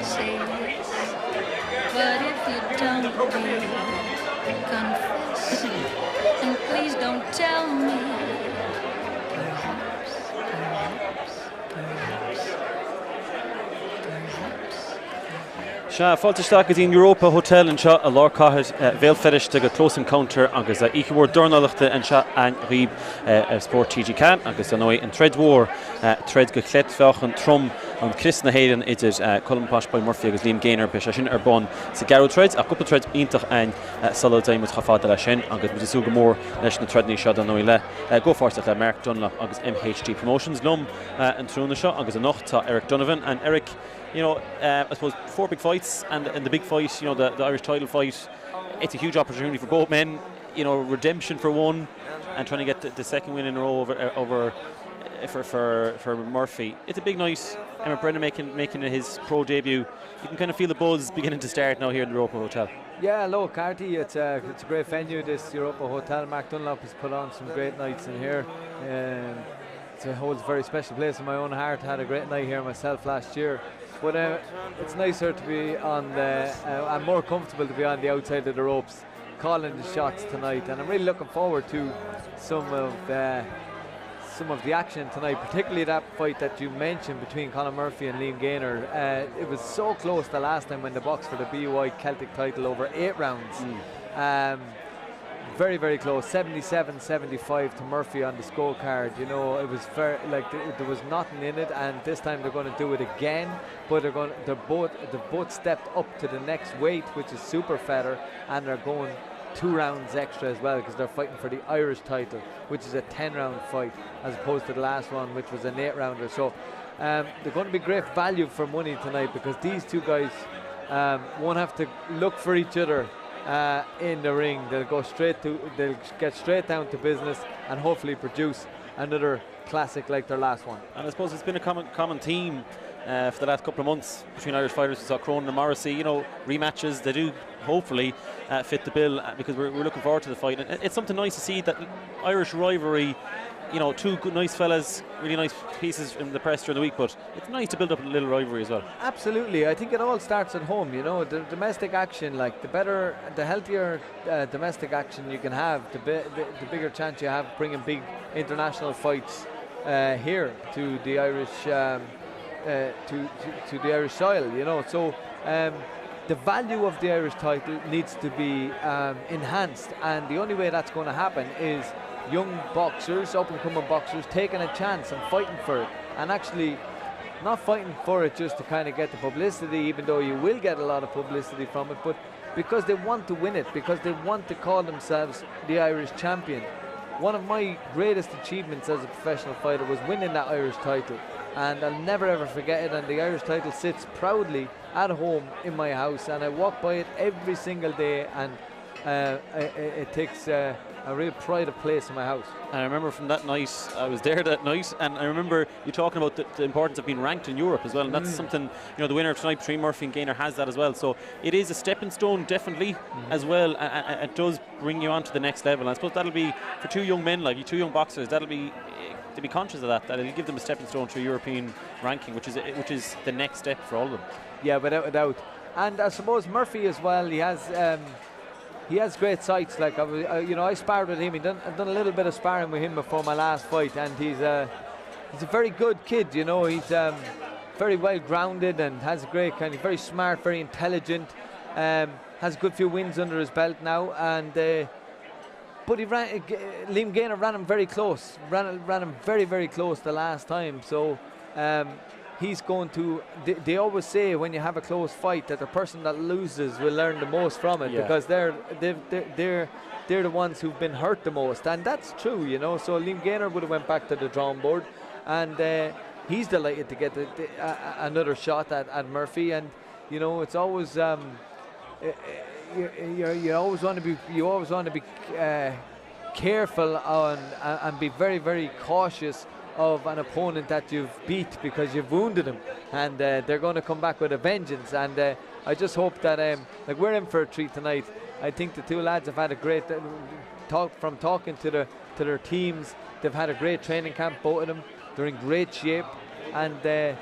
say yes. But if you don't, dear, confess. And please don't tell me. Perhaps, perhaps, perhaps. Fáilteach in Europa Hotel and a lár caithid Feirste go close encounter agus íchabhór Dornálaíocht and an Rib Spórt TG Can agus an in Tredmór Tred go chlet fechan trom an Chris na héireann idir Colm Posh by Murphy agus Liam Gaynor be sin bon sa Gerard Tred a couple Tred ítach ein Saladay mit chafada le sin agus mu sú go mór leis na Trední seo an le go fáirteach le Mark Dunlop agus MHD Promotions lom an trúna seo agus an tá Eric Donovan and Eric. You know, I suppose 4 big fights and the big fight, you know, the Irish title fight, it's a huge opportunity for both men. You know, redemption for one and trying to get the second win in a row over for Murphy. It's a big night. Emmet Brennan making his pro debut. You can kind of feel the buzz beginning to start now here in the Europa Hotel. Yeah, hello, Carty. It's a great venue, this Europa Hotel. Mark Dunlop has put on some great nights in here. It holds a very special place in my own heart. Had a great night here myself last year. But it's nicer to be on I'm more comfortable to be on the outside of the ropes, calling the shots tonight, and I'm really looking forward to some of the action tonight, particularly that fight that you mentioned between Colm Murphy and Liam Gaynor. It was so close the last time when they boxed for the BEO Celtic title over 8 rounds. Very, very close, 77-75 to Murphy on the scorecard. You know, it was very, like there was nothing in it, and this time they're going to do it again. But they've both stepped up to the next weight, which is super feather, and they're going 2 rounds extra as well because they're fighting for the Irish title, which is a 10-round fight as opposed to the last one, which was an 8-rounder. So they're going to be great value for money tonight because these two guys won't have to look for each other. In the ring, they'll get straight down to business and hopefully produce another classic like their last one. And I suppose it's been a common theme for the last couple of months between Irish fighters. We saw Cronin and Morrissey, you know, rematches. They do hopefully fit the bill because we're looking forward to the fight. And it's something nice to see that Irish rivalry. You know, 2 good, nice fellas, really nice pieces in the press during the week, but it's nice to build up a little rivalry as well. Absolutely. I think it all starts at home, you know, the domestic action, like the healthier domestic action you can have, the bigger chance you have bringing big international fights here to the Irish to the Irish soil, you know. So the value of the Irish title needs to be enhanced, and the only way that's going to happen is young boxers, up-and-coming boxers, taking a chance and fighting for it, and actually not fighting for it just to kind of get the publicity, even though you will get a lot of publicity from it, but because they want to win it, because they want to call themselves the Irish champion. One of my greatest achievements as a professional fighter was winning that Irish title, and I'll never ever forget it, and the Irish title sits proudly at home in my house, and I walk by it every single day, and it takes a real pride of place in my house. And I remember from that night, I was there that night, and I remember you talking about the importance of being ranked in Europe as well, and that's something, you know, the winner of tonight between Murphy and Gaynor has that as well. So it is a stepping stone, definitely, as well. It does bring you on to the next level. And I suppose that'll be, for 2 young men, like 2 young boxers, that'll be, to be conscious of that it'll give them a stepping stone to European ranking, which is the next step for all of them. Yeah, without a doubt. And I suppose Murphy as well, he has great sights. Like I sparred with him. I've done a little bit of sparring with him before my last fight, and he's a very good kid. You know, he's very well grounded and has a great kind of very smart, very intelligent. Has a good few wins under his belt now, and but Liam Gaynor ran him very close. Ran him very, very close the last time. So. He's going to. They always say when you have a close fight that the person that loses will learn the most from it, because they're the ones who've been hurt the most, and that's true, you know. So Liam Gaynor would have went back to the drawing board, and he's delighted to get another shot at Murphy, and you know it's always you always want to be careful and be very, very cautious of an opponent that you've beat because you've wounded him, and they're going to come back with a vengeance. And I just hope that like we're in for a treat tonight. I think the 2 lads have had a great talking to their teams. They've had a great training camp, both of them. They're in great shape, and may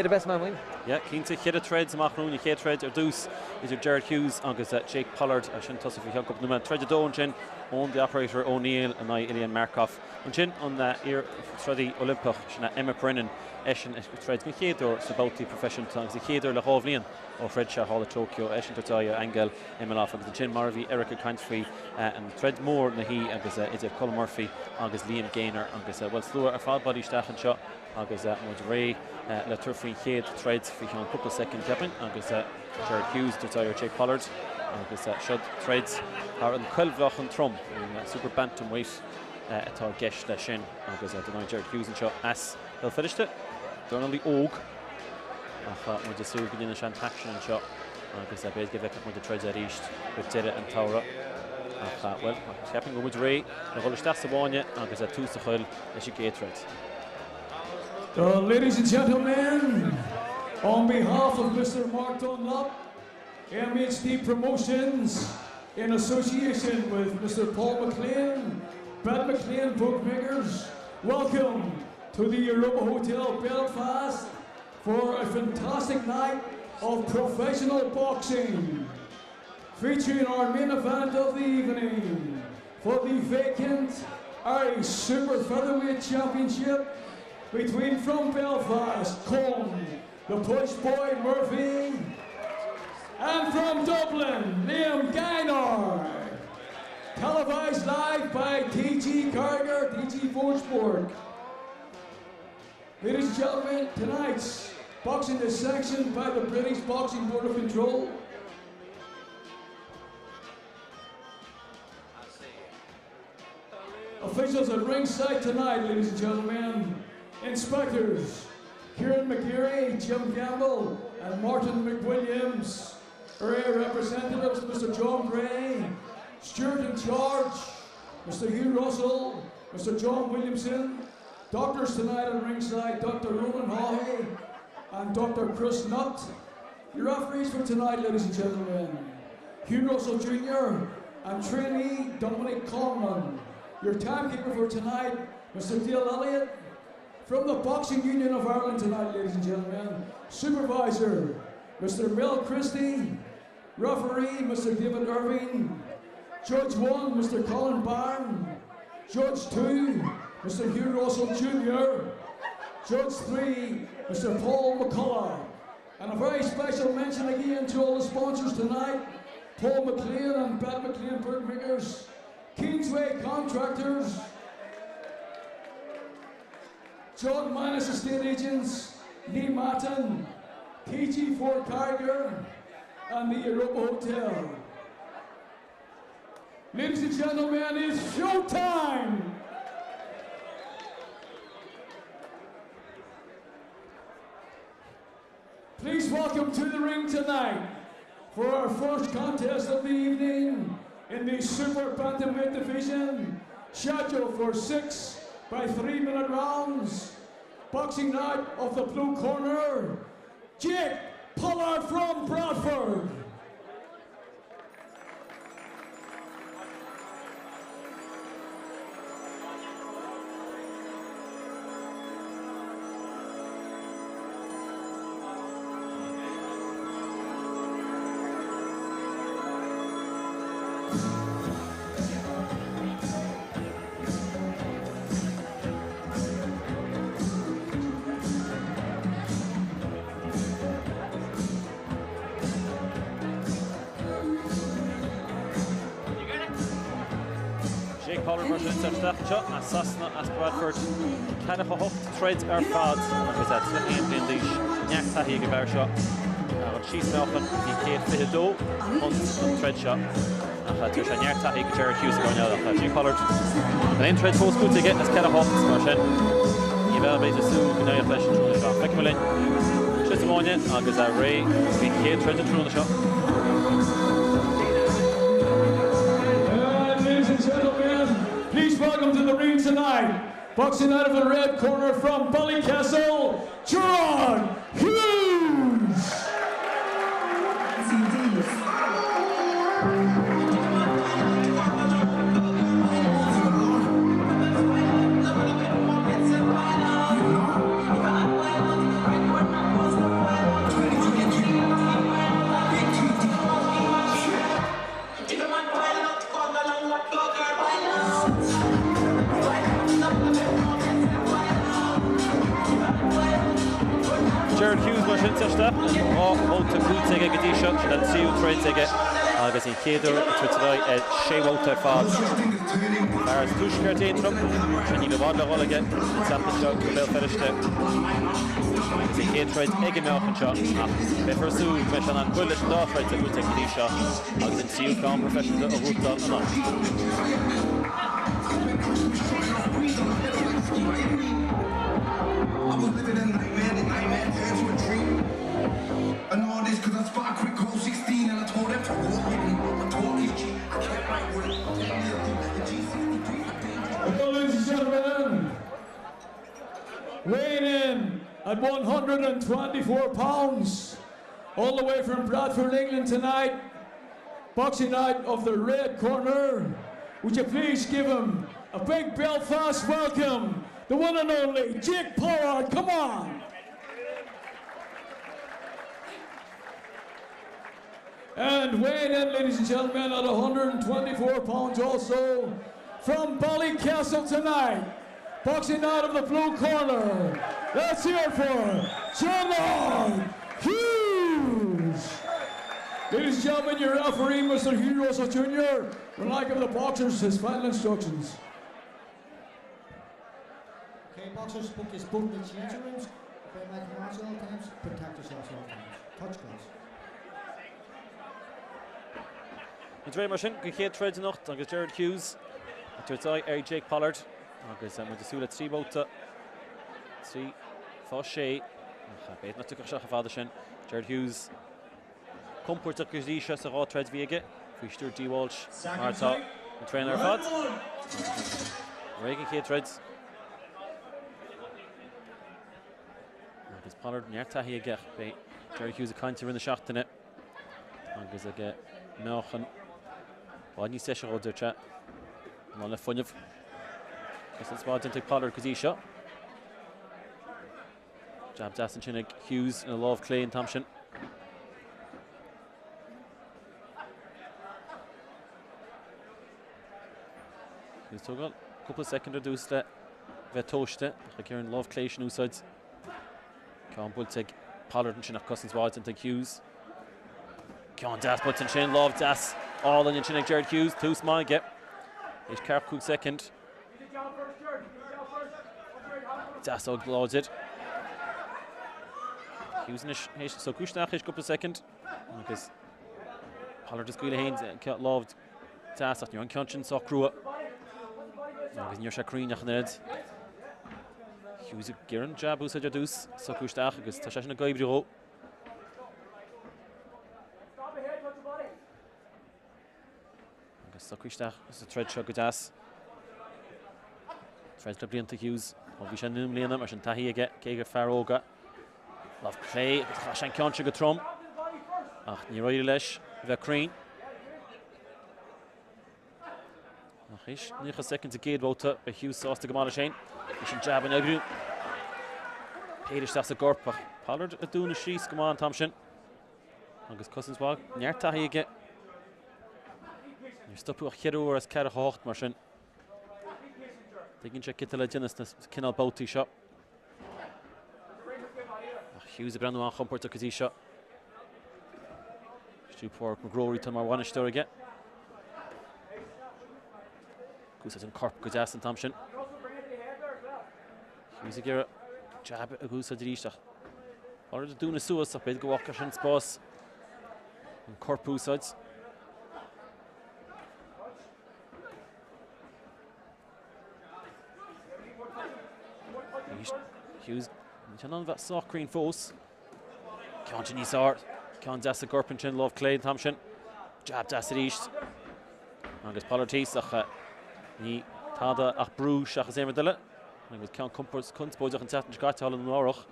the best man win. Yeah, Keenta chéad treads amachnún chéad tread ar dús is Gerard Hughes agus Jake Pollard sin tosa fi heancup numa tread dó sin on the operator O'Neill and ILLIAN Markov an sin on ear tredi Olympach sinna Emmet Brennan Eshin treads mi chéador sabouti profession agus chéador le Hovlian ó Fredsha Hall of Tokyo Eshin Tortaya Angel Emilov agus Jin Marvey Erica Country and tread more na he agus is Colm Murphy agus Liam Gaynor agus well slúr ar fád body stachan shot agus mod Ray le turfri chéad treads fi an couple second Kevin agus Gerard Hughes Tortaya Jake Pollard agus shot treads are an Culvlach an Trum super bantamweight atá geis le sin agus Donovan Gerard Hughes an shot as they'll finished it Dornálaíocht mod sú gin an taction an shot agus beit give mod the treads at east with Dira and Taura well stepping go mod Ray le holle sta sabáine agus tú sa chuil leis gate treads. Ladies and gentlemen, on behalf of Mr. Mark Dunlop, MHD Promotions, in association with Mr. Paul McLean, Brad McLean Bookmakers, welcome to the Europa Hotel Belfast for a fantastic night of professional boxing, featuring our main event of the evening for the vacant Irish Super Featherweight Championship between from Belfast, Colm, the Posh boy Murphy, and from Dublin, Liam Gaynor. Televised live by TG Carger, TG Spórt. Ladies and gentlemen, tonight's boxing is sanctioned by the British Boxing Board of Control. Officials at ringside tonight, ladies and gentlemen. Inspectors, Kieran McGeary, Jim Gamble, and Martin McWilliams. Area representatives, Mr. John Gray, Stewart in charge, Mr. Hugh Russell, Mr. John Williamson. Doctors tonight at ringside, Dr. Roman Hawley and Dr. Chris Nutt. Your referees for tonight, ladies and gentlemen, Hugh Russell Jr. and trainee Dominic Coleman. Your timekeeper for tonight, Mr. Dale Elliott. From the Boxing Union of Ireland tonight, ladies and gentlemen, Supervisor, Mr. Mel Christie, Referee, Mr. David Irving, Judge 1, Mr. Colin Byrne, Judge 2, Mr. Hugh Russell Jr., Judge 3, Mr. Paul McCullough, and a very special mention again to all the sponsors tonight, Paul McLean and Brad McLean Bookmakers, Kingsway Contractors, John Minus Estate Agents, Lee Martin, TG Ford Carger, and the Europa Hotel. Ladies and gentlemen, it's showtime! Please welcome to the ring tonight for our first contest of the evening in the Super Bantamweight division, scheduled for 6 by 3-minute rounds. Boxing night of the blue corner, Jake Pollard from Bradford. Pollard versus Tráchtaireacht a Sasna as Bradford. Cárthach treads ar fad agus at Slipin Blindísh Neach Tahi go bear shot. An she's melchan the chéad fiche dó on tread shot. A tuair sé Neach Tahi go Gerard Hughes going out of Jake Pollard. An in tread post good to get as Cárthach mar sin. Ní bheith beit asú go nair fleis an trúna shot. Feic Mullen. Tristamóine agus a Ray the chéad tread an trúna shot. Ladies and gentlemen, please welcome to the ring tonight, boxing out of the red corner from Ballycastle, Gerard Hughes! Cárthach bóta gút ige go dtí seo an siú treid ige agus in chéadú tuaití sé bóta fád mar túisceart éintrum sin ní bhád le ige sampa seo go Béal Feirste agus in chéad treid ige meach an seo be fursú me an an ghuiile an dáfreid a gúta go dtí seo agus in siú gan professional a bhúta an I was living a nightmare, the nightmare turned to a dream. And all this cause I spot a quick call 16 and I told them to walk with me. My talk is cheap, I can't write with it. Well, ladies and gentlemen, weighing in at 124 pounds, all the way from Bradford, England tonight, boxing night of the red corner. Would you please give him a big Belfast welcome? The one and only Jake Pollard, come on! And weighing in, ladies and gentlemen, at 124 pounds also, from Ballycastle tonight, boxing out of the blue corner. Let's hear it for Gerard Hughes! Ladies and gentlemen, your referee, Mr. Hughes Jr., would like of the boxers his final instructions. Okay, boxers, book is booked in changing rooms. Obey my commands at all times. Protect yourselves at all times. Touch gloves. It's very much in. Go chéad treid anocht agus Gerard Hughes. Tuairtí Jake Pollard agus mu súla trí bóta. Trí fá sé. Béad na tucha seach a fáda sin. Gerard Hughes. Comport agus dí se sa rá treid bhíige. Fui Stuart D. Walsh. Martha. An trainer fad. Reagan chéad treids. Agus Pollard neartahí ige be Gerard Hughes a caintear in the seachtaine. Agus ige meachan. Báid ní séise ród dúirte. Má le funineh. Gus an spáid into Pollard go dí seo. Jab dasan sin ag Hughes in a lámh clé an tam sin. Hughes tógáil cúpla secondar dús le bheith tóiste a céar an lámh clé sin úsáid. Ceann bult ag Pollard an sin ach cos an spáid into Hughes. Ceann das bult an sin lámh das all in sin ag Gerard Hughes tús má ige. Is Cárthach second. Das og láidir. Hughes is so Breathnach is cúpla second. Agus Pollard is cuile hain lámh das ach ní an ceann sin so crua. Agus níor se críneach ned. Hughes Gerard jab ús a dús so Breathnach agus tá sé sin na gaibrí ró. Agus so Breathnach is a treid seo go das. Treid le blianta Hughes ó bhí sé num léana mar sin taí aige cé gur fearóga. Lámh clé agus sé ceann go trom. Ach ní roidir leis bheith crín. Ach is nícha second a géad bóta be Hughes sásta go mála sin. Is an jab in agrú. Péidir stásta gorpach. Pollard a dúna síos go mála tam sin. Agus cosins bag neartaí aige. Níor stopú a cheadú as cead a hácht mar sin. Teginn sé citte le dinas na cinál bótaí seo. Ach Hughes a brenn an chomport a cosí seo. Stúpór McGrory tá mar bhainisteoir aige. Gús an corp go deas an tam sin. Hughes a ggéire jab a gús a dríisteach. Pollard a dúna suas a bid go bhachar sin spás an corp úsáid. Hughes ceann an bheith sochrín fós. Ceann sin níos ard. Ceann deas a gorpan sin lámh clé an tam sin. Jab deas a ríist. Agus Pollard tíosach ní táda ach brú seachas éimar duile. Agus ceann cunspóideach an tetan scaiteáil an áireach.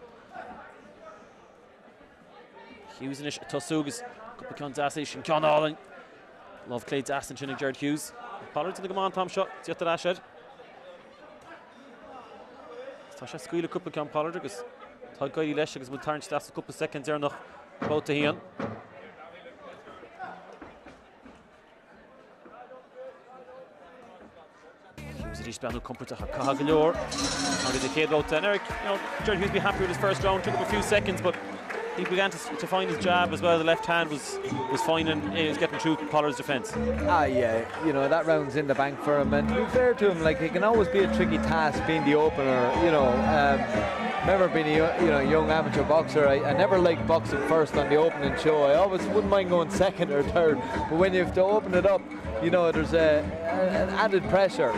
Hughes inis tosúgus cúpla ceann deas éis sin ceann álainn. Lámh clé deas an sin ag Gerard Hughes. Pollard in go máin tam seo tíochtar eisiid. Tá sé scuile cúpla ceann Pollard agus tá gairí leis agus bú tarint deas a cúpla second ar nach bóta hían. He's been comfortable to Cárthach go leor. Agus a chéad bóta. And Eric, Gerard Hughes be happy with his first round. Took him a few seconds, but he began to find his jab as well. The left hand was fine and he was getting through Pollard's defence. Yeah, you know, that round's in the bank for him, and to be fair to him, like, it can always be a tricky task being the opener, you know. Remember being a young amateur boxer, I never liked boxing first on the opening show. I always wouldn't mind going second or third, but when you have to open it up, you know, there's an added pressure,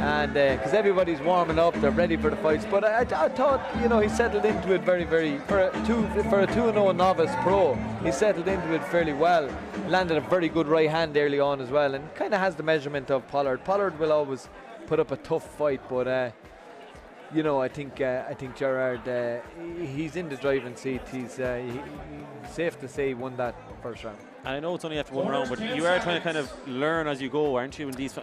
and because everybody's warming up, they're ready for the fights. But I thought, you know, he settled into it very, for a 2-0 novice pro. He settled into it fairly well. Landed a very good right hand early on as well, and kind of has the measurement of Pollard. Pollard will always put up a tough fight, but you know, I think Gerard, he's in the driving seat. He's safe to say he won that first round. And I know it's only after one round, but you are trying to kind of learn as you go, aren't you? In these,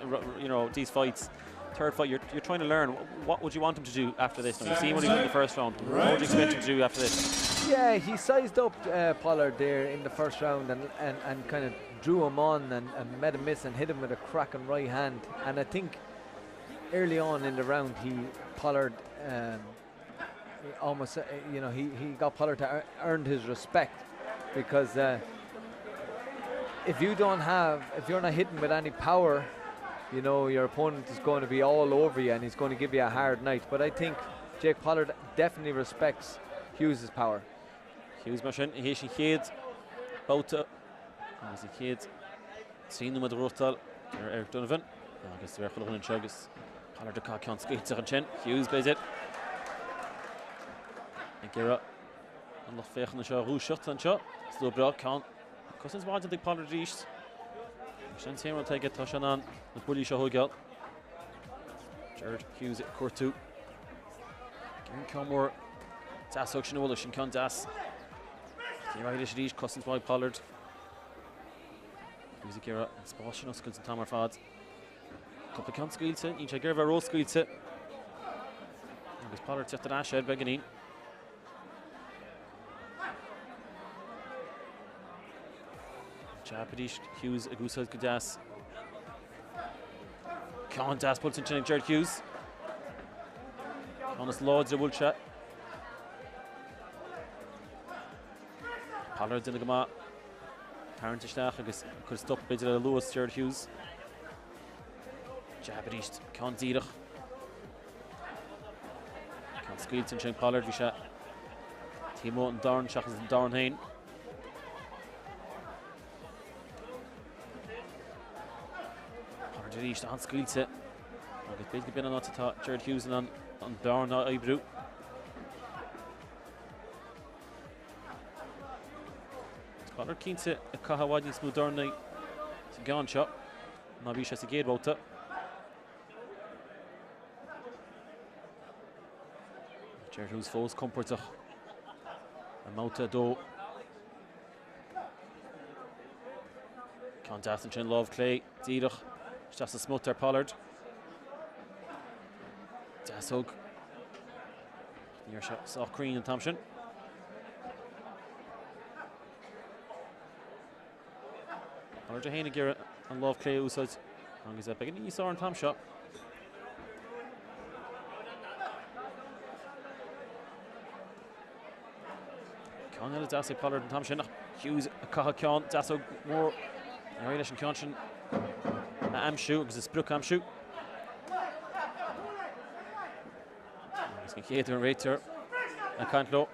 these fights, third fight, you're trying to learn. What would you want him to do after this? Now, you've seen what he did in the first round. What would you expect him to do after this? Yeah, he sized up Pollard there in the first round and kind of drew him on and made him miss and hit him with a cracking right hand. And I think early on in the round, Pollard almost, he got Pollard to earn his respect, because if you're not hitting with any power, you know, your opponent is going to be all over you and he's going to give you a hard night. But I think Jake Pollard definitely respects Hughes' power. Hughes mar sin, hé sin chéad bouta, agus I chéad sínú med Rothtal Eric Donovan, agus bhar chulún segus Pollard de cá ceann scaite an sin, Hughes béis it. And Gerard an nach féchan seo rúiseacht an seo, sló bra ceann cosins bhaid ag Pollard ríist. Sin téimar teige tá sin an na bulí seo thuigeal. Gerard Hughes at cuairtú. Gin Colmore dasog sin bhfuil sin ceann das. Tíráid is ríist cosins bhaid Pollard. Hughes Gerard an spás sin oscail an tamar fad. Couple ceann scaoilte, ní sé ggéirbh ró scaoilte. Agus Pollard teachtar as sé beganín. Japadís Hughes a gúsáid go das. Ceann das pulsin sin Gerard Hughes. Ceannas láids a bhfuil se. Pollard duna go má tarintaisteach agus chur stop beidir a luas Gerard Hughes. Japadís ceann díreach. Ceann scaoilte sin Pollard bhí se tímó an darn seachas an darn hain. Ríist an scaoilte agus beidir bin an atá Gerard Hughes an darn á oibrú. Pollard cínte a cathháid níos mó darna sa gán seo, ná bhí sé sa géad bóta. Gerard Hughes fós comportach an máta dó. Ceann das an sin lámh clé, díreach. Just a smutter Pollard. Dasog. Near shot saw Crean and Thompson. Pollard to Haine Gerard and Love Clay outside. Long as that big and saw on Tom shot. Con Dasog Pollard and Thompson. Hughes a Caha Con Dasog more. Irish and Conscion. Amshoot, because it's Brook Amshoot. He's going to get to Rater and can't low.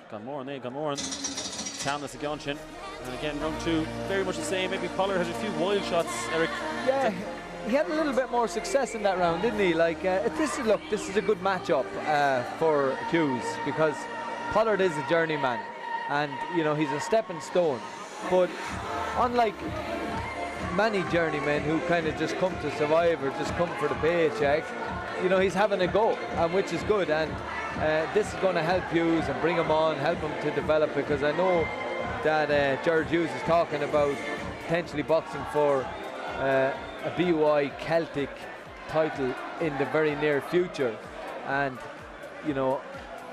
Gone more on there, gone more on. Townless again. And again, round two, very much the same. Maybe Pollard had a few wild shots, Eric. Yeah, he had a little bit more success in that round, didn't he? Like, this is a good matchup for Hughes, because Pollard is a journeyman and, you know, he's a stepping stone. But unlike many journeymen who kind of just come to survive or just come for the paycheck, you know, he's having a go, which is good, and this is going to help Hughes and bring him on, help him to develop, because I know that Gerard Hughes is talking about potentially boxing for a BOI Celtic title in the very near future, and, you know,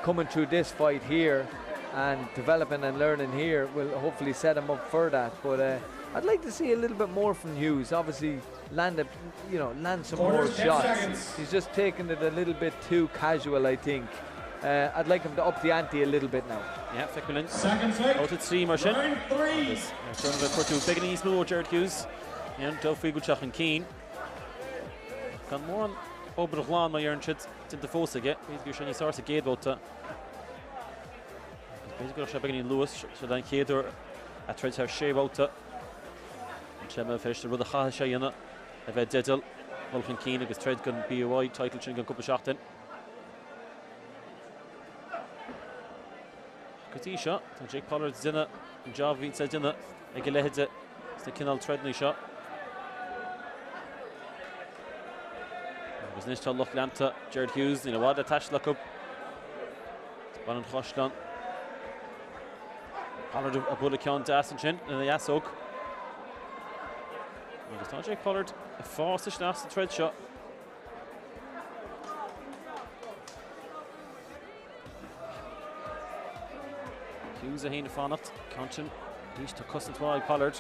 coming through this fight here and developing and learning here will hopefully set him up for that. But I'd like to see a little bit more from Hughes. Obviously, land some more shots. He's just taking it a little bit too casual, I think. I'd like him to up the ante a little bit now. Yeah, Fecklin. Second set. Out at 3 mar sin. Round 3. Donovan for 2 big and easy move Gerard Hughes. And Duffy good shot and Keen. Gan more over the line my yarn shit to the force again. He's going to start a gate about that. He's going to shot beginning Lewis. So then Gaynor at tries to have shave out that. Emmet Feirste with the Cárthach Shayana. I've had Diddle. Vulcan Keen against Tread gun BOI title chin gun couple shot in. Good shot. Jake Pollard's in it. And Javi says in it. Again heads it. It's the Kinal Treadney shot. There's Nish to look Lanta. Gerard Hughes. You know what? Attached look up. It's Brennan Khoshlan. Pollard a bullet count to Asenchin and the Yasok. It's not Jake Pollard. A fast last the tread shot. Hughes a hand fan it. Conscion. He's to Cousins by Pollard.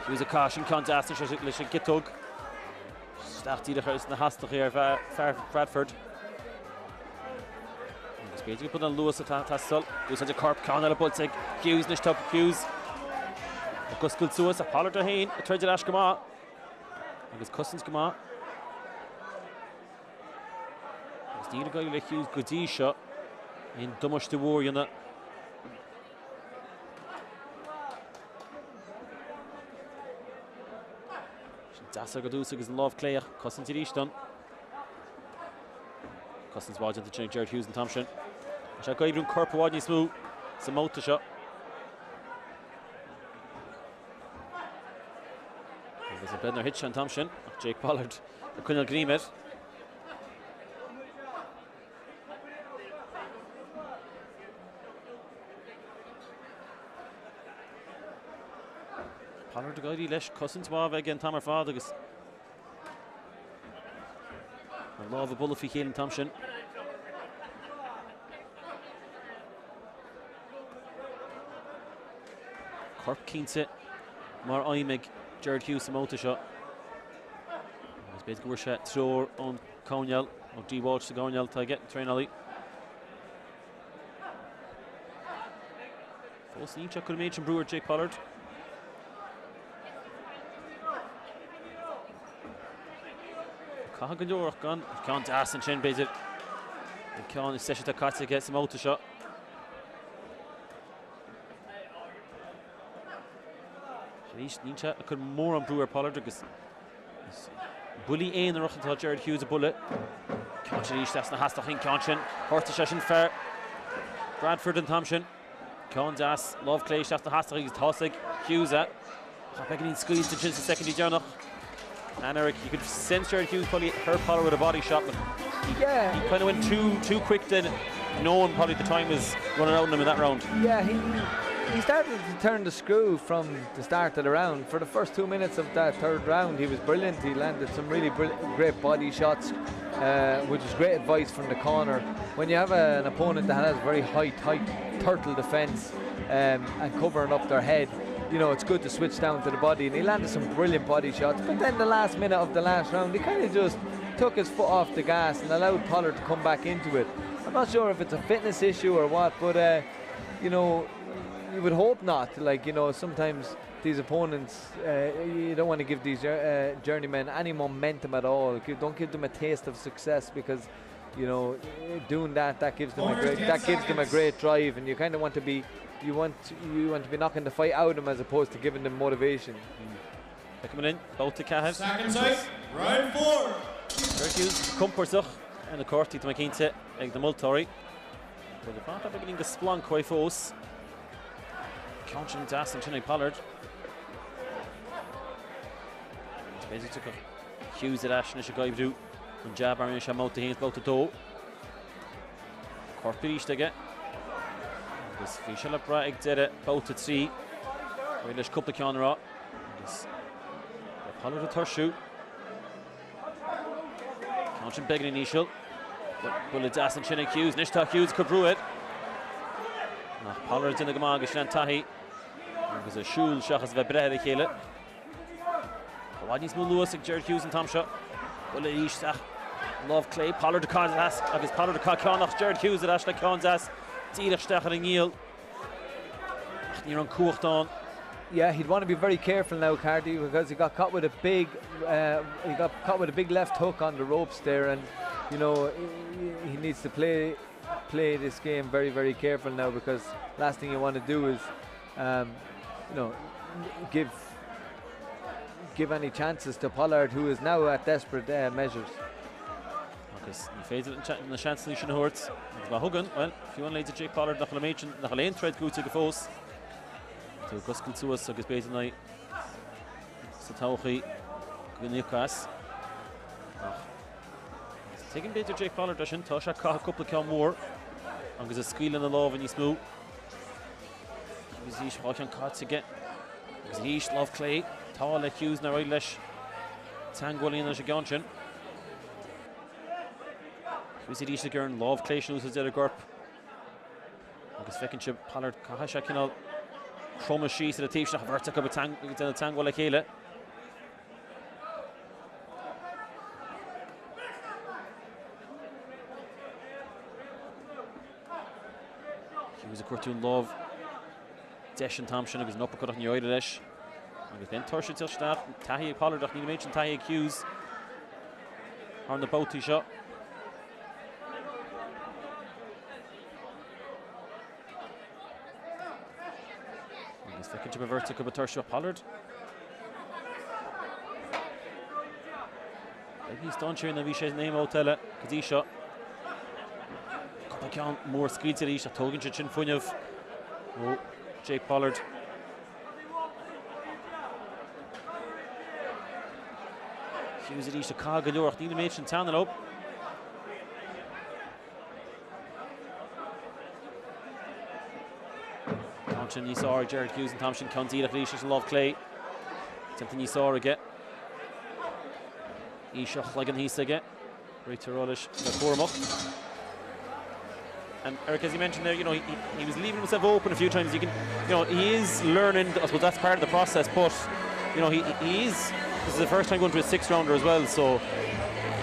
Hughes a caution. Can't ask him. Let's get dug. Start the house in the Hastach here. Far Bradford. It's basically put on Lewis at Tassel. Lewis has a corp. Can't have a butt. Hughes. Nish top Hughes. Gus good to us. A Pollard a hand. A tread Ash come out. I guess Cousins come out. It's neither guy like Hughes. Good shot. In Dumash the war, you know. That's a good use of love Claire. Cousins to reach done. Cousins was into Gerard Hughes and Thompson. I go even Corp Wadney smooth. Some out the shot. There's a Brennan hitch on Thompson. Jake Pollard. I couldn't agree with it. Pollard the guy lesh Cousins was again Tamar Father. I love a bullet for Keelan Thompson. Corp keens it. Mar Imig. Gerard Hughes some out shot. It's basically shot throw on Conyal. Or D Walsh to Conyal to get train alley. Full sneak check could have made some Brewer Jake Pollard. Gaynor gone. Can't ask and chin basic. And can't session to Cárthach get some out shot. Nietzsche could more on Brewer Pollard because bully in the rough to Gerard Hughes a bullet. Can't reach that's the Hastach in Conscion. Horse session fair. Bradford and Thompson. Can't ask love Clay that's the Hastach is tossing Hughes at. Beginning squeeze to Chilson secondary Dornálaíocht. And Eric, you could sense Gerard Hughes probably hurt Pollard with a body shot, but he kind of went too quick then, knowing probably the time was running out on him in that round. Yeah, he started to turn the screw from the start of the round. For the first 2 minutes of that third round, he was brilliant. He landed some really great body shots, which is great advice from the corner. When you have an opponent that has very high turtle defence and covering up their head, you know, it's good to switch down to the body, and he landed some brilliant body shots. But then the last minute of the last round, he kind of just took his foot off the gas and allowed Pollard to come back into it. I'm not sure if it's a fitness issue or what, but you know, you would hope not. Like, you know, sometimes these opponents, you don't want to give these journeymen any momentum at all. Don't give them a taste of success, because, you know, doing that gives them a great drive, and you kind of want to be. You want to be knocking the fight out of them as opposed to giving them motivation. They're coming in, both to Cahid. Second set, round 4. Gerard Hughes, Comportach, and the court, Tito McKean, like the Multori. But the part of beginning to splunk quite fast. Conscion Das and Chinny Pollard. It's basically took a Hughes at Ash and Shagaiv do. And Jabbar and Shamot the hands both the door. Court Pirish to get. This Fischel up right, did it, both at 3. There's a couple of Gaynor. Pollard a third shoot. Conscion begging initial. Bullet Das and Chinny Hughes. Nishta Hughes could brew it. Pollard's in the Gamag, Shan Tahi. There's a Shul Shachas Vebrehre Kele. Wadney's Muluas, Gerard Hughes and Tom Shot. Bullet Ishach. Love Clay, Pollard de Conzas, agus Pollard de Conzas, Gerard Hughes at Ashla Conzas, Díla Stachar and Neil. You're on Courton. Yeah, he'd want to be very careful now, Cardi, because he got caught with a big, left hook on the ropes there, and you know he needs to play this game very, very careful now, because last thing you want to do is, you know, give any chances to Pollard, who is now at desperate measures. Because he faded in the chance to shouldn't hurt. Well, if you want to lead to Jake Pollard, nach a lane thread go to the force. To Guskin to us, so gets based tonight. Satauchi, Gunikas. Taking bait to Jake Pollard, doesn't touch a couple of more. And there's a squeal in the love and he's smooth. He's watching cuts again. He's love Clay. Tall like Hughes now, right? Lesh Tangoli and the Ganchin. Hughes is the girl, love Clay, shows his other group. And his second chip, Pollard, Kahashakinal. Chroma sheets at the team, shot vertical with Tango like Hele. He was a cartoon love. Desh and Thompson, was an uppercut on the Oidesh. And then Torshid till staff, Tahi Pollard, I need to mention Tahi Hughes. On the boat shot. Second to a vertical with Torshid Pollard. He's done here in the Visha's name hotel because he shot. I can't more screens to Isha Togin Chin Funyov. Oh, Jake Pollard. He was at Isha Gaynor, need to mention town and up. Thompson, you saw Gerard Hughes and Thompson County at Isha love Clay. Something you saw again. Isha Lagan he's again. Right to Rollish, the Cormac. And Eric, as you mentioned there, you know, he was leaving himself open a few times. You can, you know, he is learning. I suppose that's part of the process. But you know, he is. This is the first time going to a 6 rounder as well. So,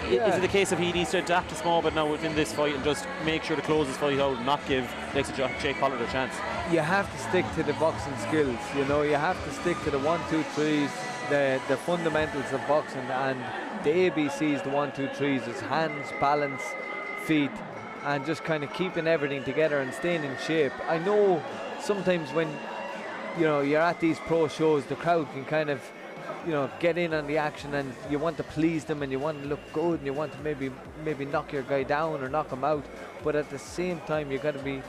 is it the case of he needs to adapt a small bit now within this fight and just make sure to close his fight out, and not give next to Jake Pollard a chance? You have to stick to the boxing skills. You know, you have to stick to the 1, 2, 3s, the fundamentals of boxing, and the ABCs, the 1, 2, 3s, is hands, balance, feet. And just kind of keeping everything together and staying in shape. I know sometimes when, you know, you're at these pro shows, the crowd can kind of, you know, get in on the action, and you want to please them, and you want to look good, and you want to maybe knock your guy down or knock him out. But at the same time, you've got to be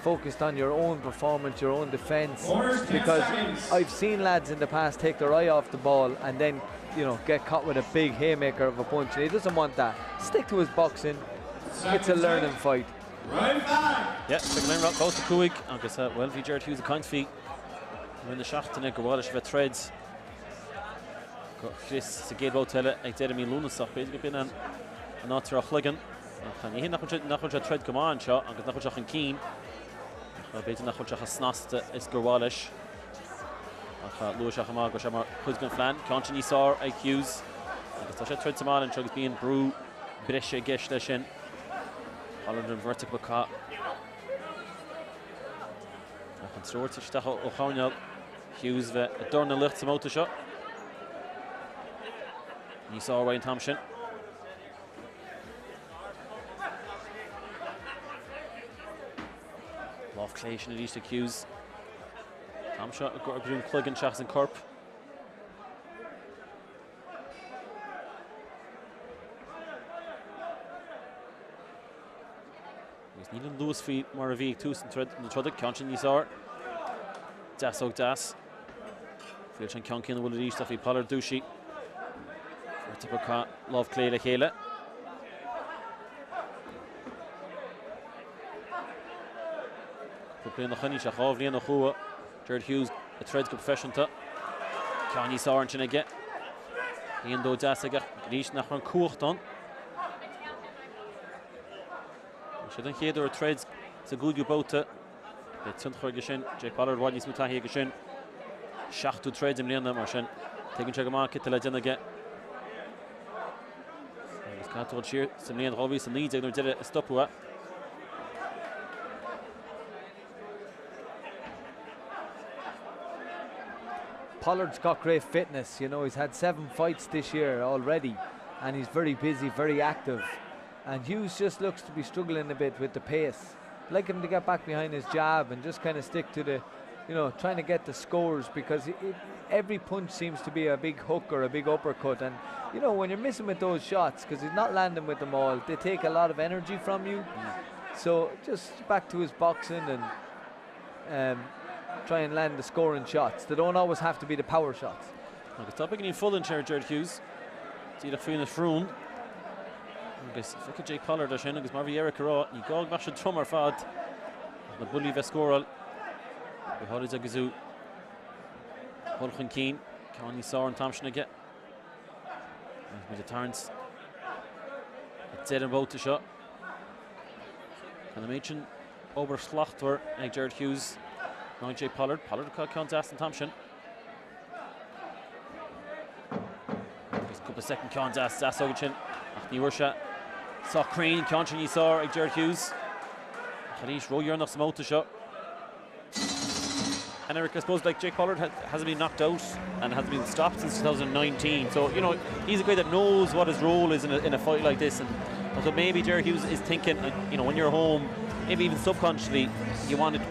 focused on your own performance, your own defence. Because I've seen lads in the past take their eye off the ball and then, you know, get caught with a big haymaker of a punch, and he doesn't want that. Stick to his boxing. It's a learning fight. Right back. Yeah, second line rock close to Kuig. I guess well, if Gerard Hughes a kind feet. When the shot to Nick Gawalish with threads. Chris to Gabe Hotel, I did a mean Luna stuff. Basically, been an author of Ligan. And he not thread come on shot. And not just keen. Basically, not just snast is Gawalish. Louis Shahama, Goshama, Husgan Flan, Conchini Sar, Hughes. I guess I thread some on and Chugs being Brew, Brescia Geshleshin. Pollard and vertical cut. And Spórt to Stachel O'Connell. Hughes ve Dornálaíocht some auto shot. You saw Ryan Thompson. Love Clayton at East Hughes. Thompson got a green plug and shots in Corp. Needing Lewis feet, Moravik, Tusen, the Truddick, Conchin, Yisar, Das Das. Filchan Conkin, will reach Duffy Pollard, Dushi. Vertical cut, Love Clay, the Hele. Playing the Honey, Shahov, Lian, Hua, Gerard Hughes, a threads profession to Con Yisar and Chinegget. Ian Do Das, reach Nachran Courton. I think here there are trades. It's a good about it. It's Sunkhor Gashin, Jake Pollard, Wadney Smutahi Gashin. Shach to trades in Leon Marshin. Taking check of market till I didn't get. Cárthach cheer some Leon Robbie and leads and did a stop with. Pollard's got great fitness, you know, he's had 7 fights this year already and he's very busy, very active. And Hughes just looks to be struggling a bit with the pace. I'd like him to get back behind his jab and just kind of stick to the, you know, trying to get the scores, because every punch seems to be a big hook or a big uppercut. And, you know, when you're missing with those shots, because he's not landing with them all, they take a lot of energy from you. So just back to his boxing and try and land the scoring shots. They don't always have to be the power shots. Agus tá beginning full in Gerard Hughes. See the fine room. Agus look at Jake Pollard a sin agus mar bhí Eric rá ní gáil bheith sin trom ar fad. Na bully bheith scóráil. Be háid agus ú. Holchan Keane, Connie Saur and Thompson again. With the turns. It's dead and both to shot. And the matron over Slachtwer and Gerard Hughes. Now Jay Pollard caught contest and Thompson. Just a couple of second contest, that's Ogachin. Ní Ursha. Saw Crane, Conchin, you saw Gerard Hughes. Khalish row you're not some out to shot. And Eric, I suppose, like Jake Pollard hasn't been knocked out and hasn't been stopped since 2019. So, you know, he's a guy that knows what his role is in a fight like this. And so maybe Gerard Hughes is thinking, you know, when you're home, maybe even subconsciously, you want to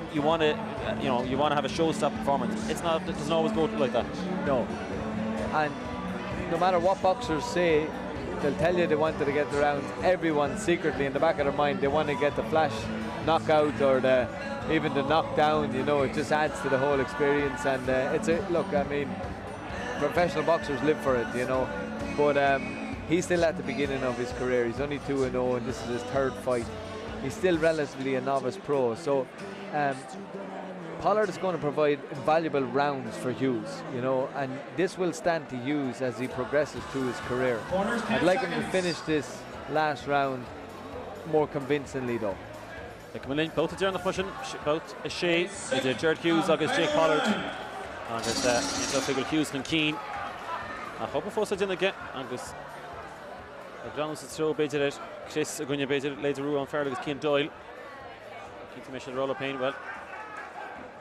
have a show-stop performance. It doesn't always go like that. No. And no matter what boxers say, they'll tell you they wanted to get the rounds. Everyone secretly in the back of their mind, they want to get the flash knockout or even the knockdown. You know, it just adds to the whole experience. And look, I mean, professional boxers live for it, you know. But he's still at the beginning of his career. He's only 2-0 and this is his 3rd fight. He's still relatively a novice pro. So Pollard is going to provide invaluable rounds for Hughes, you know, and this will stand to Hughes as he progresses through his career. I'd like him to finish this last round more convincingly though. Both of Gerard pushing, both a Shea, Gerard Hughes agus Jake Pollard. And it's figure Hughes and Keane. I hope before I didn't again. Agus Granus is throw baited it. Chris Agunya baited later Rue on Fairley Keane Doyle. Keane to mission roll of pain. Well,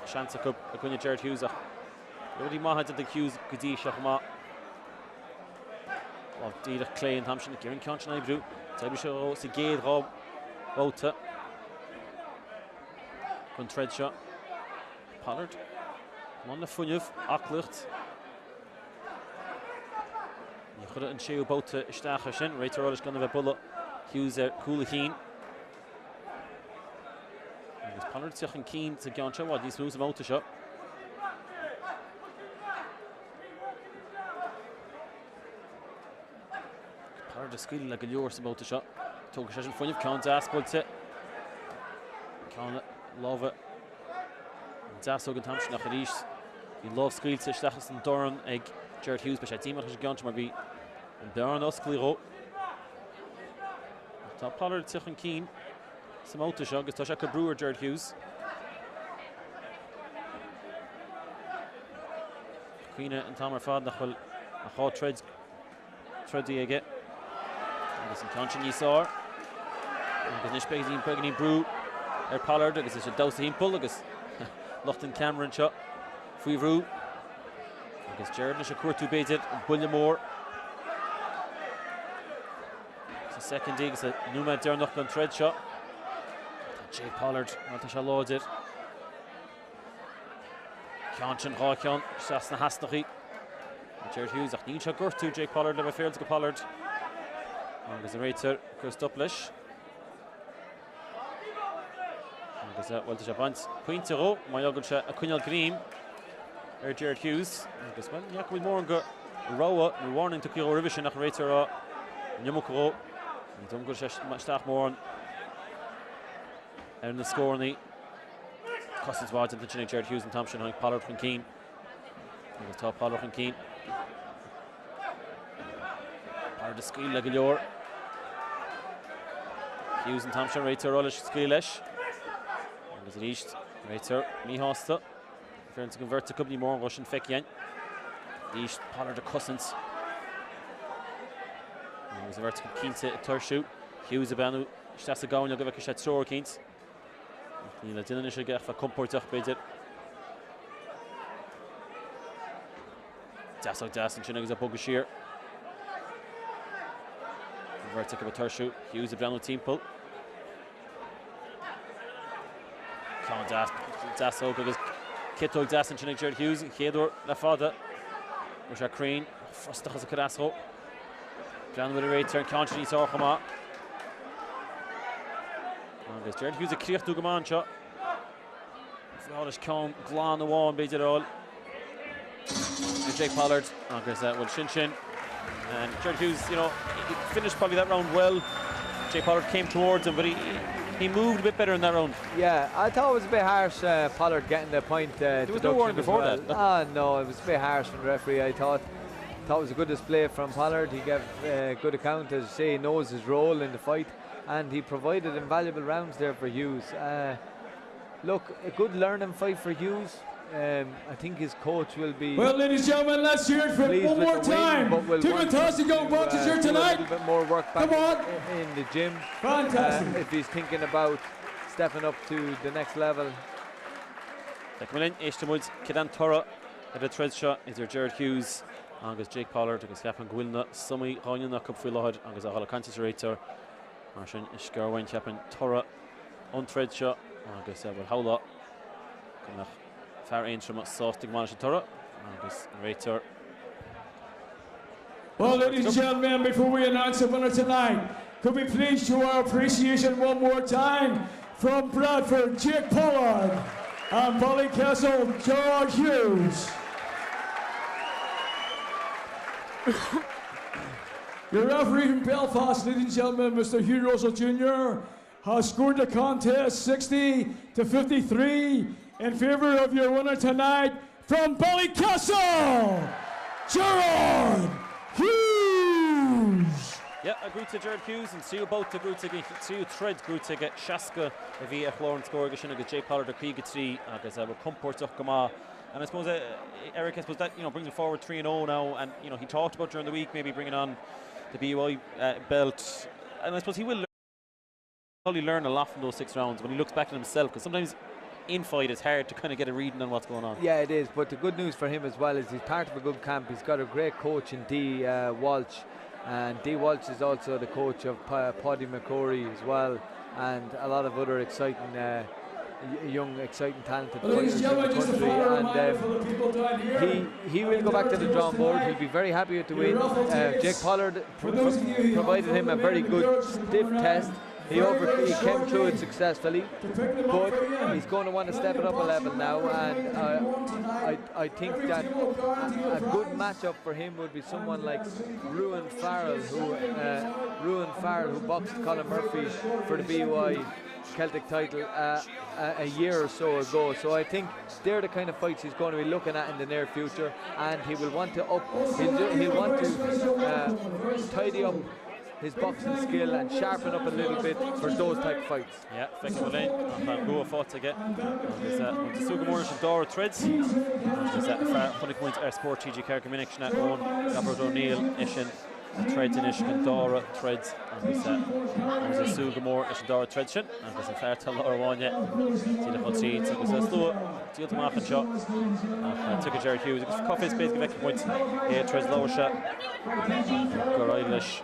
chance of Agunya Gerard Hughes. Really Maha did the Hughes Gudi Shahma. Of Dida Clay and Thompson. Kieran Conch and Ibru. Tabi Show Sigade Rob Wouter. One tread shot. Pollard. Man the Funyuf. Aklucht. You could have show about to Stachashin. Right to is going to have a bullet. Hughes cool Keane. Pollard sich and Keane to Gancha. What these moves him out to shot. Pollard is skilled like a Lure about to shot. Took a session for you. Count ass puts it. Count it. Love it. Das ook een Thompson nach Ries. Die love skill to Stachas and Doran egg Gerard Hughes, but I team has gone to maybe Doran us clear. Top Pollard sich and Keane. Some out to shot. Gets to Brewer Gerard Hughes. Queena and Tomer Fad nach wel a hot tread die again. Agus an Conchin you saw. Agus nish begin Brew. Pollard agus is a dose him pull agus Lochtan Cameron shot Free Roo agus Gerard is a quarter baited Bullimore. So second dig is a Numa Dornálaíocht on thread shot. Jay Pollard not a shallowed it. Conchin Hawkion Shasna Hasnachi. Gerard Hughes ach Nisha Gurtu Jay Pollard never failed to go Pollard. Agus a rater Christoplish. Agus well to Japans point zero my ogulcha a Cunyal Green Gerard Hughes agus well yak with more go rowa we warning to Kiro revision nach rater Nyamukro and Dungulcha stach more and the score on the Cousins Ward and Gerard Hughes and Thompson on Pollard and Keane and the top Pollard and Keane Pollard the skill like a lure Hughes and Thompson rater rollish skillish As reached, Rater, Mihasta. Fair to convert to company more Russian Fekian. Reached Pollard the Cousins. agus vertical Keens a third shoot. Hughes a banu. Stas a gawn go vek a throw Keens. Níl duine is ge fa comportach beidir. Das and sin agus a bog sheer. Vertical a third shoot. Hughes a banu team pull. Come Das agus Kitto Das and sin Gerard Hughes. Gaynor la fada. Rusha Crane. Frostach as a Carasco. Brennan with a right turn. Can't see Sorchama. Agus Gerard Hughes a creacht to Gaman shot. Flawless Colm glán the wall and beat it all. And Jake Pollard. Agus will Shin. And Gerard Hughes, you know, he finished probably that round well. Jake Pollard came towards him, but he moved a bit better in that round. Yeah, I thought it was a bit harsh, Pollard getting the point. There was no warning before that. Ah, no, it was a bit harsh from the referee. I thought it was a good display from Pollard. He gave a good account, as you say, he knows his role in the fight, and he provided invaluable rounds there for Hughes. Look, a good learning fight for Hughes. I think his coach will be. Well, ladies and gentlemen, let's hear it for one more time. Two fantastic young boxers here tonight. A little bit more work back in the gym. Fantastic. If he's thinking about stepping up to the next level. Coming in, Ishtamud, Kidan Tora at a thread shot is there Gerard Hughes, agus Jake Pollard, agus Gapan Gwilna, Sumi, Ryan Cup Fullahad, agus a Holocantis Rater, Marshin, Ishgarwain, Gapan Tora, on thread shot, agus well, Howla, Kanach, Fair Ainge from Sostig Marshin Tora, agus Rater. Well, ladies and gentlemen, before we announce the winner tonight, could we please show our appreciation one more time from Bradford, Jake Pollard, and Ballycastle, Gerard Hughes. Your referee from Belfast, ladies and gentlemen, Mr. Hugh Russell Jr., has scored the contest 60-53 in favour of your winner tonight from Ballycastle, Gerard Hughes. Yeah, a grúte Gerard Hughes and see about the grúte see thread grúte get Shaska a via Florence Gorgashin and Jay Pollard a Krieg 3 agus will comport of Gama. And I suppose Eric, I suppose that brings it forward 3-0 now, and he talked about during the week maybe bringing on the BEO belt, and I suppose he will probably learn a lot from those 6 rounds when he looks back at himself, because sometimes in fight it's hard to kind of get a reading on what's going on. Yeah, it is, but the good news for him as well is he's part of a good camp. He's got a great coach in D. Walsh, and D. Walsh is also the coach of Paddy McCrory as well, and a lot of other exciting young, exciting, talented fighters in the country, and he will go back to the drawing board. He'll be very happy with the win. Jake Pollard provided him a very good stiff test. He came through it successfully, but he's going to want to step it up a level now, and I think that a good matchup for him would be someone like Ruan Farrell, who boxed Colin Murphy for the BOI Celtic title a year or so ago. So I think they're the kind of fights he's going to be looking at in the near future, and he will want to he'll want to tidy up his boxing skill and sharpen up a little bit for those type of fights. Yeah, thank you, Elaine. And go fought again. Is that Sugamore and Dora Threads? Is that funny point? Our Spórt TG Carrick Minix na Owen, Gabbard O'Neill, Ishin, Threads in Ishin, Dora Threads, and is that Sugamore, Ishin, Dora Threads, and is a fair tell Laura one yet. See the hot seats. It was a slow deal to market shot. Took a Gerard Hughes. It was coffee space, give points. Yeah, Threads lower shot. Gorilish,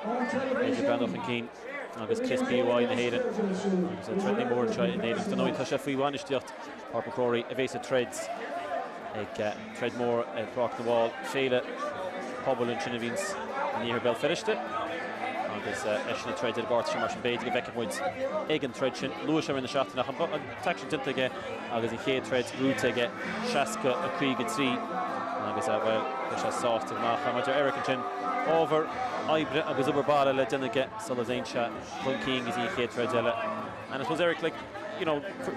Major Brandon and Keane, agus Chris BY in the Hayden. Agus a threatening more try in Hayden. Don't know if Tasha Free Wanish Diot, Harper Corey, evasive Threads, Thread more, Brock the wall, Fela, Hobble and Chinavins, and you hear Bell finished it. Agus Eshna Thread did Barth Shimarsh Bay to give back points. Egan Threadshin, Lewis in the shot, and attack didn't again. Agus he Threads, Root again, Shaska, a Krieg at 3. Agus well, which has soft and Markov, Eric and Chin. Over Ibre agus over Bala let in get Solazane shot Colm King is he Threadella, and I suppose Eric, like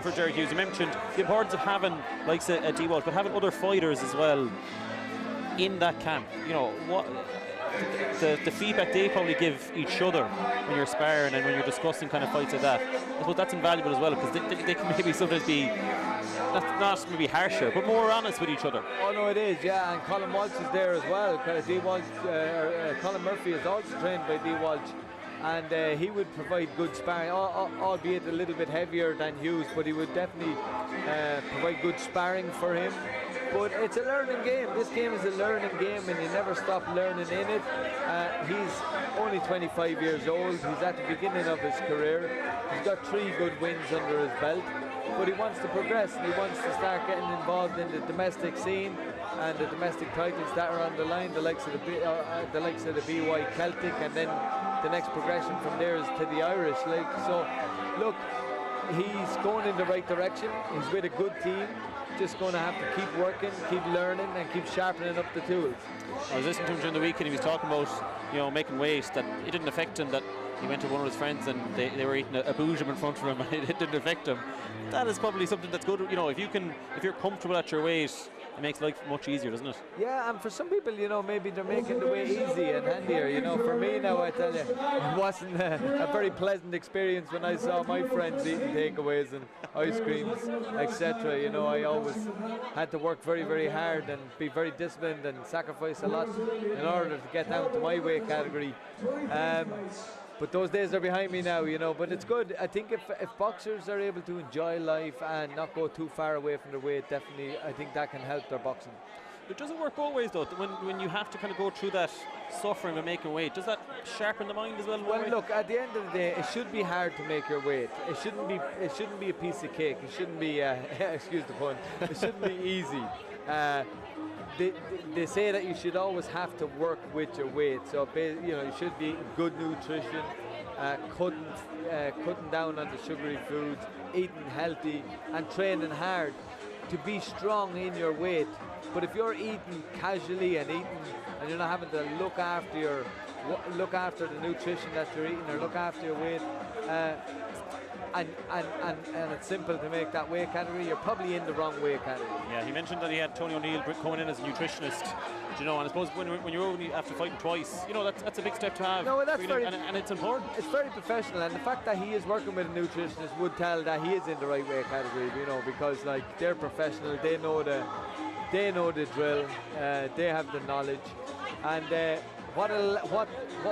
for Gerard Hughes, you mentioned the importance of having like a D-Walsh, but having other fighters as well in that camp. What the feedback they probably give each other when you're sparring and when you're discussing kind of fights like that. I suppose that's invaluable as well, because they can maybe sometimes be not maybe harsher, but more honest with each other. Oh no, it is, yeah. And Colm Walsh is there as well. D. Walsh, Colm Murphy is also trained by D. Walsh, and he would provide good sparring, albeit a little bit heavier than Hughes, but he would definitely provide good sparring for him. But it's a learning game. This game is a learning game, and you never stop learning in it. He's only 25 years old. He's at the beginning of his career. He's got 3 good wins under his belt, but he wants to progress, and he wants to start getting involved in the domestic scene and the domestic titles that are on the line, the likes of the BY Celtic, and then the next progression from there is to the Irish League. So, look, he's going in the right direction. He's with a good team. Just going to have to keep working, keep learning, and keep sharpening up the tools. I was listening to him during the week, and he was talking about, you know, making weight, that it didn't affect him, that he went to one of his friends and they were eating a boujum in front of him, and it didn't affect him. That is probably something that's good, you know, if you're comfortable at your weight, it makes life much easier, doesn't it? Yeah, and for some people, you know, maybe they're making the way easy and handier. You know, for me now, I tell you, it wasn't a very pleasant experience when I saw my friends eating takeaways and ice creams, etc. You know, I always had to work very, very hard and be very disciplined and sacrifice a lot in order to get down to my weight category. But those days are behind me now, you know. But it's good. I think if boxers are able to enjoy life and not go too far away from their weight, definitely, I think that can help their boxing. It doesn't work both ways, though. When you have to kind of go through that suffering of making weight, does that sharpen the mind as well? Well, look, at the end of the day, it should be hard to make your weight. It shouldn't be a piece of cake. It shouldn't be excuse the pun. It shouldn't be easy. They say that you should always have to work with your weight. So you know, you should be eating good nutrition, cutting down on the sugary foods, eating healthy, and training hard to be strong in your weight. But if you're eating casually and you're not having to look after the nutrition that you're eating or look after your weight, and it's simple to make that weight category, you're probably in the wrong weight category. Yeah, he mentioned that he had Tony O'Neill coming in as a nutritionist. You know, and I suppose when you're only after fighting twice, you know, that's a big step to have. No, that's really, and it's important. It's very professional, and the fact that he is working with a nutritionist would tell that he is in the right weight category. You know, because like they're professional, they know the drill, they have the knowledge, and what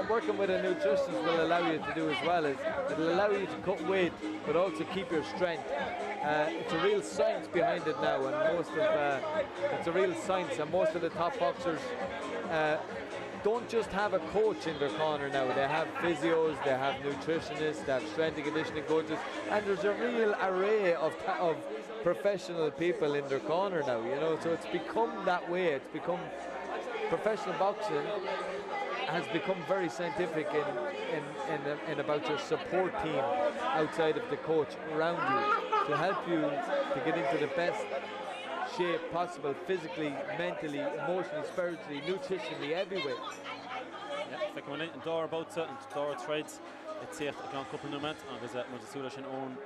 working with a nutritionist will allow you to do as well is it'll allow you to cut weight, but also keep your strength. It's a real science behind it now, and it's a real science, and most of the top boxers don't just have a coach in their corner now. They have physios, they have nutritionists, they have strength and conditioning coaches, and there's a real array of professional people in their corner now, you know. So it's become that way. It's become professional boxing has become very scientific in about your support team outside of the coach around you to help you to get into the best shape possible, physically, mentally, emotionally, spiritually, nutritionally, everywhere. Yeah, feicim in Dara Bouta and Dara Threads. It's here a grand couple of moments, and there's a Mutasula and Owen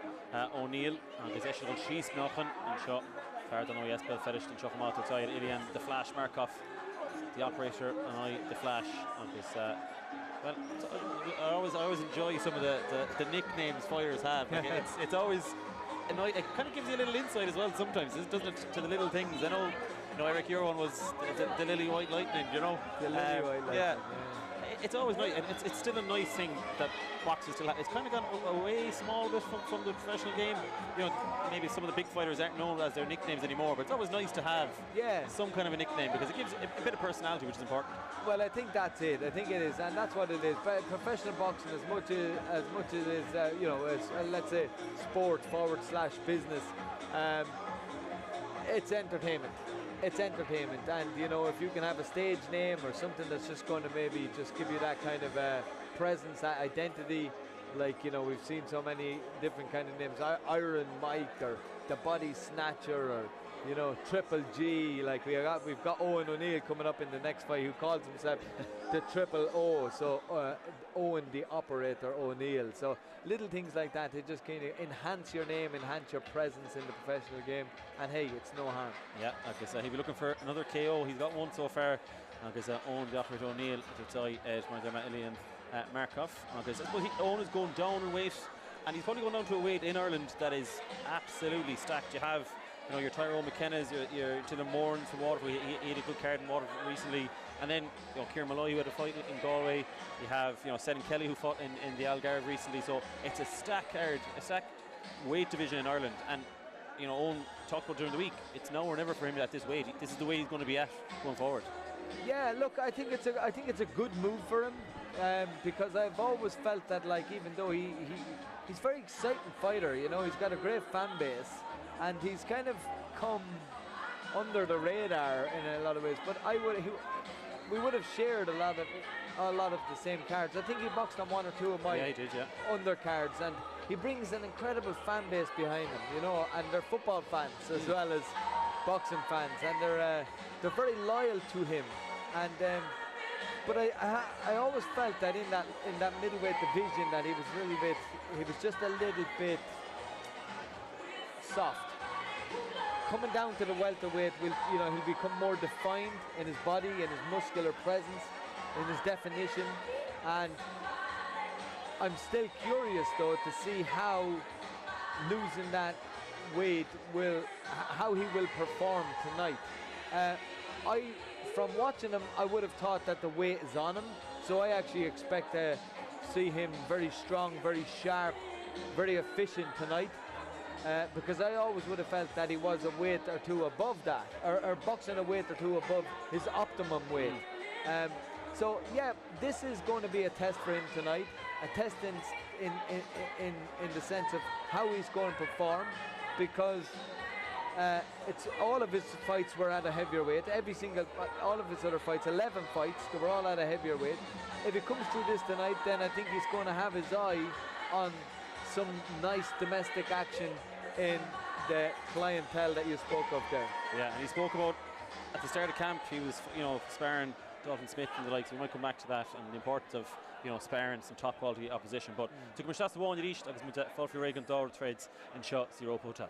O'Neill, and there's Eshel Shees Nachan, and Shaw, Fardon Oyesbel Feirste, and Shaw Mato Tayar ILLIAN, the Flash Markov, the operator, and I, the Flash. And this, well, I always enjoy some of the nicknames fighters have. Like it's always, it kind of gives you a little insight as well sometimes, doesn't it, to the little things. I know, you know, Eric, your one was the Lily White Lightning, you know. The Lily White Lightning, yeah. It's always nice, and it's still a nice thing that boxers still have. It's kind of gone away small bit from the professional game. You know, maybe some of the big fighters aren't known as their nicknames anymore, but it's always nice to have some kind of a nickname, because it gives a bit of personality, which is important. Well, I think that's it. I think it is, and that's what it is. But professional boxing, as much as it is, you know, as, let's say, sport / business, it's entertainment. It's entertainment, and you know, if you can have a stage name or something that's just going to maybe just give you that kind of presence, that identity, like, you know, we've seen so many different kind of names, Iron Mike or the Body Snatcher, or, you know, Triple G. Like we've got Owen O'Neill coming up in the next fight, who calls himself the Triple O. So Owen the Operator O'Neill. So little things like that, they just kind of enhance your name, enhance your presence in the professional game, and hey, it's no harm. Yeah, like I said, he'll be looking for another KO. He's got one so far. Like I said, Owen the Operator O'Neill to tie ILLIAN Markov. Like I suppose Owen is going down in weight, and he's probably going down to a weight in Ireland that is absolutely stacked. You have you know, your Tyrone McKenna's, your Dylan Moran from Waterford, he had a good card in Waterford recently. And then, you know, Kieran Malloy, who had a fight in Galway. You have, you know, Senan Kelly, who fought in the Algarve recently. So it's a stacked card, a stacked weight division in Ireland. And, you know, Owen talked about during the week, it's now or never for him at this weight. This is the way he's going to be at going forward. Yeah, look, I think it's a good move for him, because I've always felt that, like, even though he's a very exciting fighter, you know, he's got a great fan base, and he's kind of come under the radar in a lot of ways. But we would have shared a lot of the same cards. I think he boxed on one or two of my undercards, and he brings an incredible fan base behind him, you know, and they're football fans as well as boxing fans, and they're very loyal to him. And but I always felt that in that middleweight division that he was just a little bit soft. Coming down to the welterweight, he'll become more defined in his body, in his muscular presence, in his definition, and I'm still curious though to see how losing that weight how he will perform tonight. From watching him, I would have thought that the weight is on him, so I actually expect to see him very strong, very sharp, very efficient tonight. Because I always would have felt that he was a weight or two above that, or boxing a weight or two above his optimum weight. So yeah, this is going to be a test for him tonight, a test in the sense of how he's going to perform, because it's all of his fights were at a heavier weight. All of his other fights, 11 fights, they were all at a heavier weight. If he comes through this tonight, then I think he's going to have his eye on some nice domestic action in the clientele that you spoke of there. Yeah, and he spoke about at the start of camp, he was, you know, sparring Donovan Smith and the likes. We might come back to that and the importance of, you know, sparring some top quality opposition. But to come to one Yiddish, agus muta Fulfrey Reagan Dora Trades in Shot Europa Hotel.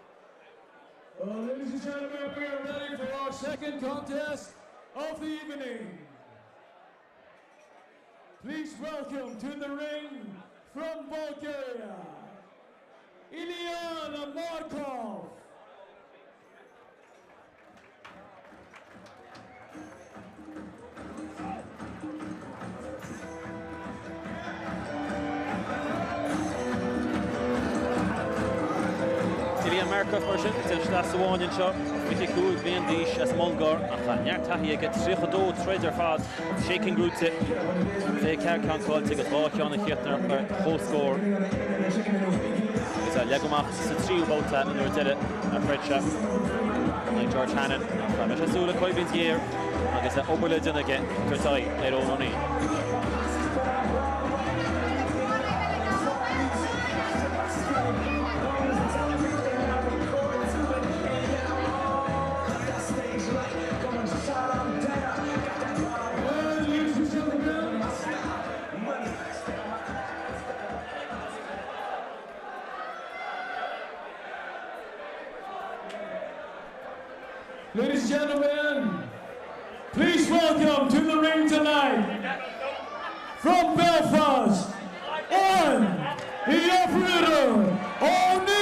Ladies and gentlemen, we are ready for our second contest of the evening. Please welcome to the ring from Bulgaria, ILLIAN and Markov. ILLIAN Markov version, til Stassawanyan shot, Vicky Cool, Bean Dish, as Mulgar, and Tráchtaireacht get Trichado, Trader Fad, shaking roots it. They can't control to get Vacant and Hitler, whole score. It's a Legomach, it's a 3 about that, and they're dead it, and Fred Shep, like George Hannon, and Misha Sula, Coibin's year, and it's an Oberledgen again, Kurtai, they don't know. Ladies and gentlemen, please welcome to the ring tonight, from Belfast, Owen, the operator, O'Neill!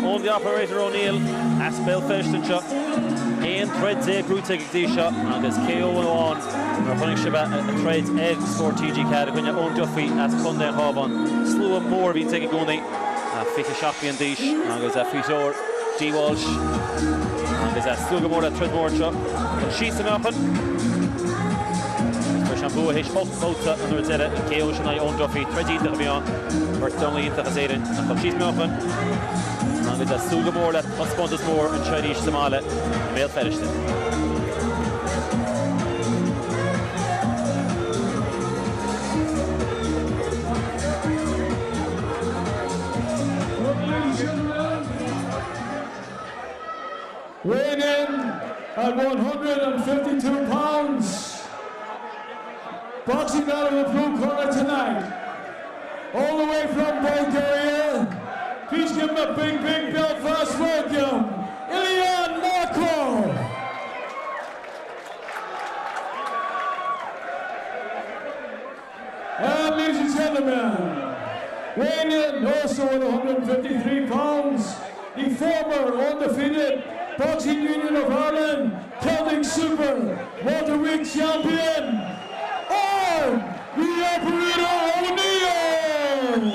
On the operator O'Neill, as Feirste and shot, and Threads a Groot take the shot, and there's KO on. We're putting Shabbat at Threads egg Spórt TG card. When you're on Duffy as Conde Hoban, slow and more being taken going. Fake a shot being Dish, and there's a Fitor, D Walsh, and there's a Slugamore that Thread more shot, and she's them up. Shampoo Hish both and there's a KO Shanai on Duffy, Threads eat the beyond, or Donley into the Zayden, and she's me up. And there's a Slugamore that responds more and Chinese Somali, Béal Feirste. Weighing in At 152 pounds, boxing out of the blue corner tonight, all the way from Bulgaria, please give him a big Belfast welcome, ILLIAN Markov. And ladies and gentlemen, weighing in also at 153 pounds, the former undefeated Boxing Union of Ireland Celtic Super welterweight champion, Owen the Operator O'Neill.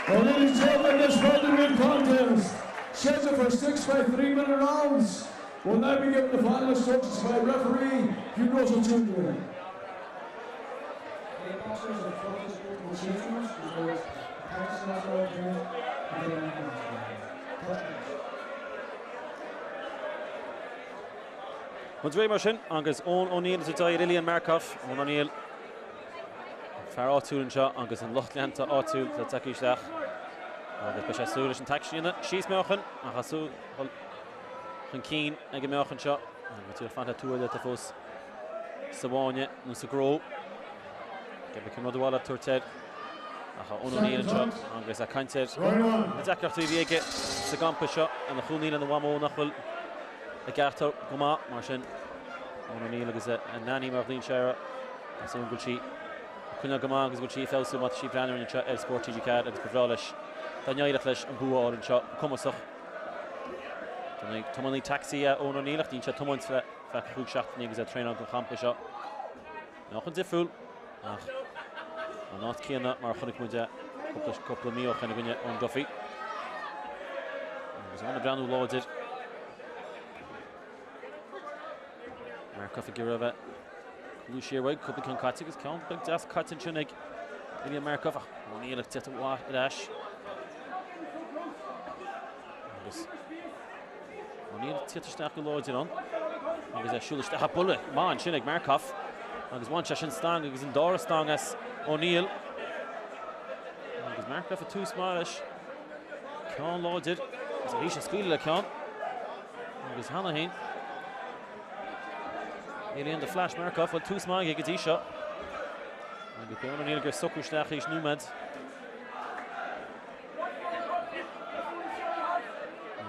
Well, ladies and gentlemen, this welterweight contest, scheduled for 6 by 3-minute rounds, will now be given the final instructions by referee Hughes Jr. Boxers are focused on changes because practice are here and then Much very much in, Angus Owen O'Neill to die ILLIAN Markov, Owen O'Neill. Far O'Toole and shot, Angus and Lochlan to O'Toole to Takishlach. Angus Bishop Sulish and Takshina, she's Murchan, and Hasu, Keen, and Murchan shot. And we took Fanta Tour that the Fos Sawanya, Nusagro. Give a Kimmo Walla Torted. Owen O'Neill and shot, Angus Akanted. Attacker to Viege, Sagampa shot, and the Hunil and the Wamo Nachul. The Garto, Goma, Marshin, Owen O'Neill is a nanny Marlene Shara, and so good she. Kuna Goma is good she fell so much she ran in the Spórt TG card and Pavlalish. Daniel Flesh and Bua all in shot, Comasach. Tonight, Tomani taxi Owen O'Neill, the shot Tomans for Hughes shot, and he was a trainer on the camp shot. Nothing to fool. Not Kiana, Marconik Muja, couple of Mio kind of on Duffy. There's one of Brown who loaded. Markov and Gerard, Lucia White, couple of Cárthach, count big death, Cárthach and Chunig, ILLIAN Markov, O'Neill at Tita Watt at Ash. O'Neill at Tita Stack Lords in on. He was a Shulish Hapullah, Man, Chunig, Markov. And there's one Shashin Stang, he was in Dora Stang as O'Neill. And there's Markov at 2 smallish. Count loaded. There's a Risha Squeal at Count. And there's Hanahin. ILLIAN the flash Markov with 2 small gets he shot. And the Owen O'Neill goes Sucker Stachish Numad.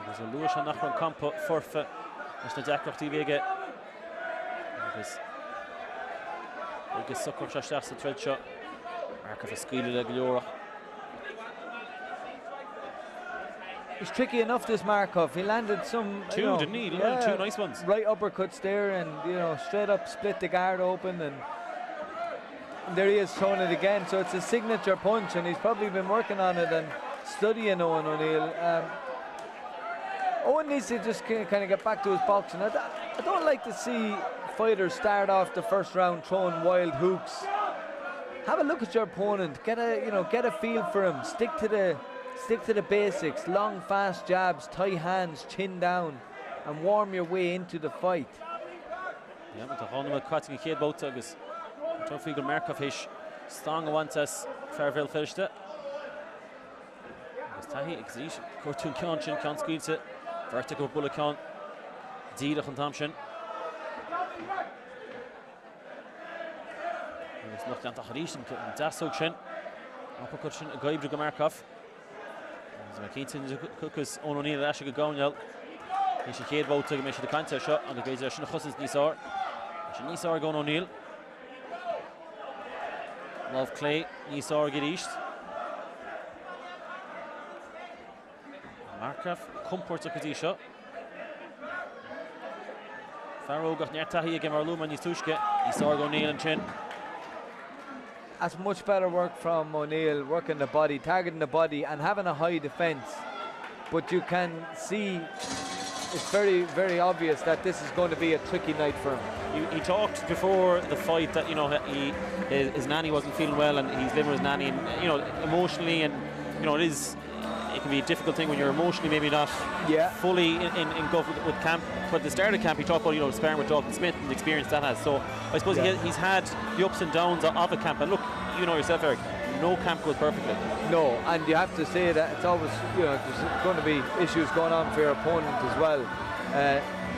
There's a Lewis and Nachron Campo Forfa. There's the Jack of TV again. There's Sucker Shastach the thread shot. Markov a squealer like Leora. It's tricky enough, this Markov. He landed some two, didn't he? Yeah, 2 nice ones. Right uppercuts there, and straight up split the guard open, and there he is throwing it again. So it's a signature punch, and he's probably been working on it and studying Owen O'Neill. Owen needs to just kind of get back to his boxing. I don't like to see fighters start off the first round throwing wild hooks. Have a look at your opponent. Get a feel for him. Stick to the basics, long fast jabs, tight hands, chin down, and warm your way into the fight. Yeah, but the whole number cutting a kid both Agus. Tough figure Markov hish. Strong wants us Feirste Feirste. Agus tahi execution. Cartoon Kanchin can't squeeze it. Vertical bullet count. Dida and Thompson. It's looked at the Harish and Dasochin. Uppercushin a guy to Markov. Keaton Cookus Owen O'Neill actually go now. He should head both to make the contest shot and the guys are Shunakhus Nisar. Nisar going O'Neill. Love Clay, Nisar get east. Markov, comfort of Kadisha. Farrow got near Tahi again, Marluma and Nistushke. Nisar go O'Neill and Chin. That's much better work from O'Neill, working the body, targeting the body, and having a high defence. But you can see it's very, very obvious that this is going to be a tricky night for him. He talked before the fight that his nanny wasn't feeling well, and he's living with his nanny, and emotionally, and it can be a difficult thing when you're emotionally maybe not fully in go with camp. But at the start of camp, he talked about sparring with Dalton Smith and the experience that has. So I suppose he's had the ups and downs of a camp. And look, you know yourself, Eric, no camp goes perfectly. No, and you have to say that it's always there's going to be issues going on for your opponent as well.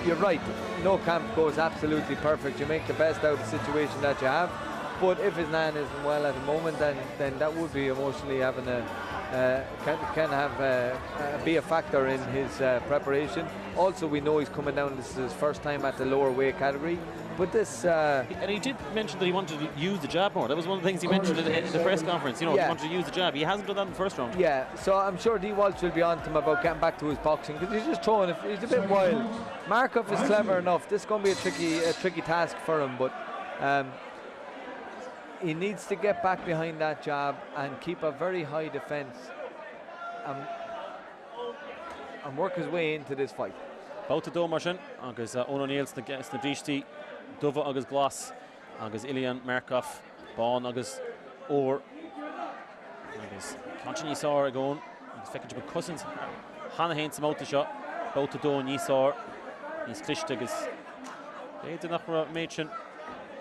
You're right, no camp goes absolutely perfect. You make the best out of the situation that you have. But if his nan isn't well at the moment, then that would be emotionally having be a factor in his preparation. Also, we know he's coming down. This is his first time at the lower weight category. But this, and he did mention that he wanted to use the jab more. That was one of the things he mentioned in the press conference. You know, he wanted to use the jab. He hasn't done that in the first round. Yeah, so I'm sure D. Walsh will be on to him about getting back to his boxing because he's just throwing. He's a bit wild. Markov is clever enough. This is going to be a tricky task for him, but. He needs to get back behind that jab and keep a very high defence and work his way into this fight. Bouta dó mar sin, agus Owen O'Neill sna brístí, Dova agus Glas, agus ILLIAN, Markov, Bán agus Or, agus Canchin Níosár a gón, agus feiceann go Cousins, Hanna Hain sam áta seo, Bouta dó Níosár, níos cliste agus éidir nach ra méid sin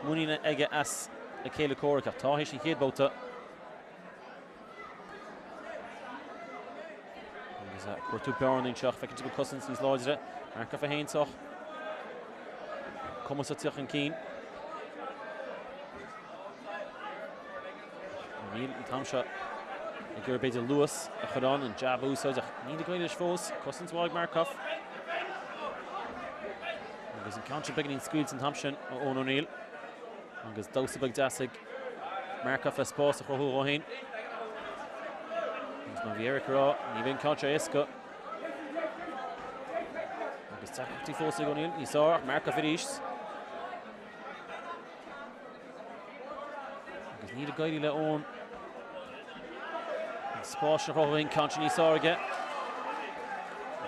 múnaína aige as a céile córacha, tá hí sin chéad bouta. Agus cuairtú bearnaín seach, feiceann go Cousins níos láidre, Markov a héintach, Cumas a tuach an cín. Níl an tamse I gur beidir Lewis a chudán an jab úsáid ach ní a gaiile fós, Cousins bháig Markov. Agus an cantra beganín scuúil an tamsin ó Owen O'Neill. Agus dósa bag dasig Markov le spás a chorthú ráhain. Agus má bhí Eric rá, ní bhíon cantra isca. Agus tactí fósa O'Neill, Níosár, Markov ar íos. Agus ní a gaiile le Owen. Spás a chorthúin cantra Níosár aige.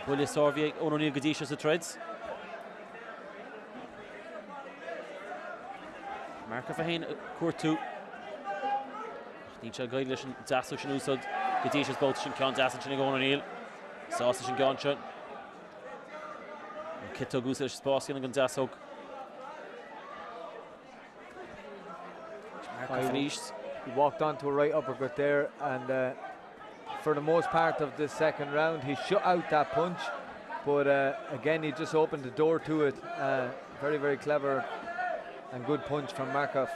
Buile sár bhí Owen O'Neill go díos a treads. Markov a hain cuairtú. Ní se gaid leis an deasú sin úsad, go dtí is bóta sin ceann deasan sin Owen O'Neill. Sásta sin gáin sin. An citóg úsad leis spáscian an deasóg. Markov an íos. He walked onto a right uppercut there, and for the most part of the second round, he shut out that punch. But again, he just opened the door to it. Very, very clever and good punch from Markov.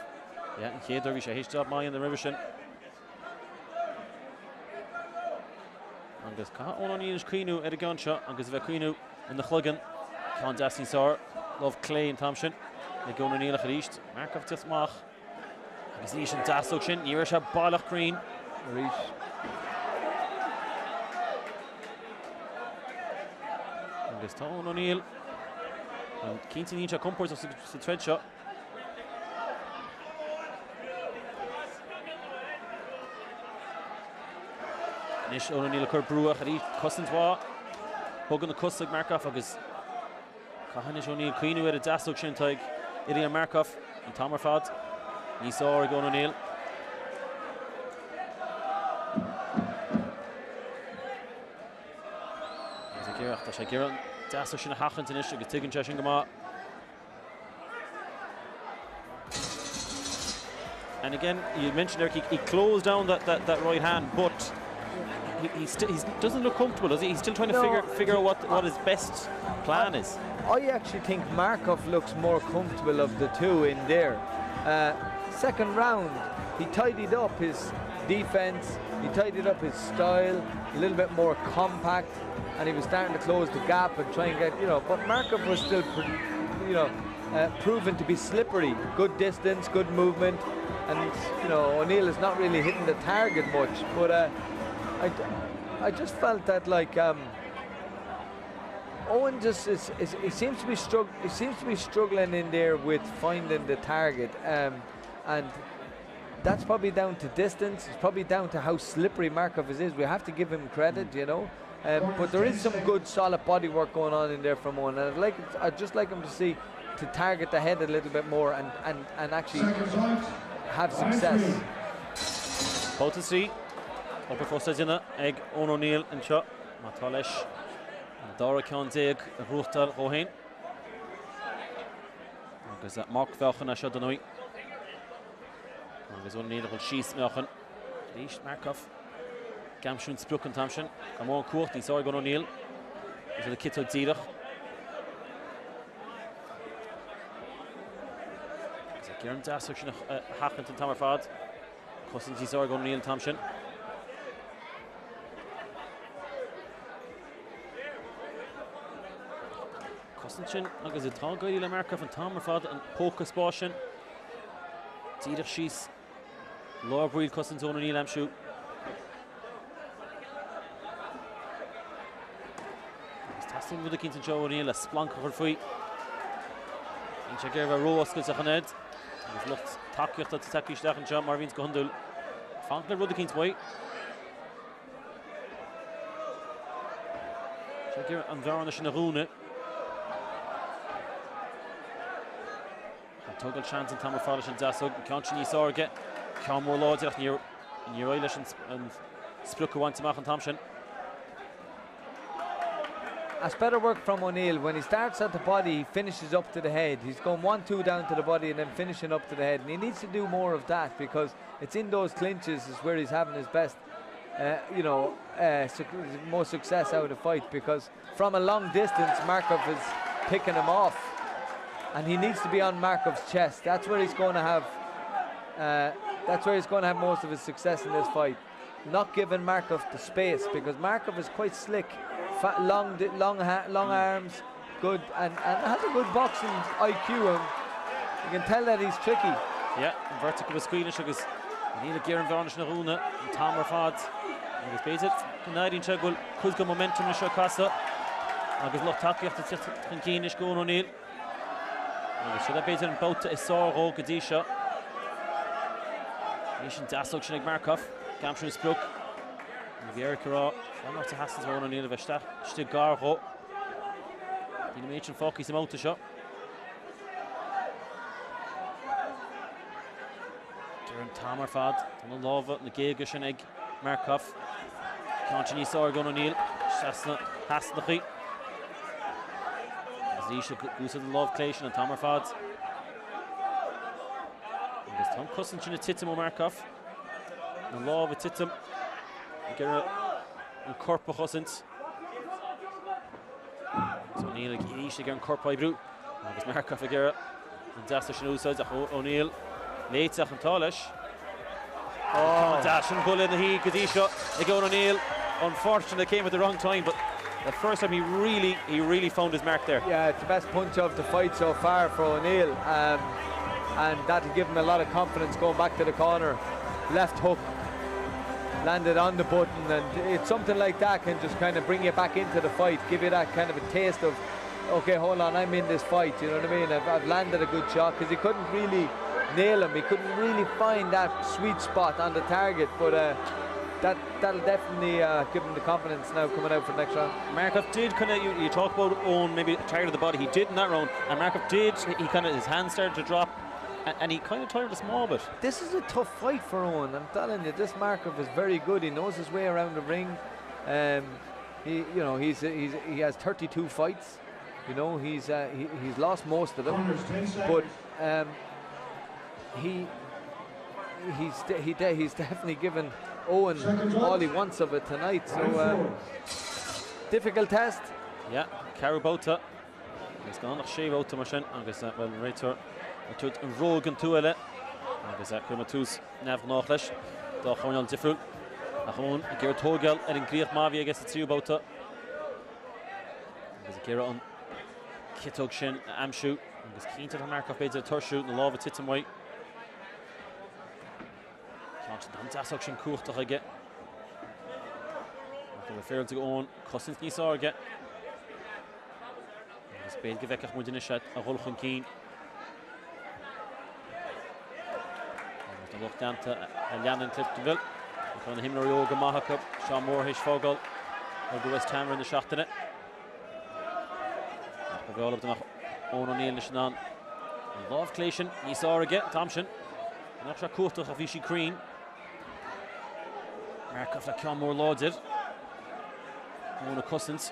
Yeah, and chéadar bhí sé héisteach mai in the river sin. Agus cá Owen O'Neill is cuiinú ar a gán seo, agus bheith cuiinú in the chlugan. Ceann deas Níosár, love Clay and Thompson. Le Owen O'Neill a ríist. Markov tiasmach. Agus ní sin deasóg sin, ní se bailach green. Ríis. Agus tá Owen O'Neill. And cínta ní se comport sa tread seo. Nis Owen O'Neill chur brúach a rí Cousins bhá. Thugan na cosig Markov agus Cahanis O'Neill cuiinú ar a deasóg sin taig ILLIAN Markov an tamar fad. Níosár ag Owen O'Neill. As a Gerard, tá sé Gerard deasóg sin a hachant inis agus tuigeann sé sin go maith. And again, you mentioned there he closed down that right hand, but he doesn't look comfortable, does he? He's still trying to figure out what his best plan is. I actually think Markov looks more comfortable of the two in there. Second round, he tidied up his defense, he tidied up his style, a little bit more compact, and he was starting to close the gap and try and get, but Markov was still, proven to be slippery. Good distance, good movement, and, O'Neill is not really hitting the target much, but I just felt that Owen just he seems to be struggling in there with finding the target, and that's probably down to distance. It's probably down to how slippery Markov is. We have to give him credit, but there is some good solid body work going on in there from Owen, and I'd just like him to target the head a little bit more and actually have success. Bouta sí. Upper fósta dina ag Owen O'Neill an seo. Mátá leis an dára ceann déag a ruachtal róhain. Agus Mark Velchan a seo donói. Agus Owen O'Neill a chuil síos meachan. Ríist Markov. Gamsún spruch an tamsin. Gamón cuacht Níosár ag Owen O'Neill. Is a kitó díirech. Gerard Dassoch sin hachant an tamar fad. Cousins is going Neil Thompson. Cousins agus a tá gaí le Markov an tamar fad an póca spásin. Tíidir síos Lorbril Cousins ón Neil Amsú. Tasting with the Kinton Joe O'Neill, a splunk of her feet. And she gave a row of skills on head. And he's looked Tráchtaireacht at the Takish Dach and John Marvin's Gundul. Fankler Rudikins way. She gave an Varnish in a rune. And Toggle chance and Tamar Fallish and Dasog. Conchini Sorge. Come more Lords in your Eilish and Splucker one to Machen Thompson. That's better work from O'Neill. When he starts at the body, he finishes up to the head. He's going 1-2 down to the body and then finishing up to the head. And he needs to do more of that because it's in those clinches is where he's having his best, more success out of the fight. Because from a long distance, Markov is picking him off, and he needs to be on Markov's chest. That's where he's going to have. That's where he's going to have most of his success in this fight. Not giving Markov the space because Markov is quite slick. Long arms, good, and has a good boxing IQ. You can tell that he's tricky. Yeah, vertical was squeamish because Neil Gerard Varnish na rune and Tamar Fad. And his basic Nadine Chegul could go momentum in Shokasa. And his luck Tráchtaireacht to Kinkinish going O'Neill. And should have been about to Isaro Gadisha. Nation Dasog Shinig Markov, Gamshun Spluck. Gerard. I'm not to Hassens one on the Vestach. Stig Garho. The animation focus him out to shot. Gerard Tamar Fad. Donovan and the Gagish and Egg. Markov. Conchini Sorgon O'Neill. Shasna Hasnachi. Zisha goes to the Love Clayton and Tamar Fad. And this Tom Cousins in a Titim Markov. The Love of Titim. Gerard. And Corpa Cousins. So O'Neill each again Corpa Brut. And it's Markov Gerard. And Dassoch and outside O'Neill. Leitsach and Talish. Oh, Dash and Bull in the heat. Gadisha. Again O'Neill. Unfortunately came at the wrong time, but the first time he really found his mark there. Yeah, it's the best punch of the fight so far for O'Neill. And that'll give him a lot of confidence going back to the corner. Left hook. Landed on the button, and it's something like that can just kind of bring you back into the fight, give you that kind of a taste of, okay, hold on, I'm in this fight, you know what I mean? I've landed a good shot, because he couldn't really nail him, he couldn't really find that sweet spot on the target, but that'll definitely give him the confidence now coming out for the next round. Markov did kind of, you talk about Owen maybe targeted the body, he did in that round, and Markov did, he kind of, his hands started to drop, and he kind of tired a small bit. This is a tough fight for Owen. I'm telling you, this Markov is very good. He knows his way around the ring. He has 32 fights. You know, he's lost most of them, but he's definitely given Owen all he wants of it tonight. So difficult test. Yeah, Carabota. He's gone. Shave out to machine. Agus well, right. Tut een rogan toele. Agus kunnen toes never nog les. Daar gewoon al different. Gewoon een keer Togel en een Great Mavi against the two about it. Agus een keer on Kitog Shin Amshu. Agus keen to the Markov beds at Turshoot and love it hits him white. Launch dan Dassoch Shin Kourtach again. We fail to go on. Cousins niet zorgen. Agus bed gewekkig moet in de shot. A rol keen. Look down to ILLIAN and Cliftonville. On the Himno Yoga Mahakub, Sean Moore, Fogel, or the West Hammer in the shot in it. We all of them on O'Neill Nishanan. Love Clayton, he saw again, Thompson. Not sure Cárthach of Ishi Crean. Markov like Sean Moore Law did. One of Cousins.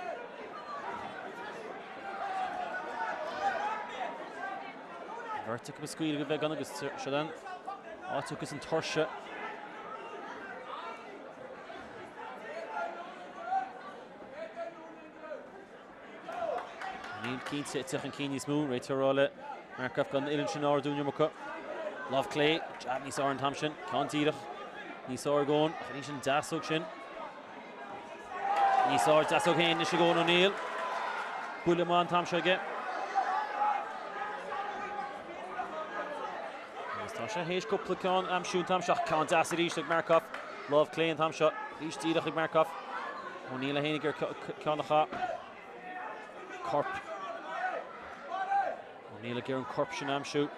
Vertical squeal of Vacant against Shadan. Took us in Torsha. Neil Keen sits and Keeny's moon, right to roll it. Markov got ILLIAN Shinar doing your muck. Love Clay, jab ní sár an tamsin, Cán tíirech, ní sár gón, ní sin dasog sin. Ní sár dasog héin, ní sin gón O'Neill. Bwylio má an tamsio ige. Tá sé héis cúpla Cán am siún tamsio, Cán dasig ríis ag Markov. Love Clay an tamsio, ríis tíirech ag Markov. O'Neill a hénig ar Cánach Corp. O'Neill ag ar an Corp sin am siú.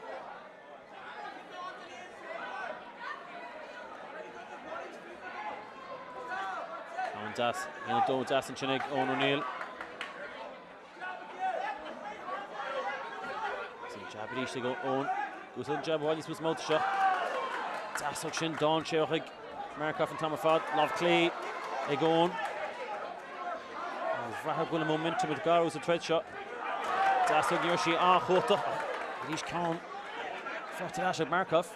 Das, Ian Doe Das and Chinnig, Owen O'Neill. So jab it to go Owen. Goes on jab while he's with mouth shot. Das og Chin, Dawn Sheochig, Markov and Tamerfad, Love Clay, they go on. Rahab will momentum with Garros a tread shot. Das og Yoshi, Hota. He's calm. Featherweight Markov.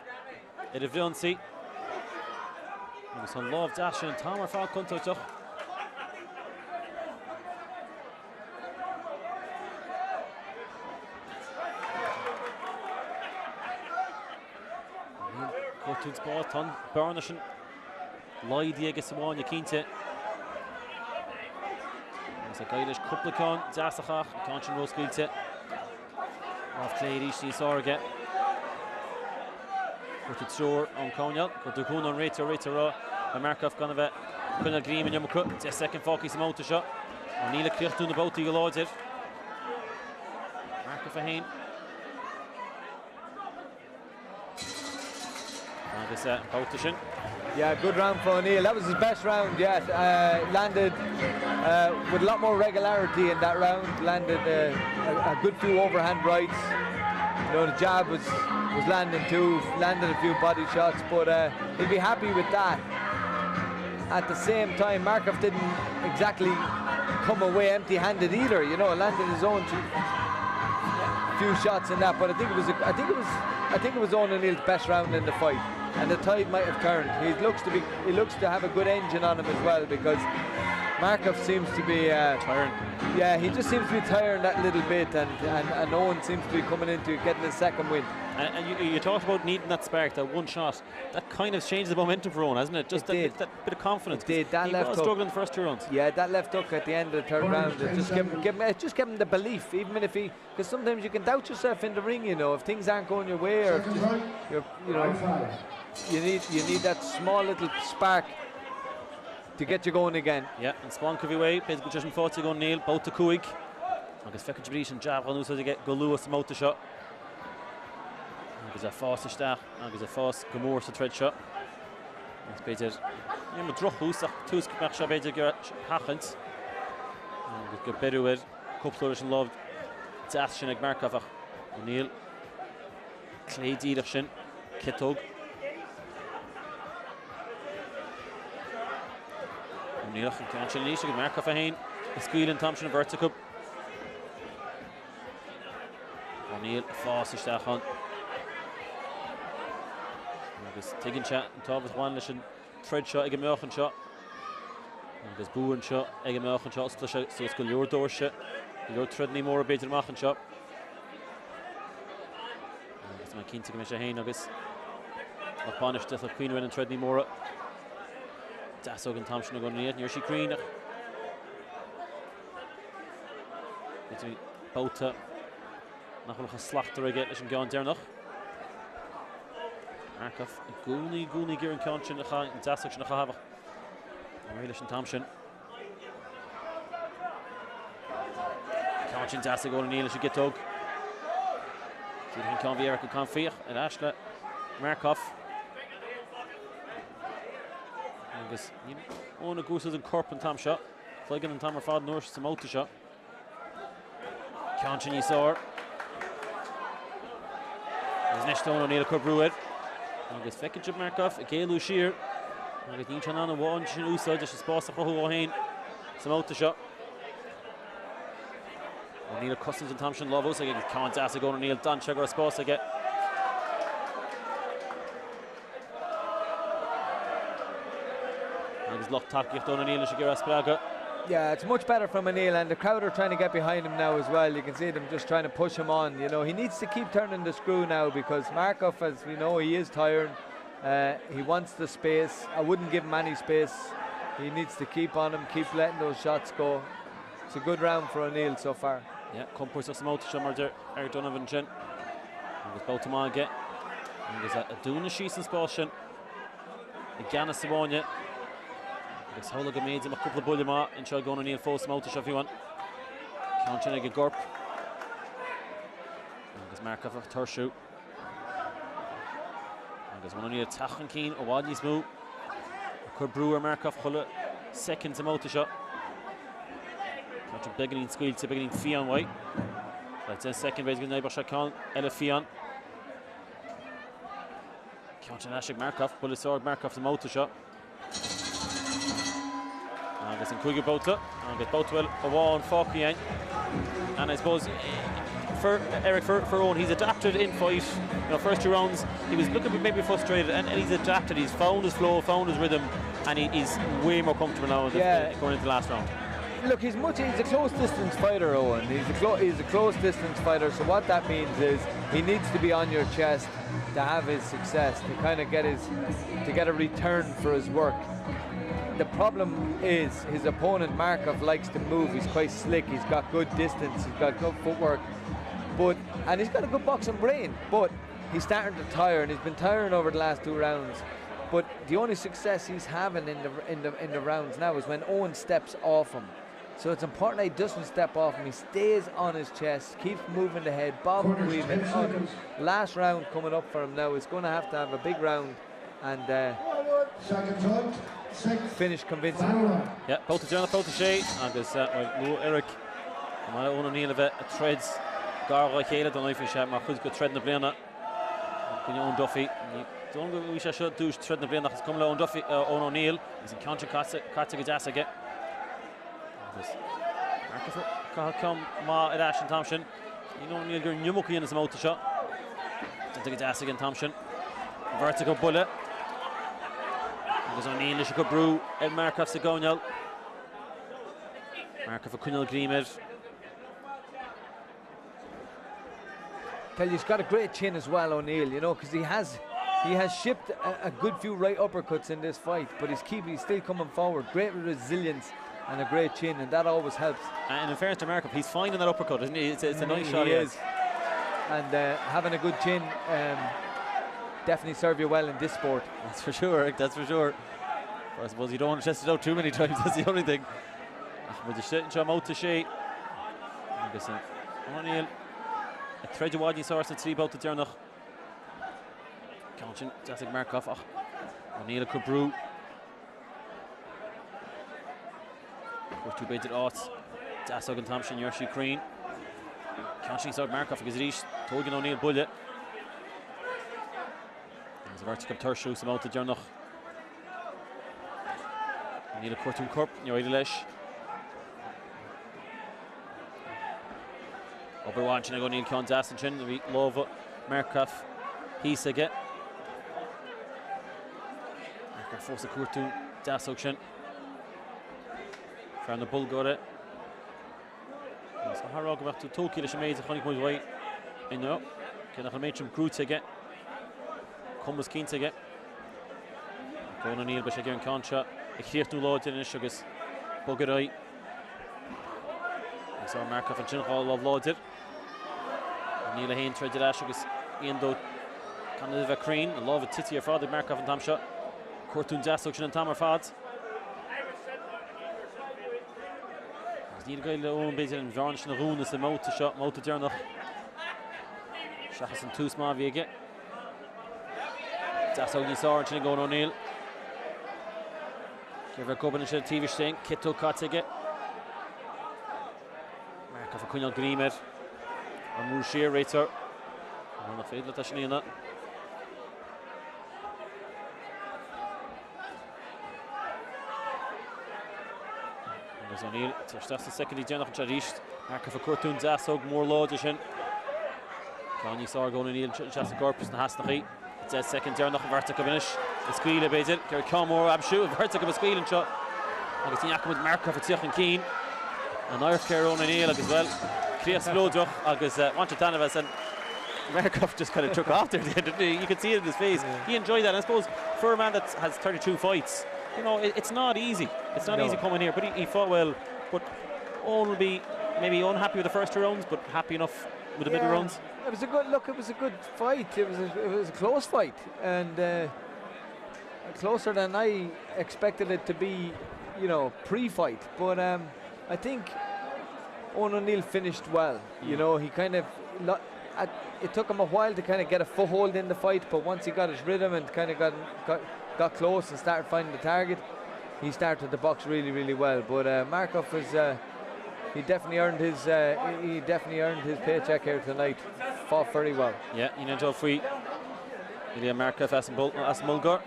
It a Villancy. There's some love Dash and Tamerfad Kuntoch. Cotton's ball, ton, Bernishing. Lydie against the one, you keen to. There's a Gaelish Couplicon, Zasachach, Conscion Rose Gilta. Off Clay, Rishi Sorga. Put it shore on Conyal, got the Kun on Rita Raw, and Markov gonna be Kunna Green and Yamukut. It's a second focus motor shot. O'Neill clear to the boat to your lords it. Markov a Hain. Politician. Yeah, good round for O'Neill. That was his best round yet. Landed with a lot more regularity in that round. Landed a good few overhand rights. You know, the jab was landing too. Landed a few body shots, but he'll be happy with that. At the same time, Markov didn't exactly come away empty-handed either. You know, landed his own few shots in that. But I think it was Owen O'Neill's best round in the fight. And the tide might have turned. He looks to have a good engine on him as well, because Markov seems to be tiring. Yeah, he just seems to be tiring that little bit, and Owen seems to be coming into getting his second win. And you talked about needing that spark, that one shot. That kind of changed the momentum for Owen, hasn't it? Just that bit of confidence. It did. That he left was hook, struggling the first two rounds. Yeah, that left hook at the end of the third round. It just gave him the belief, even if because sometimes you can doubt yourself in the ring. You know, if things aren't going your way, or you need that small little spark to get you going again. Yeah, and Spunk of way, basically just fought to go Neil, both to Kuig. Agus fecin Jabris and jab on so to get go Lewis the motor shot. Agus a fast stach, agus a fast Gamor to tread shot. It's better. Yeah, maar droch hoes, two smash shot better Gerard Hachens. Agus go better with couple and loved. Dash and Markov O'Neill. Clay Dietershin, Kitog. O'Neill can catch an issue with Markov a Hain. Squeal and Thompson vertical. O'Neill fast stach on. Agus taking chat and top with one listen thread shot ag Melchan shot. Agus boo and shot ag Melchan shot so it's go your door shot. Your thread any more better Melchan shot. Agus my keen to come Hain agus. Of punish death of Queen win and thread any more. Dasog and Thompson are going near she Queen. Between Bota. Nach nog een slachter again is gaan Dornálaíocht. Markov Gooney Gear and Conscion the gaan Dasog nog hebben. Really and Thompson. Conscion Dasog going Neil should get tog. See if he can be Eric can fear and Ashley Markov. Agus on a goes and Corp and Tom shot. Flagging and Tom are fad north some out shot. Conscion you saw. There's next on O'Neill could brew it. Agus fecin Jib Markov, a Gaylor sheer. Agus ní chan an one chin úsá just spás a chohu O'Hain. Some out the shot. O'Neill Customs and Thompson Lovos again. Can't ask to go O'Neill done sugar spás again. Agus loch takeíocht O'Neill and Gerard Spraga. Yeah, it's much better from O'Neill, and the crowd are trying to get behind him now as well. You can see them just trying to push him on. You know, he needs to keep turning the screw now because Markov, as we know, he is tired. He wants the space. I wouldn't give him any space. He needs to keep on him, keep letting those shots go. It's a good round for O'Neill so far. Yeah, compús as mát sem Donovan sin. Agus bouta get. Agus a dúna síos an spás sin. I gceanna sa bháine. Agus thola go méid a couple of buile má in seo gcóna O'Neill fós mát seo fiúin. Count sin ag a gorp. Agus Markov a tursú. Agus bhain O'Neill tachan cín ó bhád níos mú. Chur breúar Markov chola second sa mát seo. Count beginning squeal to beginning Fian way. That's in second base going to Shakan Ella Fian. Count an Ashik Markov, pull his sword Markov the motor shot. And there's some quicker Bota, and get Botwell a wall and Falky. And I suppose for Eric for Owen, he's adapted in fight. You know, first 2 rounds he was looking maybe frustrated, and he's adapted. He's found his flow, found his rhythm, and he's way more comfortable now going into the last round. Look, he's a close distance fighter, Owen. He's a close distance fighter, so what that means is he needs to be on your chest to have his success, to kind of get a return for his work. The problem is his opponent Markov likes to move. He's quite slick, he's got good distance, he's got good footwork, and he's got a good boxing brain, but he's starting to tire, and he's been tiring over the last 2 rounds. But the only success he's having in the rounds now is when Owen steps off him. So it's important that he doesn't step off him. He stays on his chest, keeps moving the head, bob and weaving. Last round coming up for him now. He's going to have a big round and finish convincing. Yeah, both the both the shade, and there's Eric. My own O'Neill of it treads. Garra Chéile, don't know if he's my good tread in the Breathnach. Can you own Duffy? Don't go. We should do tread in the Breathnach. It's coming on Duffy, on O'Neill. He's in counter Cárthach gas again. Markov come ma at Ashton Thompson. You know O'Neill going Yumuki in his mouth shot. Don't take it ass again Thompson. Vertical bullet. Because O'Neill is a good brew. And Markov's a going out. Markov a Kunnel Grímir. Tell you, he's got a great chin as well, O'Neill, you know, because he has shipped a good few right uppercuts in this fight, but he's still coming forward. Great resilience and a great chin, and that always helps. And in fairness to Markov, he's finding that uppercut, isn't he? It's a nice shot. He is. And having a good chin definitely serve you well in this sport. That's for sure. That's for sure. I suppose you don't want to test it out too many times. That's the only thing. But the shit jump out to Shay. O'Neill. A thread of wadi source and 3 about the Dornálaíocht. Counting Jessic Markov. O'Neill could brew. We're 2 baited odds. Dasog and Thompson, Yoshi Crean. Counting Sog Markov because he's Togan O'Neill bullet. There's a vertical Turshu, some out the Dornálaíocht. O'Neill a Cortum Corp, you're Lesh. Over watching O'Neill Con Dassinchin, we love Markov. He's a get. Markov force a Cortum Dassinchin. From the bull got it. So Harrog about to Tokyo, the made a honey point away. And no, can I make some crew to get? Come was keen to get. Going on Neil, but again, Concha. A clear to Lord in the sugars. Buggerai. I saw Markov and Chinhall of Lord. Neil Hain tried to dash sugars. Ian though. Can live a crane. A love of Titi or Father Markov and Tamsha. Cortun Dassochin and Tamar Fads. Need a guy Owen Béal and Varnish and Roon is the mouth to shot, mouth to Dornálaíocht. Shachas and 2 small Viega. That's how you saw it going O'Neill. Give her a couple of TV thing, Kito Katzige. Markov a Kunnel Grímir. And Mouchir Rater. On the field, that's Nina. There's O'Neill, that's the second Dornálaíocht Charist. Markov a Cortún Zasog, more Lodishin. Connie saw going O'Neill, Jessica Corpus and Hasnachi. It's a second Dornálaíocht vertical finish. The squeal a bit, Gerard Comor, Abshu, vertical squeal and shot. agus Iñak with Markov at Siach and Keane. And Irish Care Owen O'Neill as well. Chris Blowjoch agus Wanted Donovan and Markov just kind of took off there, didn't he? You could see it in his face. He enjoyed that. I suppose for a man that has 32 fights, you know, it's not easy. It's not easy coming here, but he fought well. But Owen will be maybe unhappy with the first 2 rounds, but happy enough with the middle rounds. It was a good look. It was a good fight. It was a close fight, and closer than I expected it to be, you know, pre-fight. But I think Owen O'Neill finished well. You know, he kind of it took him a while to kind of get a foothold in the fight, but once he got his rhythm and kind of got close and started finding the target, he started the box really well. But Markov was he definitely earned his paycheck here tonight. Fought very well. Yeah, you know, Joffrey, Illian Markov as Mulgar.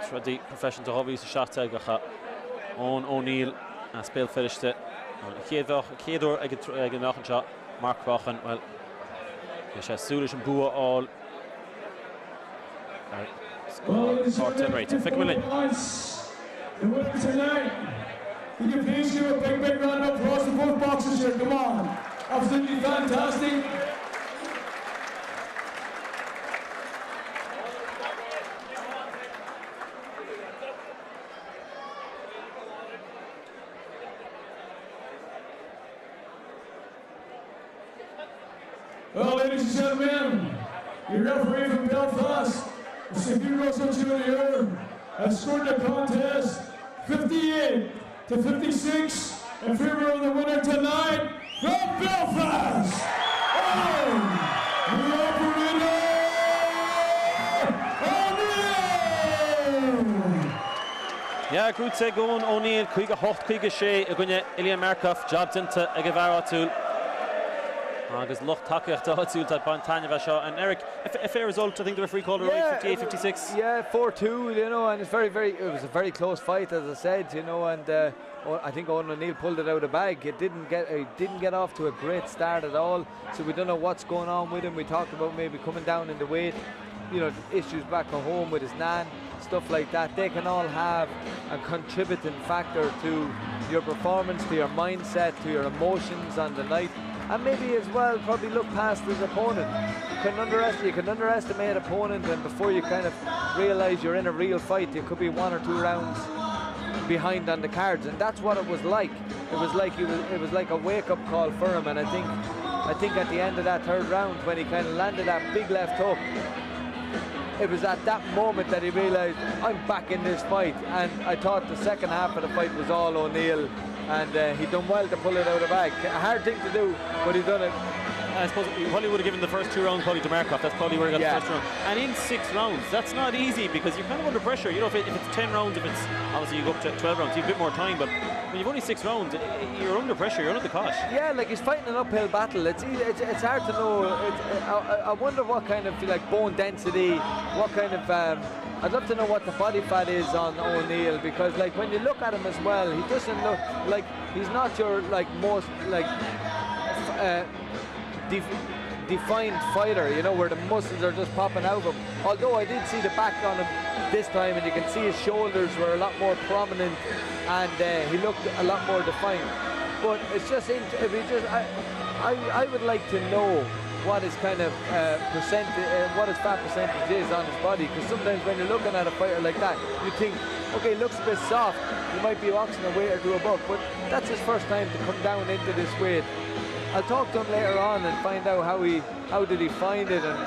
Treddy profession to hobbies shot gacha. Owen O'Neill as Béal Feirste. Gaynor ag nach shot. Mark Vacant, well, Is Sulish and Bua all. Right, Fick Willing. The winner tonight. Can you please give a big round of applause to both boxers here? Come on. Absolutely fantastic. Well, ladies and gentlemen, your referee from Belfast, Mr. Hughes Jr., has scored the contest 58-56 in favor of the winner tonight from Belfast, Owen O'Neill! Yeah, good say going O'Neill, Cuiga Hocht, Cuiga Shea, Agunya, Illian Markov, jobs into Agavara tool. Agus Loch Tráchtaireacht Dahadzúil at BANTAMWEIGHT. And Eric, a fair result. I think the referee called it right, 58-56. Yeah, 4-2, you know, and it's it was a very close fight, as I said, you know, and I think Owen O'Neill pulled it out of the bag. It didn't get off to a great start at all, so we don't know what's going on with him. We talked about maybe coming down in the weight, you know, issues back at home with his nan, stuff like that. They can all have a contributing factor to your performance, to your mindset, to your emotions on the night. And maybe as well probably look past his opponent. You can underestimate an opponent, and before you kind of realise you're in a real fight, you could be 1 or 2 rounds behind on the cards, and that's what it was like. It was like a wake-up call for him, and I think at the end of that 3rd round, when he kind of landed that big left hook, it was at that moment that he realised, I'm back in this fight. And I thought the second half of the fight was all O'Neill, and he done well to pull it out of the bag. A hard thing to do, but he done it. I suppose he probably would have given the first 2 rounds probably to Markov. That's probably where he got the first round. And in 6 rounds, that's not easy, because you're kind of under pressure. You know, if it's 10 rounds, if it's obviously you go up to 12 rounds, you have a bit more time. But when you've only 6 rounds, you're under pressure. You're under the cosh. Yeah, like he's fighting an uphill battle. It's hard to know. I wonder what kind of like bone density, what kind of. I'd love to know what the body fat is on O'Neill, because like when you look at him as well, he doesn't look like he's not your like most like defined fighter, you know, where the muscles are just popping out of him. Although I did see the back on him this time, and you can see his shoulders were a lot more prominent, and he looked a lot more defined. But it's just I would like to know what his kind of what his fat percentage is on his body, because sometimes when you're looking at a fighter like that, you think, okay, looks a bit soft, he might be boxing a weight or 2 above, but that's his first time to come down into this weight. I'll talk to him later on and find out how did he find it, and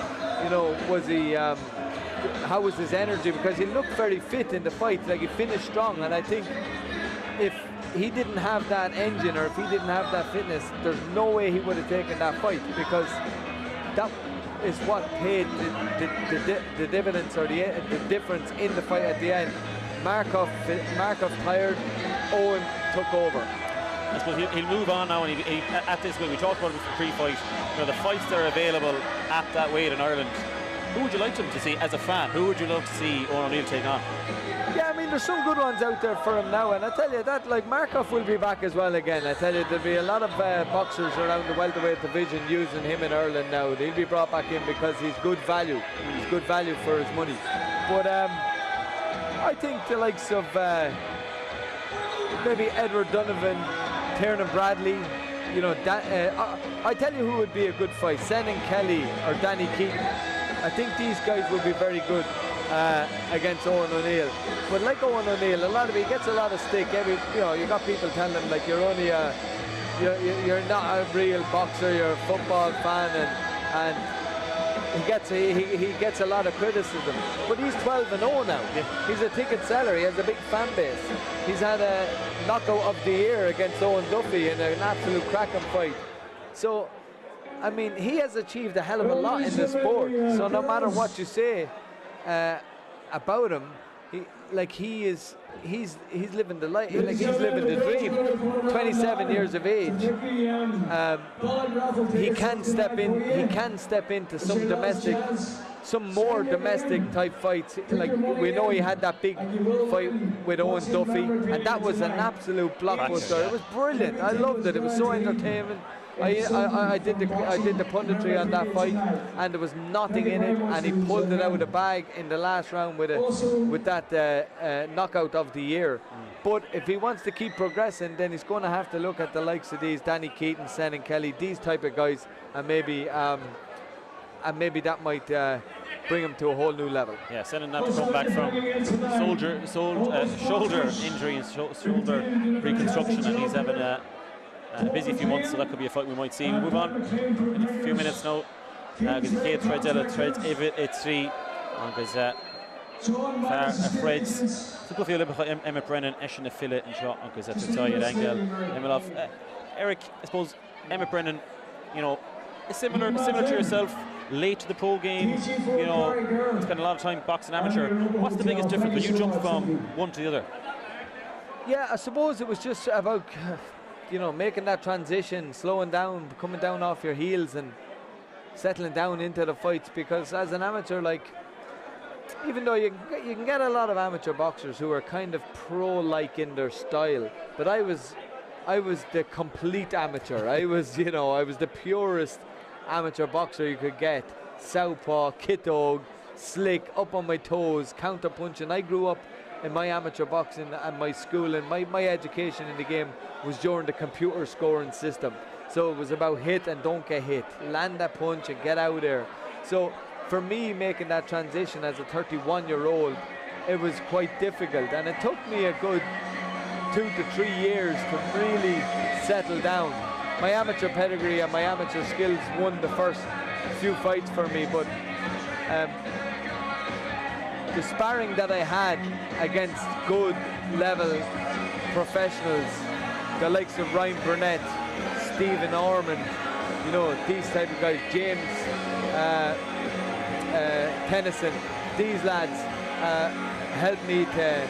you know, was he how was his energy, because he looked very fit in the fight, like he finished strong. And I think if he didn't have that engine, or if he didn't have that fitness, there's no way he would have taken that fight, because that is what paid the dividends, or the difference in the fight at the end. Markov tired, Owen took over. I suppose he'll move on now, and he at this weight, we talked about it pre-fight, you know, the fights that are available at that weight in Ireland. Who would you like them to see as a fan? Who would you love to see Owen O'Neill take on? Yeah, I mean, there's some good ones out there for him now, and I tell you that, like, Markov will be back as well again. I tell you, there'll be a lot of boxers around the welterweight division using him in Ireland now. He'll be brought back in because he's good value. He's good value for his money. But I think the likes of maybe Edward Donovan, Tiernan Bradley. You know, I tell you who would be a good fight: Senan Kelly or Danny Keaton. I think these guys would be very good against Owen O'Neill. But like Owen O'Neill, he gets a lot of stick. You got people telling him like you're only you're not a real boxer, you're a football fan, and he gets a lot of criticism. But he's 12-0 now. Yeah. He's a ticket seller. He has a big fan base. He's had a knockout of the year against Owen Duffy in an absolute cracking fight. So, I mean, he has achieved a hell of a lot in the sport. So no matter what you say about him, he's living the life, like he's living the dream. 27 years of age. He can step into some more domestic type fights. Like we know he had that big fight with Owen Duffy, and that was an absolute blockbuster. It was brilliant. I loved it. It was so entertaining. I did the punditry on that fight, and there was nothing in it, and he pulled it out of the bag in the last round with that knockout of the year. But if he wants to keep progressing, then he's going to have to look at the likes of these Danny Keaton, Senan Kelly, these type of guys, and maybe that might bring him to a whole new level. Yeah, Senan now to come back from shoulder injury and shoulder reconstruction, and he's having a busy few months, so that could be a fight we might see. We'll move on in a few minutes now. Because the Kate threads Evid at 3. Freds. So go for Emmet Brennan, Eshin Affiliate, and shot. Because that's Tráchtaireacht Angel, Emilov. Eric, I suppose Emmet Brennan, you know, is similar to yourself. Late to the pro game, you know, spent a lot of time boxing amateur. What's the biggest difference when you jump from one to the other? Yeah, I suppose it was just about, you know, making that transition, slowing down, coming down off your heels and settling down into the fights. Because as an amateur, like, even though you can get a lot of amateur boxers who are kind of pro-like in their style, but I was the complete amateur. I was the purest amateur boxer you could get. Southpaw, kitog, slick, up on my toes, counter punching. I grew up in my amateur boxing and my school, and my education in the game was during the computer scoring system. So it was about hit and don't get hit, land that punch and get out there. So for me, making that transition as a 31-year-old, it was quite difficult, and it took me a good 2 to 3 years to really settle down. My amateur pedigree and my amateur skills won the first few fights for me, but the sparring that I had against good level professionals, the likes of Ryan Burnett, Stephen Orman, you know, these type of guys, James Tennyson, these lads helped me to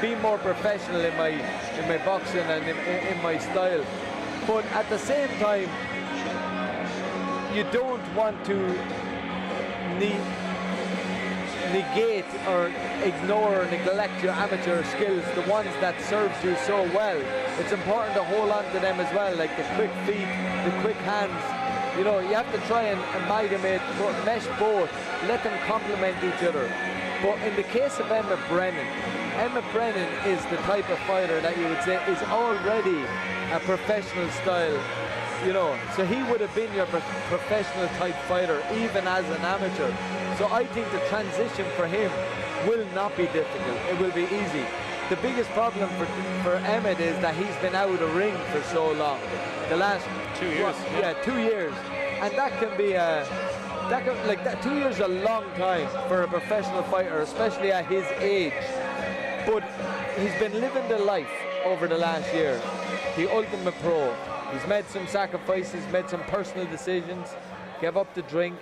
be more professional in my boxing and in my style. But at the same time, you don't want to negate or ignore or neglect your amateur skills, the ones that served you so well. It's important to hold on to them as well, like the quick feet, the quick hands. You know, you have to try and amalgamate, mesh both, let them complement each other. But in the case of Emmet Brennan is the type of fighter that you would say is already a professional style, you know, so he would have been your professional type fighter even as an amateur. So I think the transition for him will not be difficult, it will be easy. The biggest problem for Emmet is that he's been out of the ring for so long. The last 2 years. Yeah, 2 years. And that can be that 2 years is a long time for a professional fighter, especially at his age. But he's been living the life over the last year, the ultimate pro. He's made some sacrifices, made some personal decisions, gave up the drink,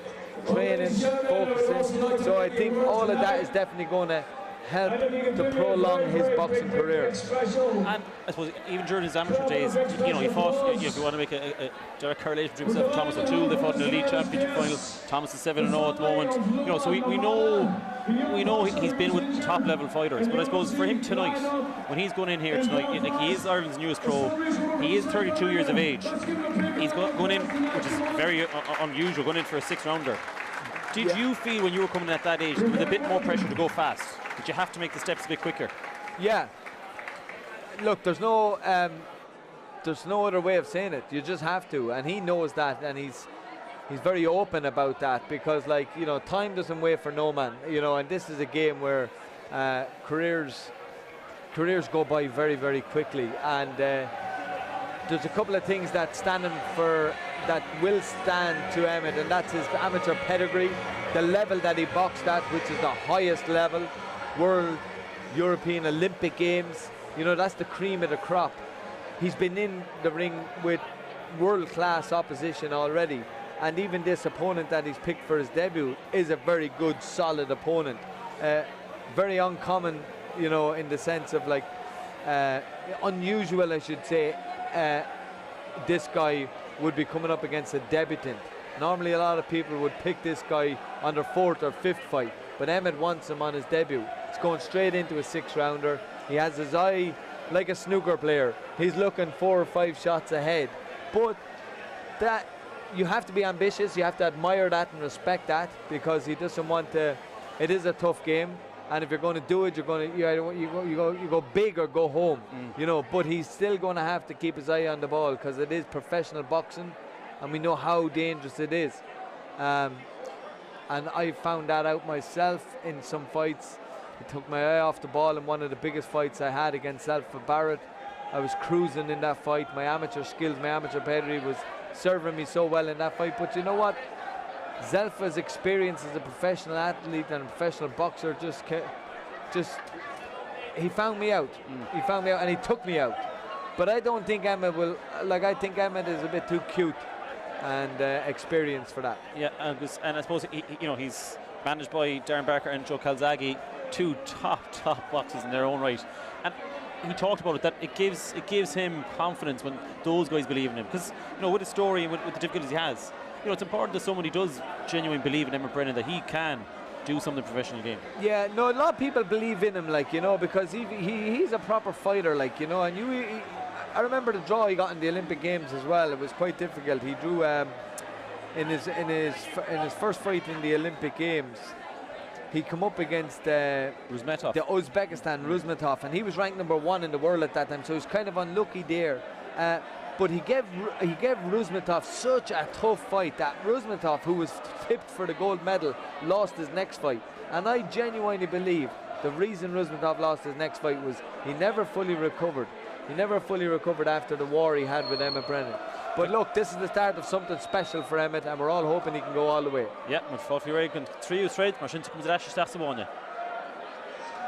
training, focusing. So I think all of that is definitely going to help to prolong his boxing career. And I suppose even during his amateur days, you know, he fought, if you want to make a direct correlation between himself and Thomas O'Toole, they fought in the elite championship final. Thomas is 7-0 at the moment. You know, so we know he's been with top level fighters. But I suppose for him tonight, when he's going in here tonight, like, he is Ireland's newest pro. He is 32 years of age. He's going in, which is very unusual, going in for a 6-rounder. Did you feel when you were coming at that age with a bit more pressure to go fast? Did you have to make the steps a bit quicker? Yeah, look, there's no other way of saying it. You just have to, and he knows that, and he's very open about that, because, like, you know, time doesn't wait for no man, you know, and this is a game where careers go by very, very quickly, and there's a couple of things that will stand to Emmet, and that's his amateur pedigree, the level that he boxed at, which is the highest level, World, European, Olympic Games. You know, that's the cream of the crop. He's been in the ring with world-class opposition already, and even this opponent that he's picked for his debut is a very good, solid opponent. Very uncommon, you know, in the sense of, like, unusual, I should say. This guy would be coming up against a debutant. Normally a lot of people would pick this guy on their 4th or 5th fight, but Emmet wants him on his debut. He's going straight into a 6-rounder. He has his eye like a snooker player. He's looking 4 or 5 shots ahead. But that, you have to be ambitious, you have to admire that and respect that, because he doesn't want to. It is a tough game, and if you're going to do it, you go big or go home. You know, but he's still going to have to keep his eye on the ball, because it is professional boxing, and we know how dangerous it is. And I found that out myself in some fights. It took my eye off the ball in one of the biggest fights I had against Alpha Barrett. I was cruising in that fight. My amateur skills, my amateur pedigree was serving me so well in that fight. But you know what? Zelfa's experience as a professional athlete and a professional boxer he found me out. He found me out, and he took me out. But I don't think Emmet will. Like, I think Emmet is a bit too cute and experienced for that. Yeah, and I suppose he's managed by Darren Barker and Joe Calzaghe, 2 top boxers in their own right, and he talked about it, that it gives him confidence when those guys believe in him, because, you know, with his story and with the difficulties he has, you know, it's important that somebody does genuinely believe in Emmet Brennan, that he can do something in the professional game. Yeah, no, a lot of people believe in him, like, you know, because he's a proper fighter, like, you know, and I remember the draw he got in the Olympic Games as well. It was quite difficult. He drew in his first fight in the Olympic Games. He come up against Rusmetov. The Uzbekistan Rusmetov, and he was ranked #1 in the world at that time, so he was kind of unlucky there. But he gave Rusmetov such a tough fight that Rusmetov, who was tipped for the gold medal, lost his next fight. And I genuinely believe the reason Rusmetov lost his next fight was he never fully recovered. He never fully recovered after the war he had with Emmet Brennan. But look, this is the start of something special for Emmet, and we're all hoping he can go all the way. Yeah, met Featherweight and 3 straight. Maar sinds komt de restje straks gewonnen.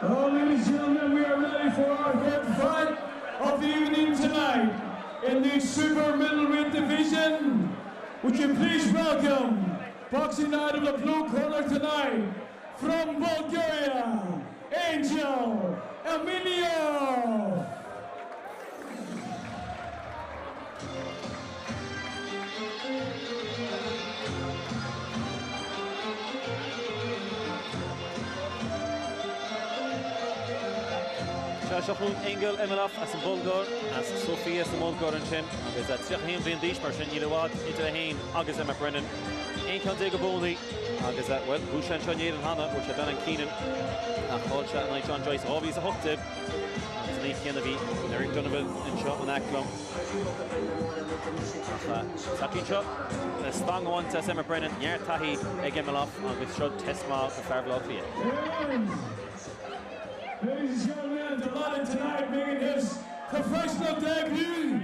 Oh, ladies and gentlemen, we are ready for our third fight of the evening tonight in the super middleweight division. Would you please welcome, boxing out of the blue corner tonight, from Bulgaria, Angel Emilov. Shachun Engel Emilov as an Bulgar, as Sophia as the Bulgar and Chin, is that Tráchtaireacht Brian Dish Martian Yilawad into the Hain, August Emmet Brennan, Ein Condega Boni, August that well, Bushan Chanye and Hannah, which had done in Keenan, and Paul Chat and John Joyce, Robbie's a hook tip, and Nick Kennedy, Eric Donovan, and Shot and Aklum. Sakin Shot, the strong one to Emmet Brennan, Yer Tahi, Emilov, and with Shot Testmal for Farvel Clear. Ladies and gentlemen, delighted tonight making his professional debut,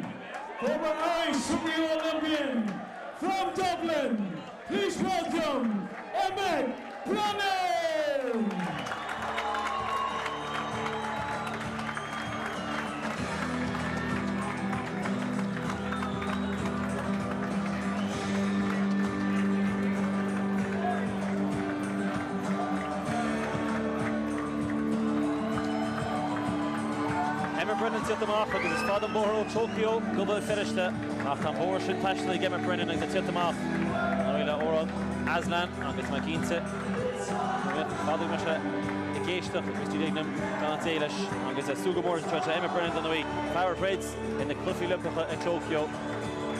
former Irish Super Olympian from Dublin. Please welcome Emmet Brennan. Emmet Brennan zit hem af, because his father Moro Tokyo, Global Feirste, nach am Horschen Taschle, Emmet Brennan, and zit hem af. Noila Oral, Aslan, and it's McKinsey. Father Masha, the Geistach, Mr. Dignam, Donald Eilish, and it's a Sugabor, and Trudge Emmet Brennan on the way. Flower Braids in the Cluffy Olympic in Tokyo.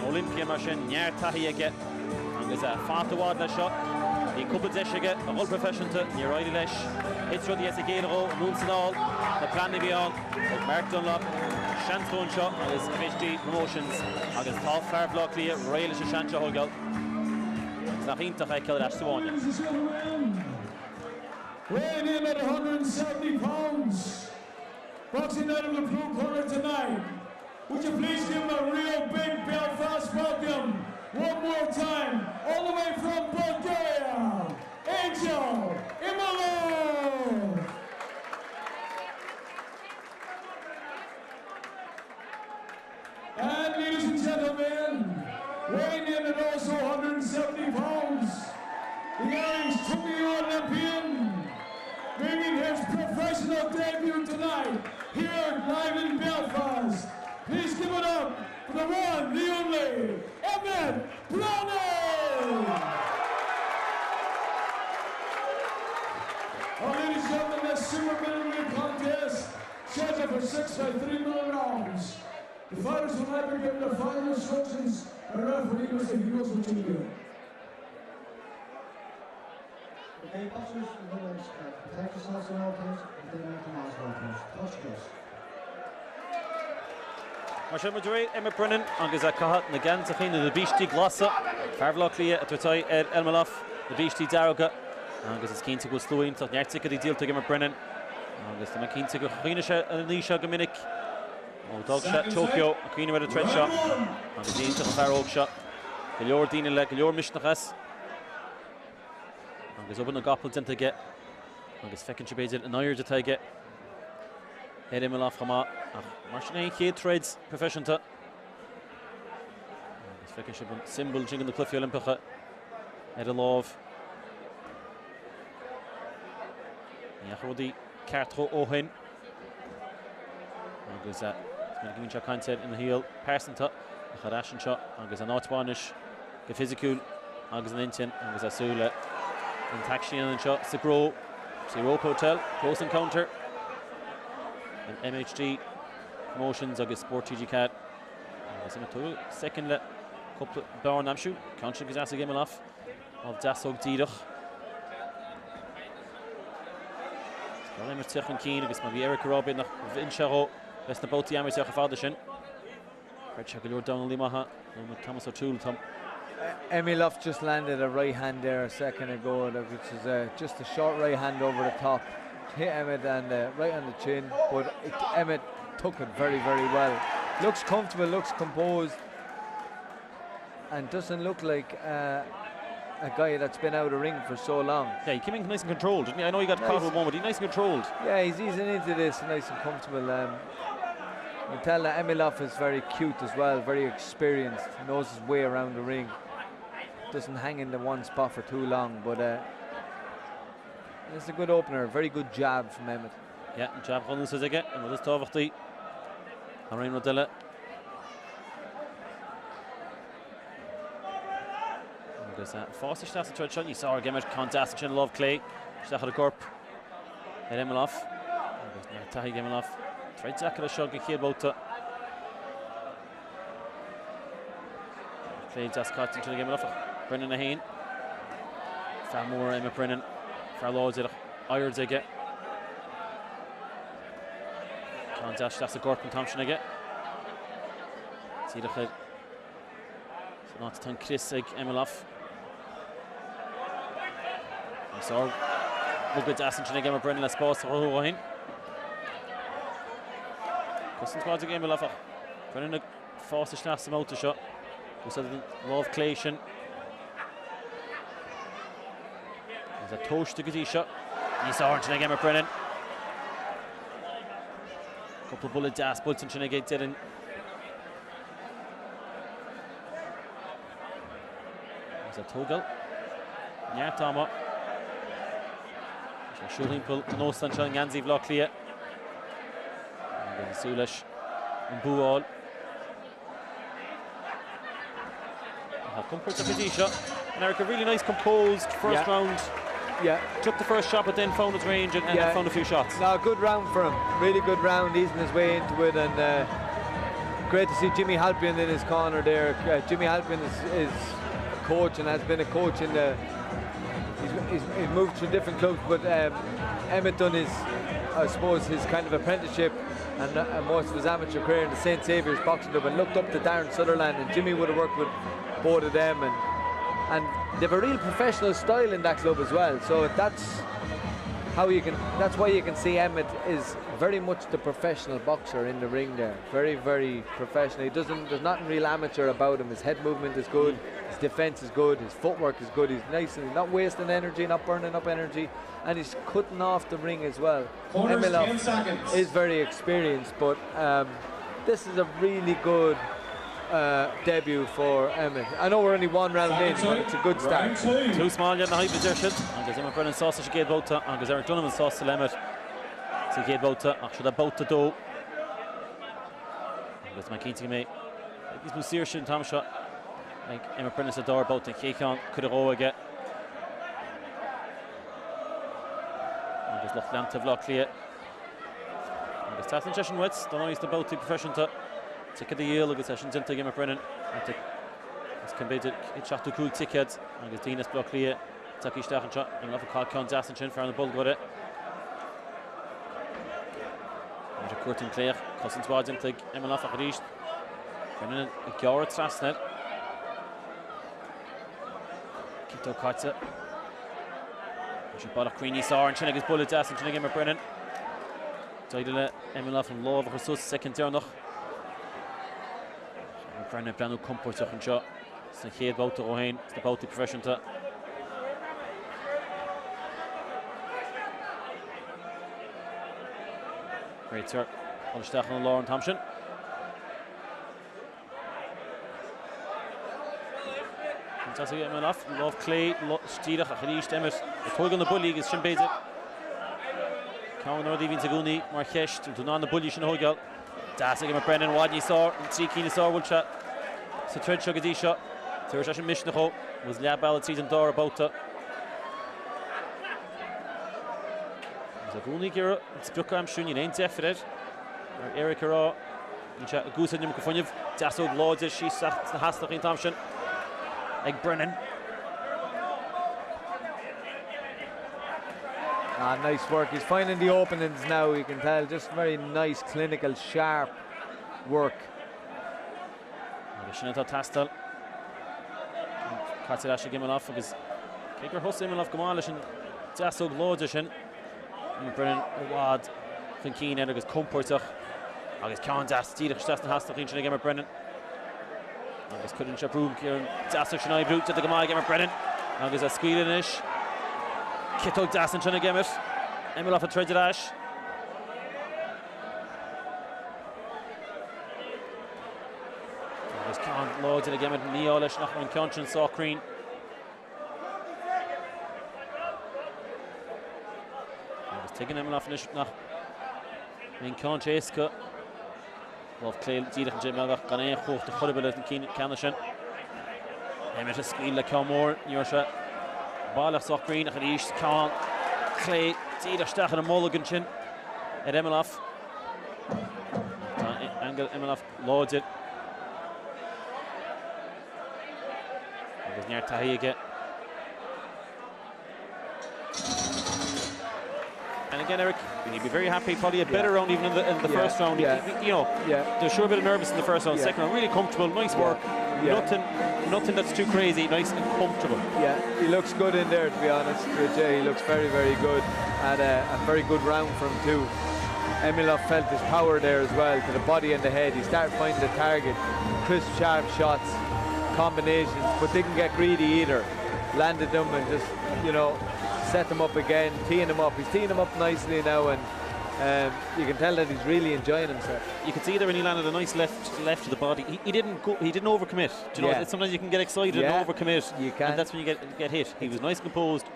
Olympia Machine, Nyar Tahi again, and it's a Fatawad shot. The couple Zeshige, a whole profession to Nyar Eilish. It's Ruddy as a Gaynor, Moonson all, the plan to be on. Mark Dunlop, Shanstone Shaw agus MHD Promotions agus tá Fearblach Lia réile se Shancha Hogal. Nach íntaach ag Kildash Suáine. Ladies and gentlemen, weighing in at 170 pounds, boxing out of the blue corner tonight. Would you please give him a real big Belfast welcome one more time, all the way from Bulgaria, Angel Emilov. And ladies and gentlemen, weighing in at also 170 pounds, the Irish Tokyo Olympian, making his professional debut tonight here live in Belfast. Please give it up for the one, the only, Emmet Brennan! Ladies and gentlemen, this super middleweight contest scheduled for 6 by 3-minute rounds. The fighters will now be given the final instructions by referee Mr. Hughes, which will do. Okay, boxers and winners, protect yourselves at all times, and then make them as well, please. Touch this. Mar sin Madrid, Emmet Brennan agus a cahat na gantachin na bístí glasa. Fearblach Lia a tuatai Emilov, na bístí Daroga. Agus is cínta go slúin, tá neartí go díalta Emmet Brennan. Agus tá cínta go chuoine se a níise go minic. Ó dog se Tokyo, a chuoine a treid seo. Agus dínta a fearóg seo. Go leor díine le, go leor misnachas. Agus oban na gapal dinta ge. Agus fecinn se beidir an oir de taige. Emilov chama ach mar sin é chéad trades professionta. Agus fecinn se symbol jingan na clufi Olympicha. Emilov. Niachrodí Cárthach Owen. Agus it's going to give me a content in the heel. Persanta a charashin shot. Agus an outwanish. Go physical. Agus an intin. Agus a sula. In taxi and shot. Sigro. Europa Hotel. Close encounter. And MHD Promotions agus Spórt cat. Agus in a second le couple Bauern Amshu. Country goes asig Emilov of Dasog Dietrich. Well, Emmet Tichon Keen agus maybe Eric Robin nach Vincharo. Best na both the Emmet Tichon Fadishin. Red Chagalur Donald Limaha. No Thomas O'Toole Tom. Emilov just landed a right hand there a second ago, which is just a short right hand over the top. Hit Emmet and right on the chin, but Emmet took it very, very well. Looks comfortable, looks composed, and doesn't look like a guy that's been out of the ring for so long. Yeah, he came in nice and controlled, didn't he? I know he got caught at a moment, he's nice and controlled. Yeah, he's easing into this, nice and comfortable. You can tell that Emilov is very cute as well, very experienced, knows his way around the ring. Doesn't hang in the one spot for too long, but it's a good opener, very good jab from Emmet. Yeah, jab runners as again, and this Tavachti. Arain Rodella. Agus fásta stas a treid you saw Emmet contest in love clay. Stach a corp. Emilov. Agus na tahi Emilov. Treid zacker a shot go chéad bóta. Clay just cut into the Emilov. Brennan a hain. Far more Emmet Brennan. Far loads it. Irons again. Contest that's a corp and Thompson again. See the head. So not to Chris Emilov. So look at Aston again with Brennan. Let's pause for Owen. Custom squads again Emilov. Brennan fastest snaps him out the shot. We said love Clayton. There's a touch to get shot. He's orange again with Brennan. Couple of bullet das bullets and Shinigate did in. There's a toggle. Nyartama. Shooting pull, no sunshine, Ganzi Vlog clear. And then Sulish and Béal. Comfort of his shot. And Eric, a really nice composed first round. Yeah. Took the first shot, but then found his range and found a few shots. No, good round for him. Really good round, easing his way into it, and great to see Jimmy Halpian in his corner there. Jimmy Halpian is a coach and has been a coach in the. he's moved to different clubs, but Emmet done his, I suppose, his kind of apprenticeship and most of his amateur career in the St. Saviour's Boxing Club, and looked up to Darren Sutherland, and Jimmy would have worked with both of them, and they've a real professional style in that club as well. So that's how you can. That's why you can see Emmet is very much the professional boxer in the ring there. Very, very professional. There's nothing real amateur about him. His head movement is good. His defence is good. His footwork is good. He's nice and not wasting energy, not burning up energy, and he's cutting off the ring as well. Emilov is very experienced, but this is a really good debut for Emmet. I know we're only one round in, but it's a good start. Too small yet in the high position. Agus Emmet Brennan sausage gate bouta, agus Eric Donovan sausage Emmet. So gate bouta, should have bouta do. Agus my keen to me. He's Musir in Tom shot. Like Emmet Brennan said door bouta, Keikon could have go again. Agus loch lamp to vlog clear. Agus tassin session wits, don't know he's the bouta profession to. Ticket the yield, agus sessions into Emmet Brennan. It's committed, it's shot to cool tickets. Agus Dina's block clear. Taki Stachan shot, and enough of call Con Dassin Chin for on the bull got it. And a curtain clear, Cousins was into Emilov at Reach. Brennan a Gerard Trastnet. Keep up cuts it. There's a ball of Queenie Sar and Chinnick is bullet Dassin Chin Emmet Brennan. Title Emilov from Love of Sus second Dornálaíocht. Brennan Brennan comfort and shot. It's the head bout to Owen, it's the bout to profession to. Great sir. Pollard and Lauren Thompson. Fantastic enough. Love Clay, Stírach a Chadíist Emmet. The tug on the bully is Shimbeze. Cowan or Divin Saguni, Markesh, to Donovan the bully Shinhogal. Dassig Emmet Brennan, Wadney saw, and Tiki saw will chat. So Tread Shugadi shot. There's Ashen Mishnaho was Lab Ballad season door about to. Saguni Gira, it's Bukam Shun, you ain't deaf for it. Eric Raw, and chat Goose and Nimkofunyev, Dassog Lords, she sat the Hasnach in Thompson. Like Brennan. Nice work. He's finding the openings now, you can tell. Just very nice, clinical, sharp work. Shinata Tastal. Cárthach Emilov agus Kicker Hus Emilov Gamalish and Dassog Lodishin. And Brennan Wad Finkeen agus Comportach. Agus Con Das Stírach Stasna Hasnach in Emmet Brennan. Agus couldn't Shaproom Kieran Dassog Shinai Brute to the Gamal Emmet Brennan. Agus a Squealinish. Kitog Das and Emmet. Emilov a Tráchtaireacht. Agus Con Lodge in a Emmet Neolish nach an Conscience saw Crean. Agus taking Emilov nach in Conscience. Love Clay Dírach and Jim Elgach gan éon chócht de choribile an Canashin. Emmet a squeal like Comor, Yorsha. Ballach saw Crean nach an East Con Clay Dírach Stachan a Mulligan chin at Emilov. Angle Emilov loads it. Agus near Tahige. And again, Eric, you'd be very happy. Probably a better round even in the first round. You know, there's sure a bit of nervous in the first round. Second round, really comfortable, nice work. Nothing that's too crazy, nice and comfortable. Yeah, he looks good in there, to be honest with you. He looks very, very good. And a very good round from two. Emilov felt his power there as well, to the body and the head. He started finding the target. Crisp, sharp shots, combinations, but didn't get greedy either. Landed them and just, you know, set them up again, teeing them up. He's teeing them up nicely now, and you can tell that he's really enjoying himself. You could see there when he landed a nice left to the body. He didn't overcommit. Do you know, sometimes you can get excited and overcommit, you can, and that's when you get hit. He was nice and composed.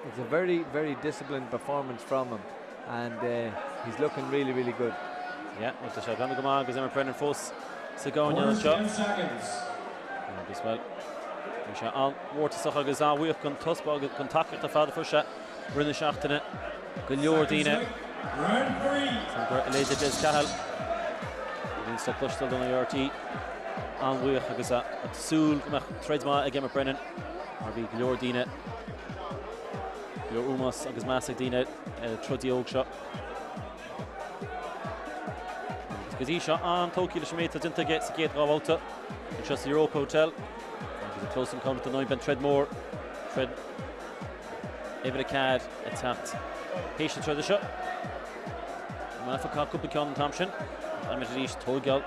It's a very, very disciplined performance from him, and he's looking really, really good. Yeah, with the shot on the Gamal, because Emmet Brennan Fuss, Sigonia on the shot. As well. Shot on Wartasach agus an Weach gon Tuspa gon Tráchtaireacht the father first shot. Rinne Seachtainna. Gaynor Dina. Elisa Des Cahal. Insta Pushtal on RT. An Weach agus a Sul Treadsma again with Brennan. RB Gaynor Dina. Your Umas agus Masig Dina Trudioog shot. Because he shot on Tokyo Shmeta didn't get the gate go out. It's just the Europa Hotel. There's a close encounter to 9 Ben Treadmore. Tread Everett Cad attacked. Patient through the shot. Malafa Cock up on Thompson. MHD Tolgal.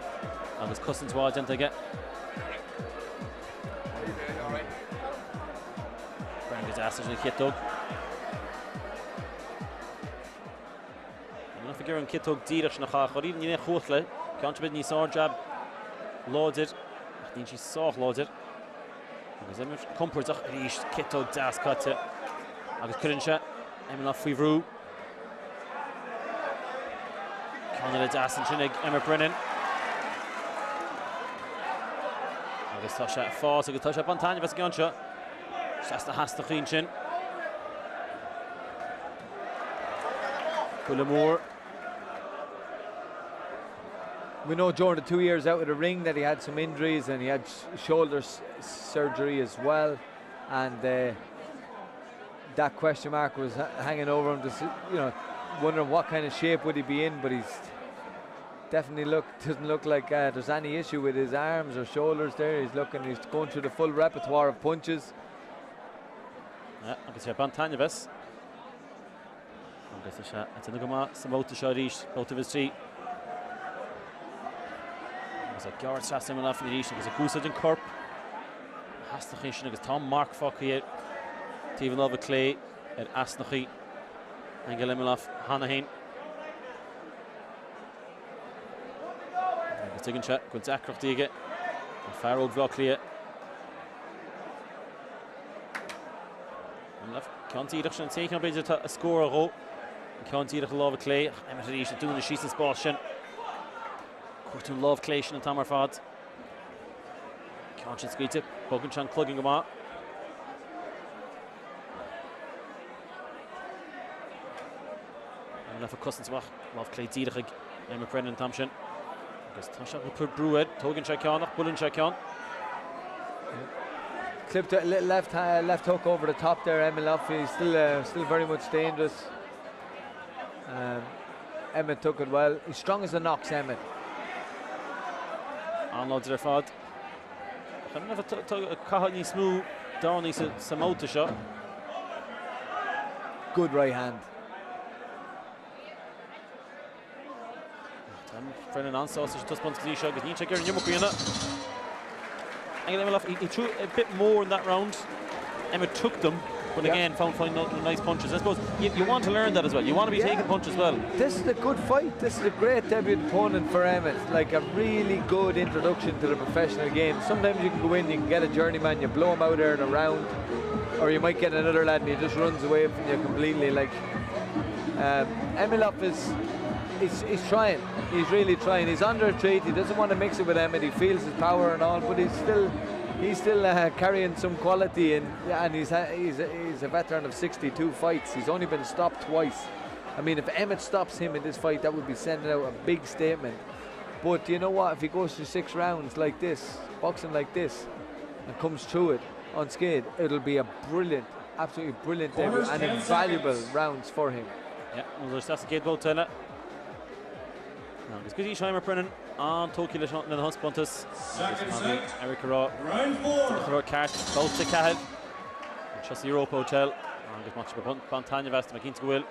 And his cousins were didn't get. Brennan gets asked to hit dog. I'm figuring Kitog Dirach Nachach, or even in a Hotle, can't be any sore jab loaded. I think she saw loaded. Because Emmet comforts up Kitog Das cut it. I was couldn't shot. Emilov Fivru. Connell Das and Chinig, Emmet Brennan. I guess touch at falls, I could touch up on Tanya, but a gunshot. Just the has to clean chin. Colm. We know during the 2 years out of the ring that he had some injuries and he had shoulder surgery as well, and that question mark was hanging over him. Wondering what kind of shape would he be in, but he's definitely doesn't look like there's any issue with his arms or shoulders there. He's going through the full repertoire of punches. Yeah, I can see a Bantanya best. I guess the shot. It's in the Gama, some out to shot each, both of his feet. There's a Gerard shot him enough in the east, there's a Goose in Corp. Asnachishin, there's Tom Markov here. Stephen Love Clay at Asnachi. Angel Emilov, Hanahin. There's a second shot, good Zakrach Diga. And Farrell Vlockley. Can't see it, and taking a score a row. Can't see it, Love Clay. MHD doing the sheets and Spórt. Quarton Love Clay and Tamar Fad. Can't just get it. Bogan plugging him out. And for Cousins, Love Clay Dietrich. Emmet Brennan Thompson. I guess Tasha will put Brewer. Togan Shakan, Bullen Shakan. Clipped a little left hook over the top there. Emilov, he's still very much dangerous. Emmet took it well. He's strong as a knocks, Emmet. Unloads their fad. I never took a Kahani smooth down. He's some out to shot. Good right hand. Brennan on sausage just wants to see shot. He checker and Yumukuina. He threw a bit more in that round. Emmet took them, but again found nice punches. I suppose you want to learn that as well. You want to be taking punches as well. This is a good fight. This is a great debut opponent for Emmet. Like a really good introduction to the professional game. Sometimes you can go in, you can get a journeyman, you blow him out there in a round, or you might get another lad and he just runs away from you completely. Like Emilov he's trying. He's really trying. He's under a treat. He doesn't want to mix it with Emmet. He feels his power and all, but he's still carrying some quality, and he's a veteran of 62 fights. He's only been stopped twice. I mean, if Emmet stops him in this fight, that would be sending out a big statement. But you know what? If he goes through 6 rounds like this, boxing like this, and comes through it unscathed, it'll be a brilliant, absolutely brilliant debut and invaluable rounds for him. Yeah, well, that's a good ball to it. It's good to see Emmet Brennan on Tokyo in the Husbantus. Eric Gerard, Cárthach, both to Cahid. Just the Europa Hotel. And get much of a Bantanya Vest, McKean's go will.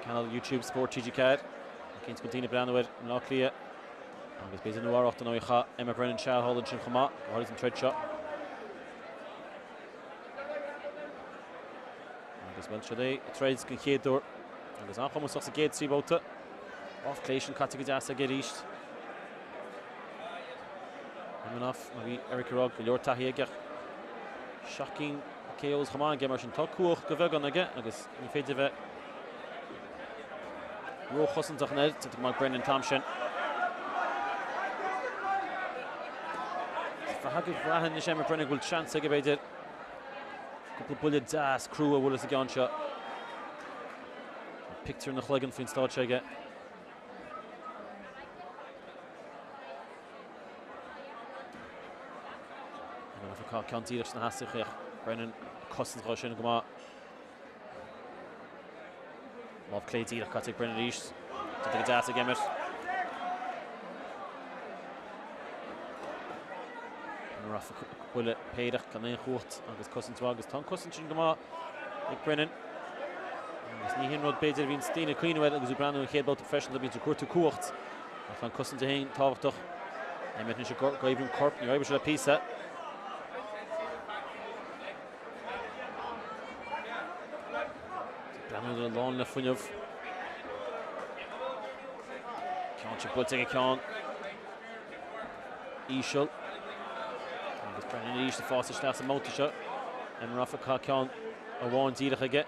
Canal YouTube Sport TG Card. McKean's continue to with Lockleya. And it's based in Noir after Noia. Emmet Brennan, Shah, Holland, Shinkhama. Horizon Tread Shot. And as well today, Trades can head door. And there's almost a gate see about it. Off Clayton, Katigajasa get east. Enough, maybe Eric Gerard, Your Tahiega. Shocking KOs, Haman, Gemmerson, Tokuch, Gavegan again. I guess in fate of it. Ro Husson Zachnel to Mark Brennan Thompson. For Hagif Rahan, Nishem Brennan will chance to give it. Couple bullet das, crew will us a gunshot. Picture in the Hlegan for install Chega. Can't see it. Brennan Cousins rushing. Come on. Love Clay Díach Cárthach Brennan East. To the Gadas again Emmet. Rafa Quilla Peidach Canin Hocht agus Cousin Twagus Tom Cousin Chingama Brennan. Ní hin rud beidir vín Stina Queenwell agus Brennan Headbout professional bín Curtu Cocht. Fan Cousin de Hein Táhachtach. Emmet ní Gaibrim Corp ní Irish pizza. Brennan the lawn na Funyov. Can't you put a can. Ishul. Brennan East the fastest last a motor shot. And Rafa Can a one Díach again.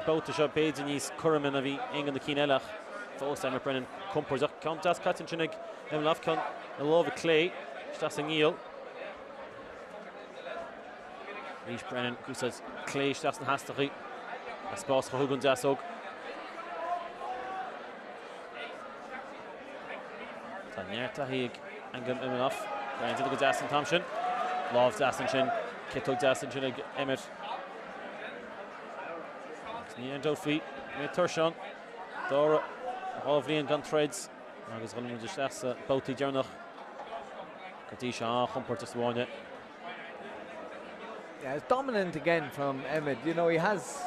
Both the shot Bades and East Curraman of Ing and the Keenelach. First time Brennan Cumpers up. Count Das Cattincinig. Emilov can a love of Clay. Stas and Neil. Reach Brennan who says Clay Stas and Hastari. A Spórt for Hugun Dasog. Tanyerta Hig and Emilov. Brennan to the Das and Thompson. Love Das and Chin. Kittle Das and Chin Emmet. Ní an feet, mé Turshan, Dora, Hovli and gun threads. Agus gonna just ask Bouty Dornálaíocht. Kadisha Humpert just won it. Yeah, it's dominant again from Emmet. You know, he has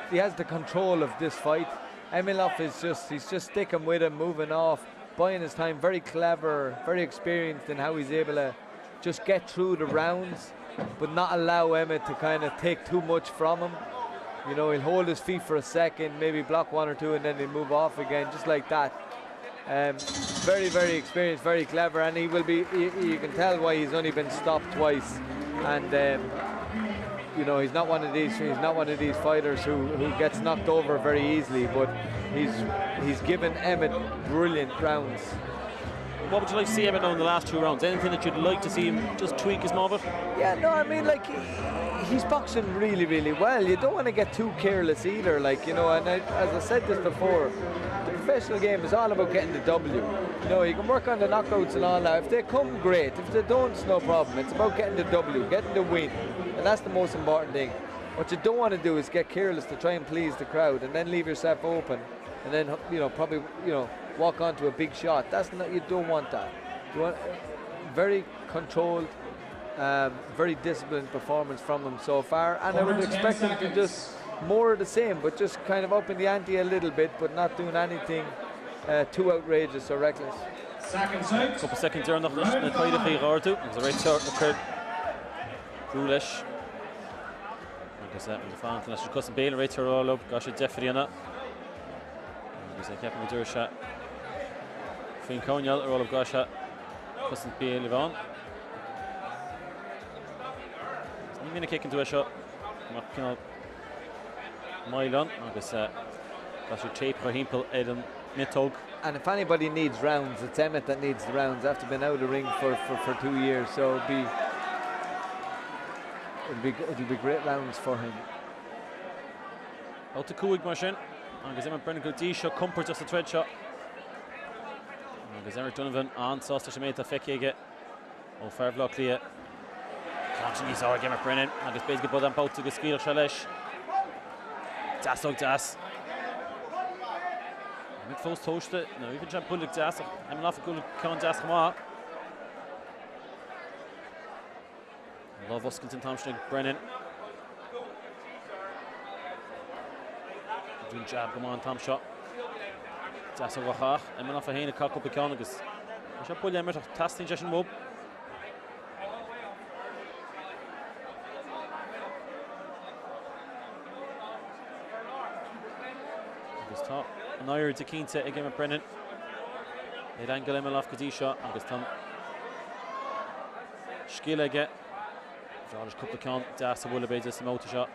the control of this fight. Emilov is he's just sticking with him, moving off, buying his time, very clever, very experienced in how he's able to just get through the rounds, but not allow Emmet to kind of take too much from him. You know, he'll hold his feet for a second, maybe block one or two, and then he'll move off again, just like that. Very, very experienced, very clever, and he will be. You can tell why he's only been stopped twice. And you know, he's not one of these. He's not one of these fighters who gets knocked over very easily. But he's given Emmet brilliant rounds. What would you like to see Emmet now in the last two rounds? Anything that you'd like to see him just tweak his mob? Yeah, no, I mean, like, he's boxing really, really well. You don't want to get too careless either, like, you know, and as I said this before, the professional game is all about getting the W. You know, you can work on the knockouts and all that. If they come, great. If they don't, it's no problem. It's about getting the W, getting the win, and that's the most important thing. What you don't want to do is get careless to try and please the crowd and then leave yourself open and then, you know, probably, you know, walk onto a big shot. That's not, you don't want that. You want very controlled, very disciplined performance from him so far, and I would expect him to just more of the same, but just kind of up in the ante a little bit, but not doing anything too outrageous or reckless. Couple seconds there, nog een tweede Gerard toe. Dat is een right shot occurred. Foolish. Like I said, in the fan, unless you cousin Béal right to roll up, gosh, it's definitely on it. Because I kept him a shot. Fin Conyal, roll up, gosh, cousin Béal Yvonne. He's going to kick into a shot. Markov. Mylon, agus gosh, your tape for Himpel, Eden Mittog. And if anybody needs rounds, it's Emmet that needs the rounds after being out of the ring for 2 years. So it'll be great rounds for him. Out to Kuig machine. Agus Emmet Brennan go D-shot, Comfort just a thread shot. Agus Eric Donovan on Sosta Shemeta Fekege. Oh, fair block clear. Catching his arg Emmet Brennan. Agus basically put on both to the skill Shalesh. Das ook das. Met volgens toasten. Nou, even jump pull das. I'm not going to count das gemaakt. Love Uskilton Thompson Brennan. Doing jab come on Tom shot. Das ook graag. En men af heen kak op de kanagus. Als je pull je met test injection mob. Nair to Keenta again with Brennan. They'd angle Emilov Kadisha and goes Tom Skill again. George couple count, Das a Willabay just a motor shot.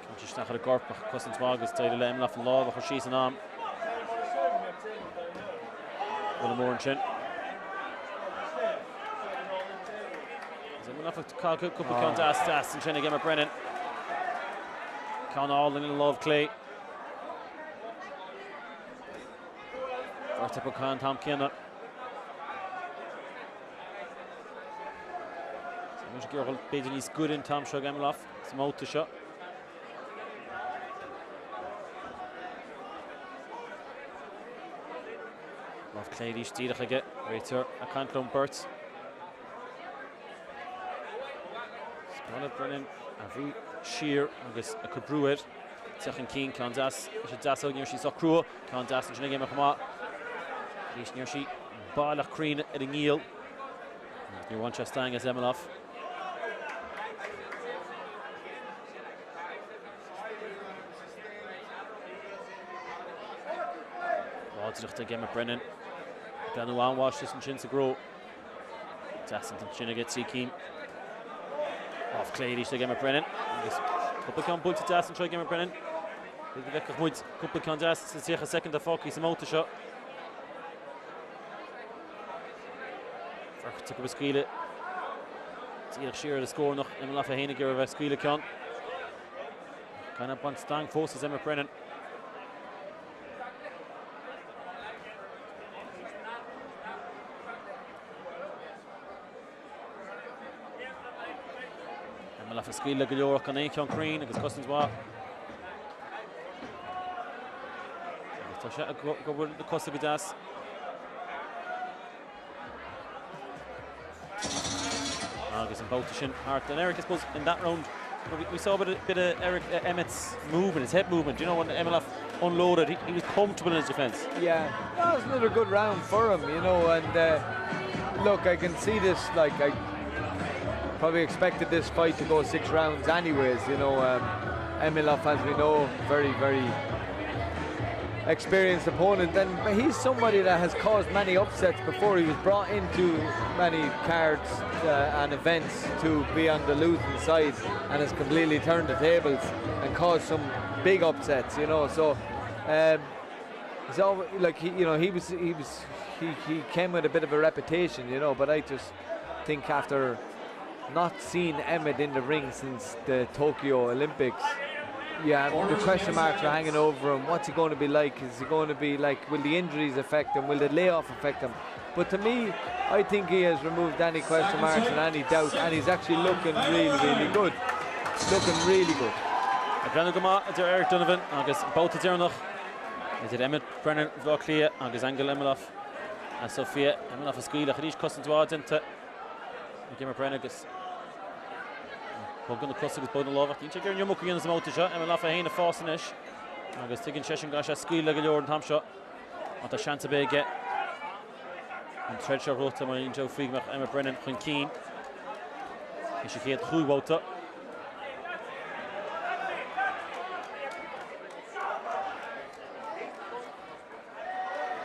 Can't you snap at a gorp, Cousin Twagus, title Emilov and Love, or she's an arm. One more in chin. Emilov couple count, Das and chin again with Brennan. Con all in Love Clay. First up Con Tom Kenna. Muish Gerard beidir níos good in Tom Shog Emilov. Smóta seo. Lof Cléirí stíadach aige. Réitir a Cantlón Burt. Spórt Brennan a bhí Shear agus a Cabruid. Techan Keen can das. Is a das near she's a crew. Can das and game come Is near she Ballach Creen at a Neil. You want just staying as Emilov. To game of Brennan. Down the one wash this and chin to grow. Dassin and chin gets Keen. Off Cléirí to game of Brennan. Couple can bull to Dassin try game of Brennan. Couple can Dassin to take a second to focus some out the shot. Took up a squeal. See Shear the score noch Emilov a Henniger of a squeal can. Kind of on stang forces Emmet Brennan. Emilov a squeal like a York on Aiken Creen agus Customs wa. Tasha go with the Costa Gadas. Agus and Botishin Hart and Eric I suppose in that round we saw a bit of Eric Emmett's movement, his head movement. You know when Emilov unloaded he was comfortable in his defence. Yeah, that was another good round for him, you know, and look, I can see this, like I probably expected this fight to go 6 rounds anyways, you know. Emilov, as we know, very experienced opponent, and he's somebody that has caused many upsets before. He was brought into many cards and events to be on the losing side and has completely turned the tables and caused some big upsets, you know. So he's always, like he came with a bit of a reputation, you know, but I just think after not seeing Emmet in the ring since the Tokyo Olympics, yeah, the question marks are hanging over him. What's he going to be like? Is he going to be like, will the injuries affect him? Will the layoff affect him? But to me, I think he has removed any question marks and any doubt, and he's actually looking really good. Looking really good. Brennan Goma, Eric Donovan, agus both the Dornálaíocht. Is it Emmet Brennan Vloclia, agus Angel Emilov, and Sophia Emilov is good. Each Customs was into Gamer Brennan agus. Hogan the Customs both the Lovacht. Each again you're mucking in the motor shot. Emilov a hina fastinish. Agus taking session gosh a skill like a Jordan Tom shot. On the chance to be get. And Treasure wrote to my Joe Friedmach, Emmet Brennan, Quinn Keen. He should get through Walter.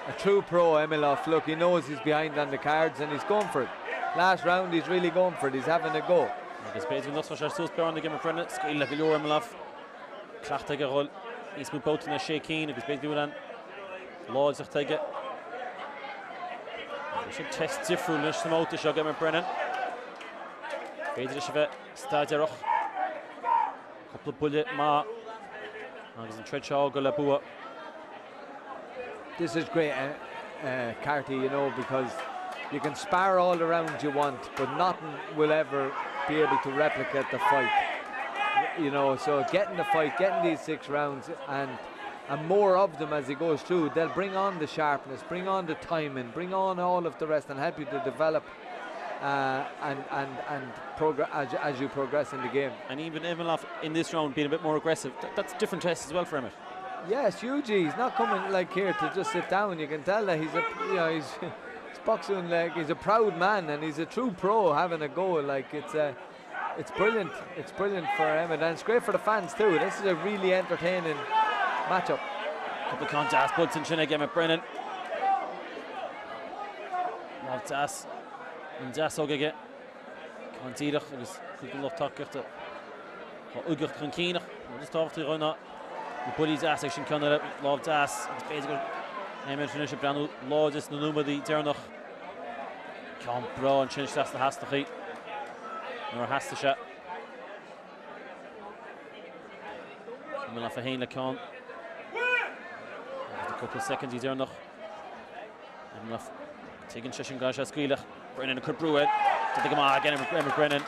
A true pro, Emilov. Look, he knows he's behind on the cards and he's going for it. Last round, he's really going for it. He's having a go. Agus basically not so sure so on the game of Brennan. Skill like a Lure Emilov. Tráchtaireacht. He's moved out in a shake Keen. Agus basically with an Lords of Tiger. We should test different as the motor shot Emmet Brennan. Featherweight Tráchtaireacht. Couple of bullet ma. Agus in Treadshaw go la bua. This is great, Carty, you know, because you can spar all the rounds you want, but nothing will ever be able to replicate the fight. You know, so getting the fight, getting these 6 rounds, and more of them as he goes through, they'll bring on the sharpness, bring on the timing, bring on all of the rest, and help you to develop and progress as you progress in the game. And even Emilov in this round being a bit more aggressive, that's a different test as well for Emmet. Yes, Hughes, he's not coming like here to just sit down. You can tell that he's he's boxing like he's a proud man and he's a true pro having a go. Like it's brilliant. It's brilliant for Emmet and it's great for the fans too. This is a really entertaining matchup. Couple of contacts, Buds and Shinnig, Emmet Brennan. Love Das. And Das Ogege. Cantidach, it was good enough talk after. Ugert Crankinach. Just after the run. The bullies ass action Canada, Love Das. It's basically Emmet finish up down. Lord is the number the Dornálaíocht. Can't bro and change that's the has to hit. Nor has to shot. Emilov a Hainle Con. A couple of seconds he's Dornálaíocht. Emilov taking session gosh as Squealach. Brennan could brew it. To the Gamma again, Emmet Brennan.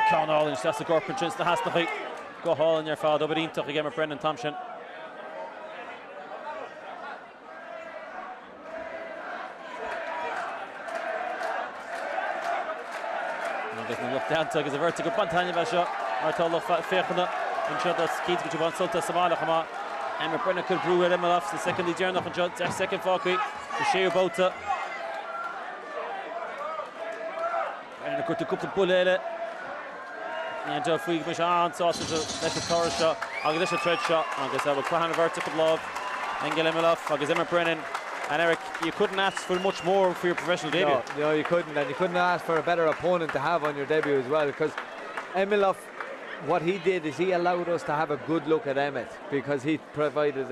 Conall, that's the Gorpin Chins, the Hasnach, go hall in your father, but Intach again with Brennan Thompson. Doesn't look down to a vertical BANTAMWEIGHT shot. Martolo Feirste in shot that's key to get you on Sulta Samala Hama. Emmet Brennan could brew with Emilov, the second Gerard and shot, second Falky, the Shea Bota. And a good to couple of bullet. And Joe Fuig Mishan sausage, that's a Torres shot, I'll get this a tread shot. I guess I will Crahan a vertical love. Engel Emilov, I guess Emmet Brennan. And Eric, you couldn't ask for much more for your professional debut. No, you couldn't, and you couldn't ask for a better opponent to have on your debut as well, because Emilov, what he did is he allowed us to have a good look at Emmet, because he provided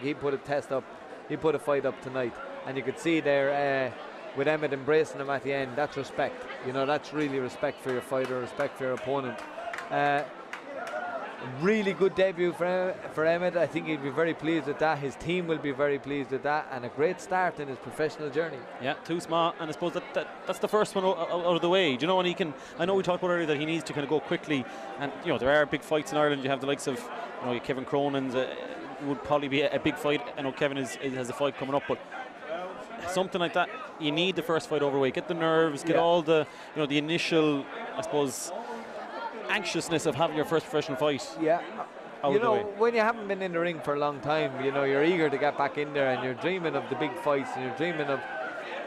he put a test up, he put a fight up tonight, and you could see there with Emmet embracing him at the end. That's respect, you know, that's really respect for your fighter, respect for your opponent. Really good debut for Emmet. I think he'll be very pleased with that. His team will be very pleased with that, and a great start in his professional journey. Yeah, too smart, and I suppose that's the first one out of the way. Do you know, and he can? I know we talked about earlier that he needs to kind of go quickly, and you know there are big fights in Ireland. You have the likes of Kevin Cronin's would probably be a big fight. I know Kevin has a fight coming up, but something like that, you need the first fight overweight. Get the nerves, get all the the initial, I suppose, anxiousness of having your first professional fight. Yeah, when you haven't been in the ring for a long time, you're eager to get back in there, and you're dreaming of the big fights, and you're dreaming of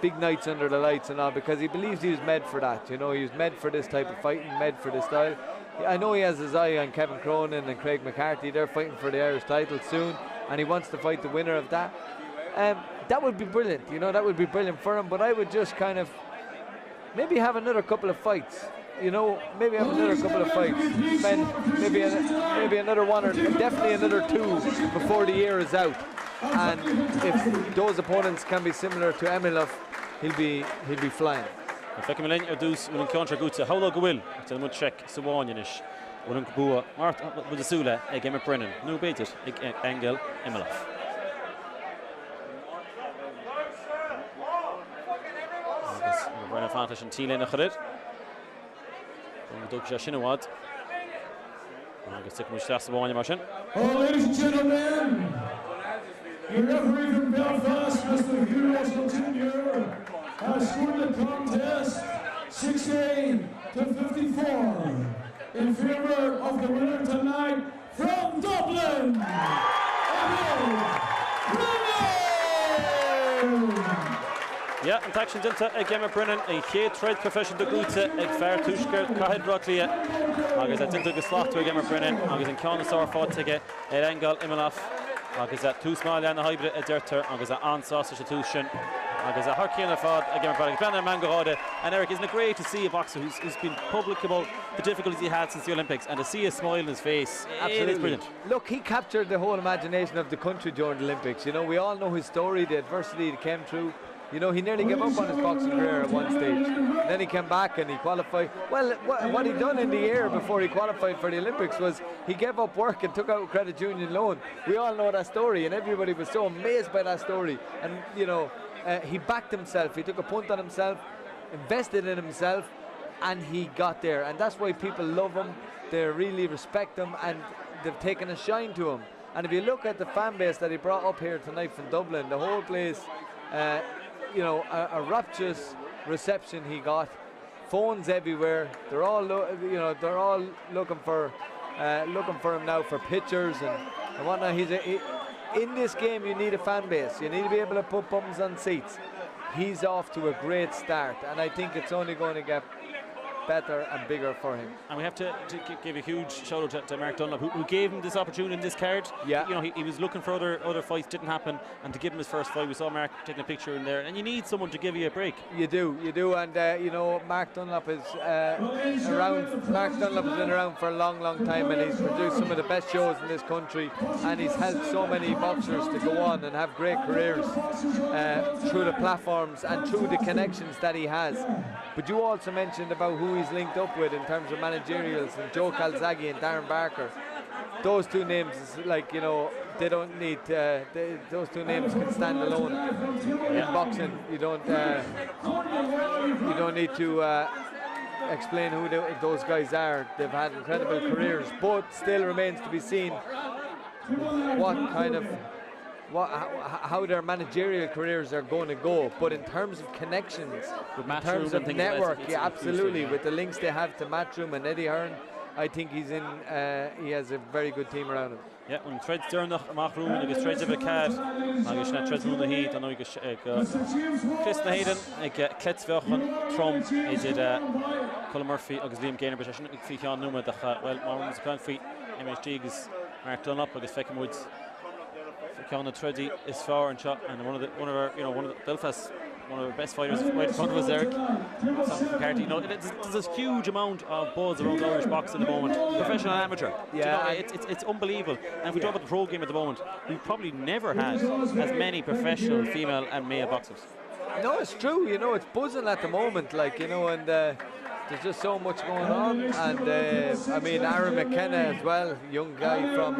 big nights under the lights and all, because he believes he was made for that. He was made for this type of fighting, made for this style. I know he has his eye on Kevin Cronin and Craig McCarthy. They're fighting for the Irish title soon, and he wants to fight the winner of that. That would be brilliant. That would be brilliant for him. But I would just kind of maybe have another couple of fights. Maybe have another couple of fights, spend maybe another one, or definitely another two before the year is out. And if those opponents can be similar to Emilov, he'll be flying. If I can introduce one counter good to how long will to the check Sawanianish, one Bua Marta with the Sula, Emmet Brennan, no baited, Engel Emilov. Brennan Fantash and Thielen Achrid. Ladies and gentlemen, the referee from Belfast, Mr. Hughes Jr., has scored the contest 68-54 in favor of the winner tonight from Dublin, Yeah, and action dinta Emmet Brennan a chéad treid profession de gúta ag fear túisceir caithead rotlia agus dinta go slachtú Emmet Brennan agus an ceanna sár fáitige Engel Emilov agus túsmáile na haibre a deirtar agus ansása se túsin agus harcíanna fád Emmet Brennan Brennan Mangaráda. And Eric, isn't it great to see a boxer who's been public about the difficulties he had since the Olympics, and to see a smile in his face? Absolutely. It is brilliant. Look, he captured the whole imagination of the country during the Olympics. We all know his story, the adversity that came through. He nearly gave up on his boxing career at one stage. Then he came back and he qualified. Well, what he done in the year before he qualified for the Olympics was he gave up work and took out a credit union loan. We all know that story, and everybody was so amazed by that story. And he backed himself. He took a punt on himself, invested in himself, and he got there. And that's why people love him. They really respect him, and they've taken a shine to him. And if you look at the fan base that he brought up here tonight from Dublin, the whole place. A rapturous reception he got. Phones everywhere. They're all looking for him now for pictures and whatnot. In this game, you need a fan base. You need to be able to put bums on seats. He's off to a great start, and I think it's only going to get better and bigger for him. And we have to give a huge shout out to Mark Dunlop, who gave him this opportunity in this card. Yeah. He was looking for other fights, didn't happen, and to give him his first fight, we saw Mark taking a picture in there, and you need someone to give you a break. You do, and Mark Dunlop is around. Mark Dunlop has been around for a long time, and he's produced some of the best shows in this country, and he's helped so many boxers to go on and have great careers through the platforms and through the connections that he has. But you also mentioned about who he's linked up with in terms of managerials, and Joe Calzaghe and Darren Barker. Those two names, they don't need. Those two names can stand alone in boxing. You don't need to explain who those guys are. They've had incredible careers, but still remains to be seen how their managerial careers are going to go. But in terms of connections, in terms of network, yeah, absolutely, with the links they have to Matchroom and Eddie Hearn, I think he has a very good team around him. Yeah, when Treads Dornálaíocht Markov agus Treads of a cad, agus na Treads Runa Heat, I know agus Chris na Hayden, Klets Vacant, Trump, did Colm Murphy agus Liam Gaynor, but I shouldn't think on Numa that well, Marvin's going for MHD agus Mark Dunlop agus Featherweight Woods. Featherweight Tready is far and shot, and one of the Belfast. One of our best fighters right in front of us, Eric. You know, there's this huge amount of buzz around Irish boxing at the moment, professional and amateur. Yeah, you know, it's unbelievable. And if we talk about the pro game at the moment, we've probably never had as many professional female and male boxers. No, it's true. You know, it's buzzing at the moment. Like, you know, and there's just so much going on. And I mean, Aaron McKenna as well, young guy from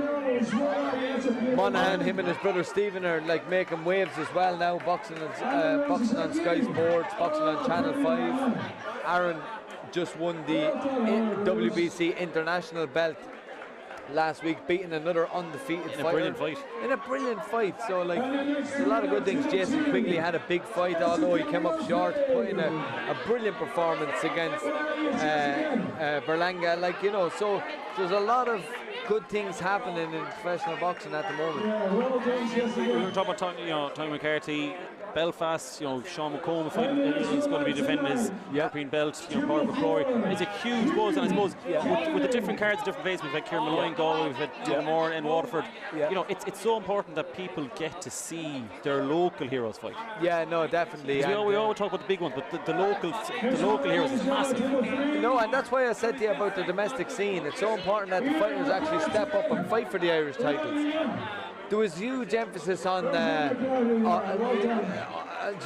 Monaghan. Him and his brother Stephen are like making waves as well now, boxing on Sky Sports, boxing on Channel 5. Aaron just won the WBC international belt last week, beating another undefeated fighter. In a brilliant fight. So like, there's a lot of good things. Jason Quigley had a big fight, although he came up short, put in a brilliant performance against Berlanga. Like, you know, so there's a lot of good things happening in professional boxing at the moment. We were talking about Tommy McCarthy, Belfast, you know, Sean McComb he's going to be defending his European belt, you know, Pollard McCrory. It's a huge buzz, and I suppose with the different cards, different places, we've had Kieran Malloy in Galway, we've had Moore in Waterford. You know, it's so important that people get to see their local heroes fight. Yeah, no, definitely. We always talk about the big ones, but the local heroes is massive. No, and that's why I said to you about the domestic scene. It's so important that the fighters actually step up and fight for the Irish titles. There was huge emphasis on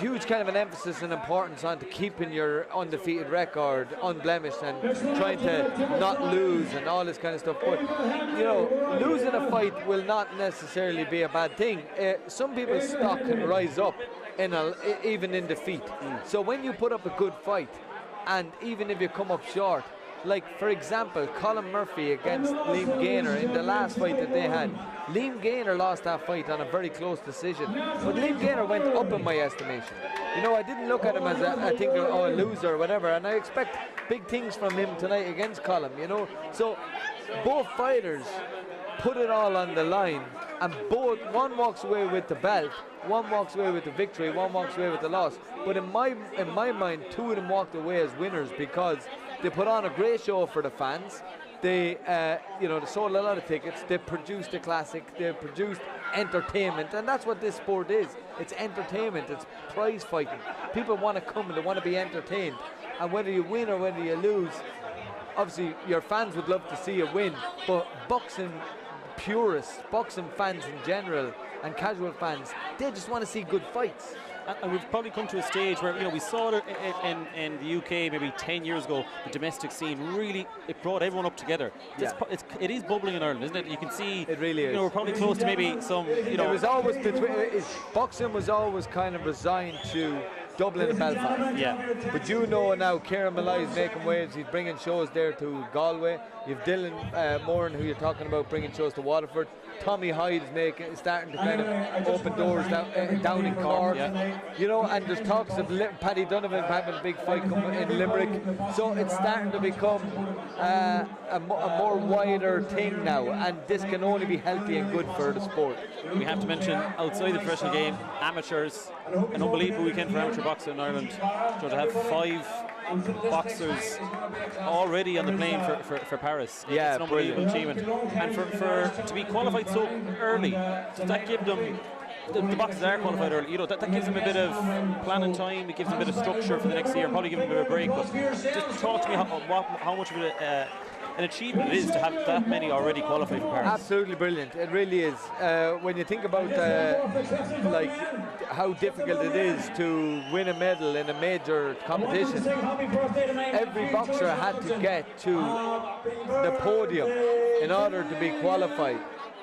huge kind of an emphasis and importance on to keeping your undefeated record unblemished and trying to not lose and all this kind of stuff. But you know, losing a fight will not necessarily be a bad thing. Some people's stock can rise up even in defeat. So when you put up a good fight, and even if you come up short, like for example, Colm Murphy against Liam Gaynor in the last fight that they had. Liam Gaynor lost that fight on a very close decision, but Liam Gaynor went up in my estimation. You know, I didn't look at him as a loser or whatever, and I expect big things from him tonight against Colm, you know. So both fighters put it all on the line, and one walks away with the belt, one walks away with the victory, one walks away with the loss. But in my mind, two of them walked away as winners because they put on a great show for the fans. They, they sold a lot of tickets. They produced a classic. They produced entertainment, and that's what this sport is. It's entertainment. It's prize fighting. People want to come and they want to be entertained. And whether you win or whether you lose, obviously your fans would love to see you win. But boxing purists, boxing fans in general, and casual fans, they just want to see good fights. And we've probably come to a stage where, you know, we saw it in the UK maybe 10 years ago. The domestic scene really, it brought everyone up together. It is bubbling in Ireland, isn't it? You can see it really is. You know, we're probably close to maybe some, you know. It was always boxing was always kind of resigned to Dublin and Belfast. Yeah. But you know now, Kieran Malloy is making waves. He's bringing shows there to Galway. You've Dylan Moran, who you're talking about, bringing shows to Waterford. Tommy Hyde is starting to kind of open doors down in Cork. You know, and there's talks of Paddy Donovan having a big fight coming in Limerick. So it's starting to become a more wider thing now, and this can only be healthy and good for the sport. We have to mention, outside the professional game, amateurs, an unbelievable weekend for amateur boxing in Ireland. So to have 5 boxers already on the plane for Paris. It's an unbelievable achievement. And for to be qualified so early, does that give them, the boxers are qualified early, you know, that gives them a bit of planning time, it gives them a bit of structure for the next year, probably give them a bit of a break. But just talk to me how much of an achievement it is to have that many already qualified for Paris. Absolutely brilliant, it really is. When you think about like how difficult it is to win a medal in a major competition, every boxer had to get to the podium in order to be qualified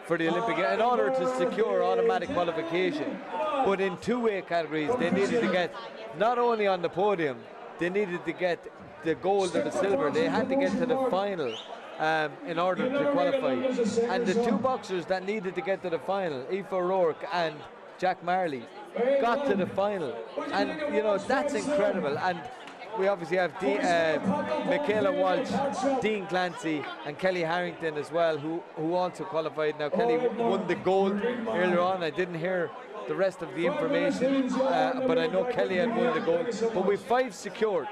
for the Olympic, in order to secure automatic qualification. But in 2 weight categories, they needed to get not only on the podium, they needed to get the gold or the silver. They had to get to the final in order to qualify. And the two boxers that needed to get to the final, Aoife O'Rourke and Jack Marley, got to the final. And, you know, that's incredible. And we obviously have Michaela Walsh, Dean Clancy and Kelly Harrington as well, who also qualified. Now, Kelly won the gold earlier on. I didn't hear the rest of the information, but I know Kelly had won the gold. But we've 5 secured.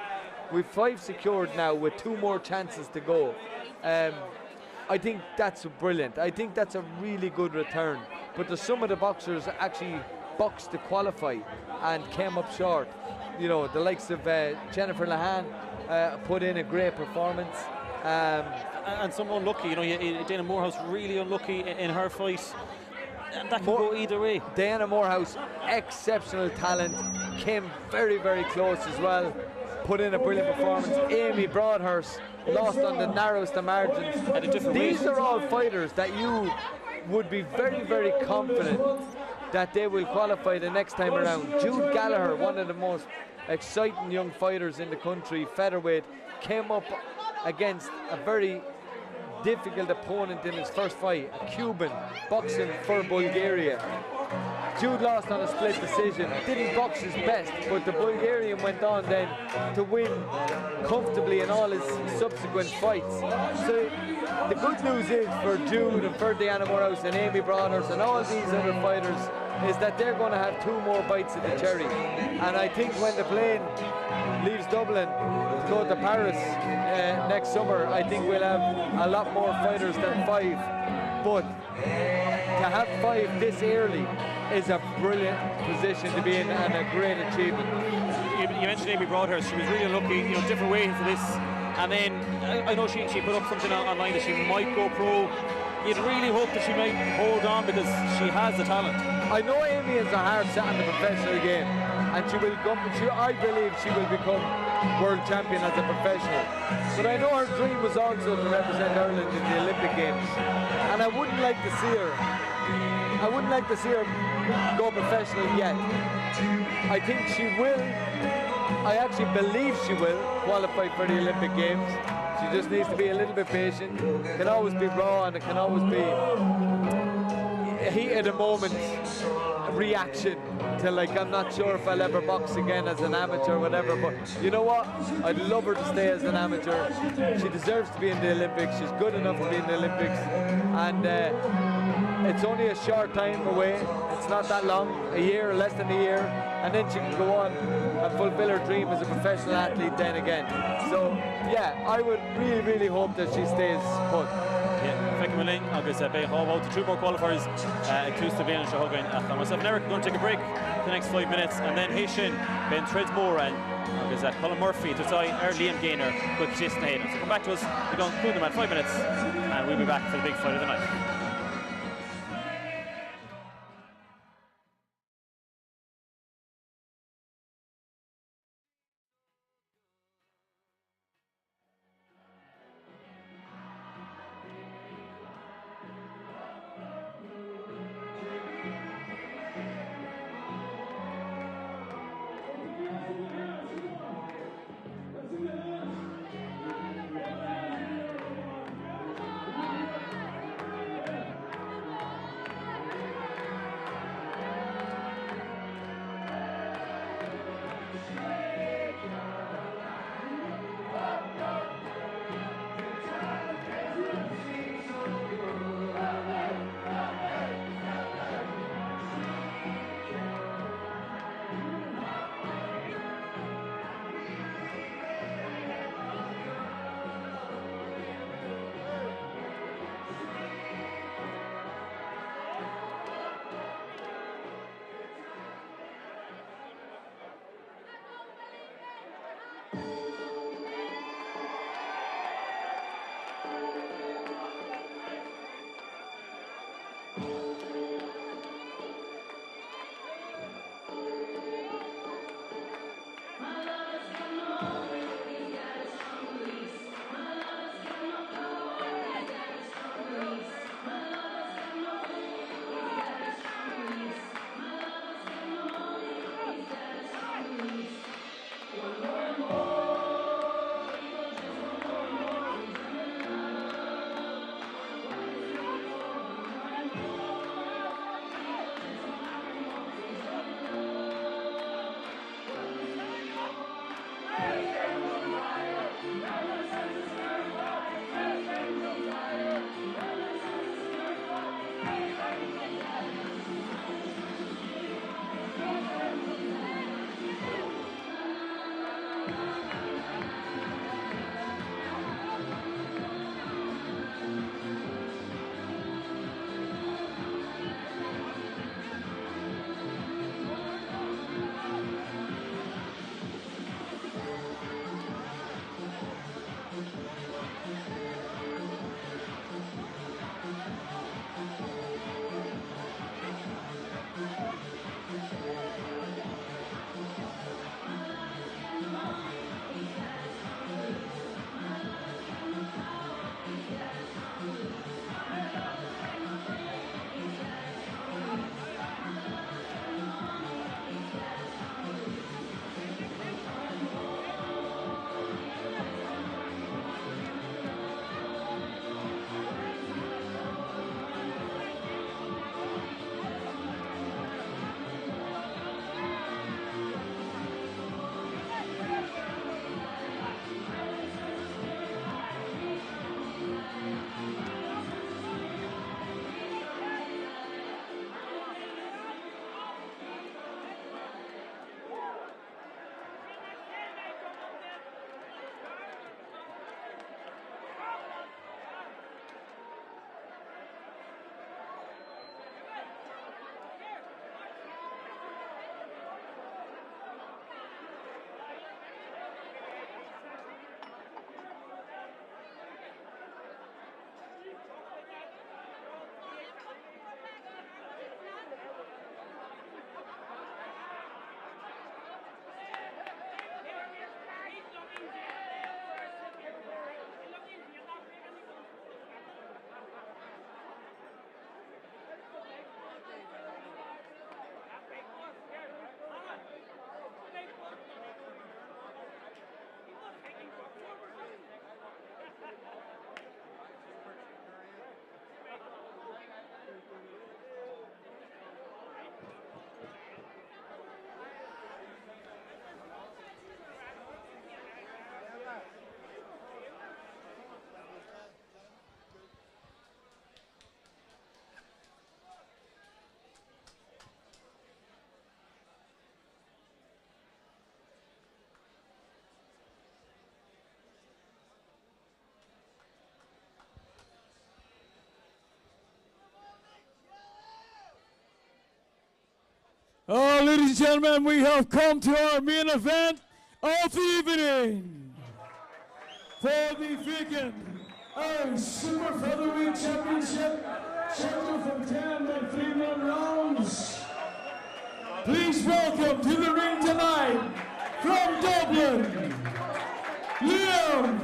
We've 5 secured now with 2 more chances to go. I think that's brilliant. I think that's a really good return. But some of the boxers actually boxed to qualify and came up short. You know, the likes of Jennifer Lahan put in a great performance. And some unlucky, you know, Dana Morehouse really unlucky in her fight. And that can go either way. Diana Morehouse, exceptional talent, came very, very close as well. Put in a brilliant performance. Amy Broadhurst lost on the narrowest of margins. At a different These weight. are all fighters that you would be very, very confident that they will qualify the next time around. Jude Gallagher, one of the most exciting young fighters in the country, featherweight, came up against a very difficult opponent in his first fight, a Cuban boxing for Bulgaria. Jude lost on a split decision, didn't box his best, but the Bulgarian went on then to win comfortably in all his subsequent fights. So the good news is for Jude and for Diana Morehouse and Amy Broadhurst and all these other fighters is that they're going to have 2 more bites of the cherry. And I think when the plane leaves Dublin to go to Paris next summer, I think we'll have a lot more fighters than 5. But to have 5 this early is a brilliant position to be in and a great achievement. You mentioned Amy Broadhurst. She was really lucky, you know, different way for this. And then I know she put up something online that she might go pro. You'd really hope that she might hold on because she has the talent. I know Amy is a hard set in the professional game, and she will come. I believe she will become world champion as a professional. But I know her dream was also to represent Ireland in the Olympic Games, and I wouldn't like to see her. I wouldn't like to see her go professional yet. I think she will. I actually believe she will qualify for the Olympic Games. She just needs to be a little bit patient. It can always be raw and it can always be a heat of the moment reaction to, like, I'm not sure if I'll ever box again as an amateur or whatever, but you know what? I'd love her to stay as an amateur. She deserves to be in the Olympics. She's good enough to be in the Olympics, and it's only a short time away. It's not that long, a year or less than a year, and then she can go on and fulfill her dream as a professional athlete then again. So yeah, I would really, really hope that she stays put. Thank you, Milling. Agus Béal, the 2 more qualifiers, inclusive Béal and Shahogan. Myself and Eric are going to take a break the next 5 minutes, and then Haitian, Ben Tredmore, and Colm Murphy to tie Liam Gaynor, quick chase in the head. So come back to us, we're going to conclude them at 5 minutes, and we'll be back for the big fight of the night. Ladies and gentlemen, we have come to our main event of the evening. For the Vacant Super Featherweight Championship, scheduled from 10 and 3-minute rounds. Please welcome to the ring tonight, from Dublin, Gaynor.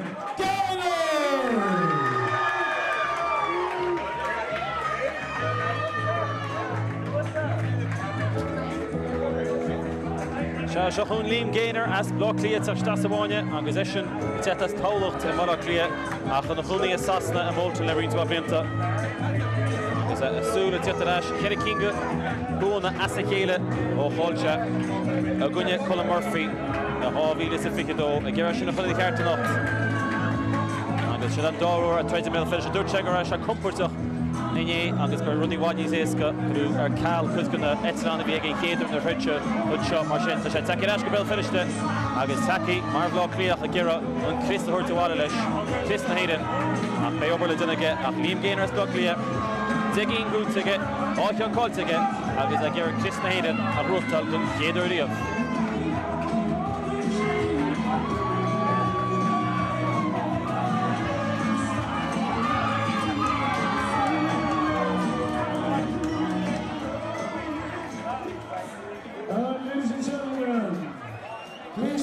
Shachun Gaynor as block clear to Stasabanya, and position Tetas Taulocht and Mara clear. After the Hulni Assasna and Molten Levering to Abinta. There's a Sula Tetarash, Kerry Kinga, Buna Asakela, or Holcha, Agunya Colm Murphy, the Harvey Lissificado, a Gerard of the Cárthach. And the Shadan Doro, a 20 mil finish, a Durchagarash, a Comforter. Agus go running wadis éasca through Cal Cuscana Etlan of Viega Cater the Richard good shot Marchin to Taki Rash Bell finished it Agus Taki Marvlo Clear Gira and Chris Hurta Wadalish Chris Hayden and Bay over the Dinage and Liam Gaynor's block clear digging good ticket all your call ticket Agus Gira Chris Hayden and Rutal Gator Rio.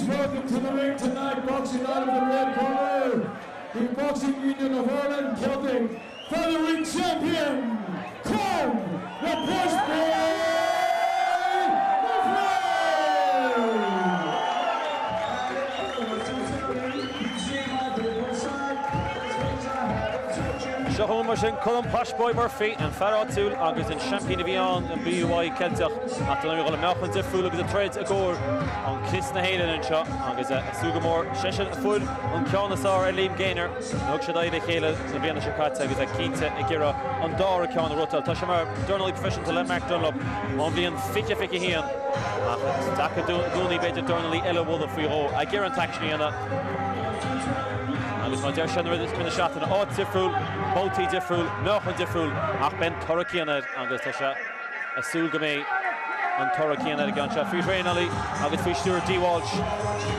Welcome to the ring tonight, boxing out of the red corner, the Boxing Union of Ireland Celtic Featherweight Champion, Colm, the Posh Shahom Marchin, Colm Posh Boy Murphy, and Farah Tool, Agus and Champion of Beyond and BUI Celtic. After the Royal Malcolm Difful, the trades a goal on Chris Hayden and shot, Agus a Sugamore, Sheshan Full, on Kionasar and Liam Gaynor, Nokshadai de Kayla, the Biana Shakata, Agus a Kinta, Agira, on Dara Kiana Rotal, Tashamar, Dornálaíocht professional to Mark Dunlop, Monvlian, Fika Hian, Taka Dooney Beta Dornálaíocht, Ella Wood of Freeho, Agira and Takshniana. Agus Madir Shanner has been a shot in Odd Diffrul, Boti Diffrul, Nochen Diffrul, Achben Torakiana, Agus Tasha, a Sulgame, and Torakiana again. Shot Fish Rainali, Agus Fish Stewart D. Walsh,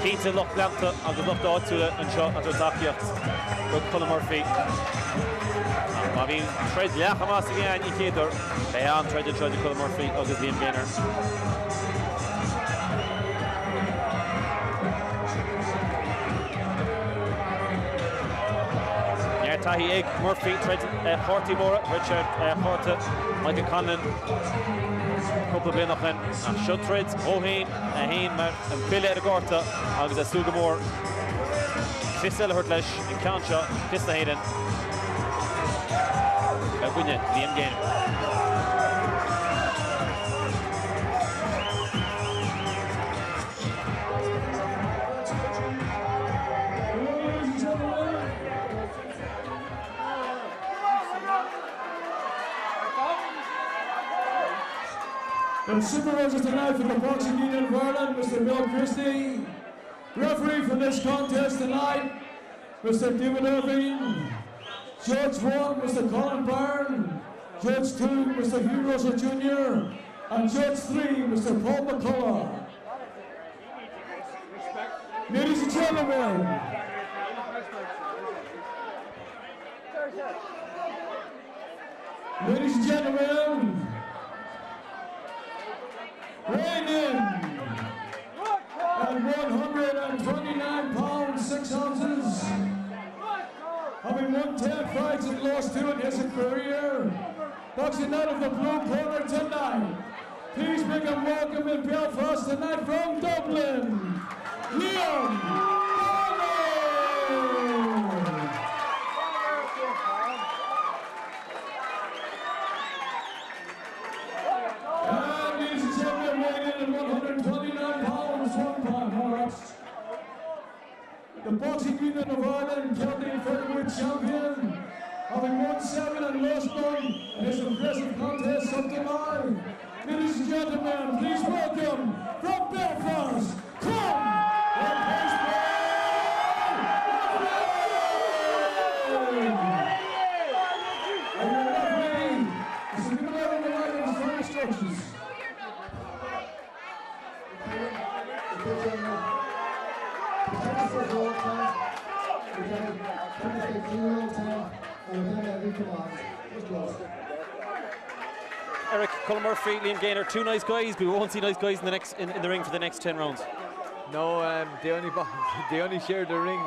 Keaton Loch Lanta, Agus Loch Odd Tula, and shot at Tráchtaireacht, with Colm Murphy. Mavin Fred Yachamas again, Ikedur, Béal tried to Colm Murphy, Agus Liam Gaynor. Tahi Egg, Murphy, Horty Mora, Richard Horta, Michael Conlon, couple of Breathnach, Shutreds, O'Hain, Hain, and Bill Edagorta, Agus a Sugamore, Chris Hurtlesh, and Kansha, Chris Hayden, Agunya, Liam Gaynor. And supervisor tonight for the Boxing Union of Ireland, Mr. Bill Christie. Referee for this contest tonight, Mr. Donovan. Judge 1, Mr. Colin Byrne. Judge 2, Mr. Hugh Russell Jr. And Judge 3, Mr. Paul McCullough. Ladies and gentlemen, weighing in at 129 pounds 6 ounces, having won 10 fights and lost 2 in his career, boxing out of the blue corner tonight. Please make a welcome in Belfast tonight from Dublin, Liam. The Boxing Union of Ireland Celtic Featherweight Champion, having won 7 and lost 1 in his impressive contest up to 9. Ladies and gentlemen, please welcome from Belfast, Colm, the Posh Boy. Eric, Colm Murphy, Liam Gaynor, two nice guys, but we won't see nice guys in the ring for the next 10 rounds. No, they only shared the ring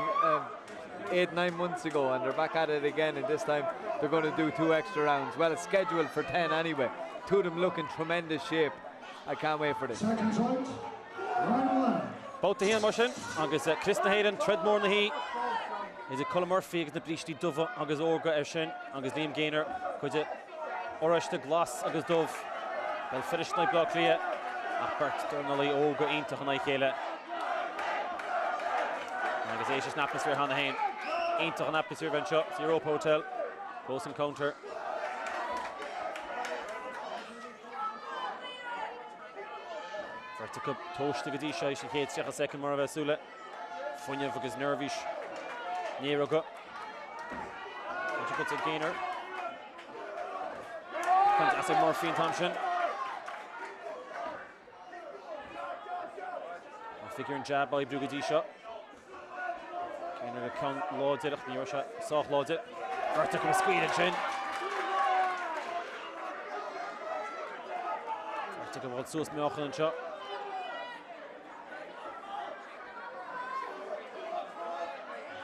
8-9 months ago, and they're back at it again, and this time they're going to do 2 extra rounds. Well, it's scheduled for 10 anyway. Two of them look in tremendous shape. I can't wait for this. Second round, round 1. Both the heel motion, agus Kristen Hayden, Treadmore na hí. Is it Colm Murphy agus na blistí Dova agus Orga Ershin, agus Liam Gaynor, chuide Oriste Glas agus Dov. Well, Feirste na blog clia. Bert Dornálaíocht Orga Intach an Chéile. Agus éis is atmosphere hanna hain. Intach an atmosphere ben seo, Europa Hotel. Close encounter. Vertic up toast go dí seo is chéad seach a second mar a bheith súla. Funne agus nervís. Níor go. Vertic up to Gaynor. Fantastic Murphy and Thompson. Figure and jab by Brugadi shot. Gaynor count loads it, Níor shot, soft loads it. Vertic up squeeze it chin. Vertic up all sus meochen and shot.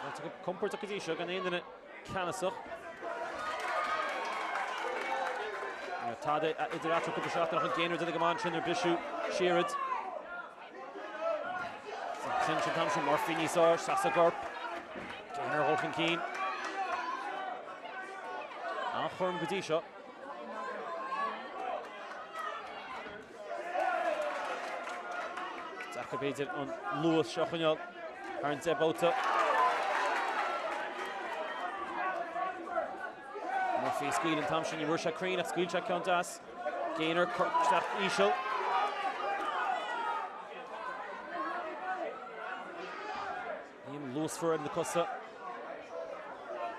Vertic up comfort of Kadisha, gan in it Canasach. Tade idir atro cup shot nach Gaynor did the man Trinner Bishu Sheared. Clinton Thompson, Murphy Nisar, Sasa Gorp. Gaynor Hulkin Keen. And Horm Gadisha. Zakabated on Lewis Shachanyal. Haran Zebota. Murphy Squeal and Thompson, Yurusha Crane at Squeal check count as. Gaynor Kirkstaff Ishel. Lewis for in the Costa.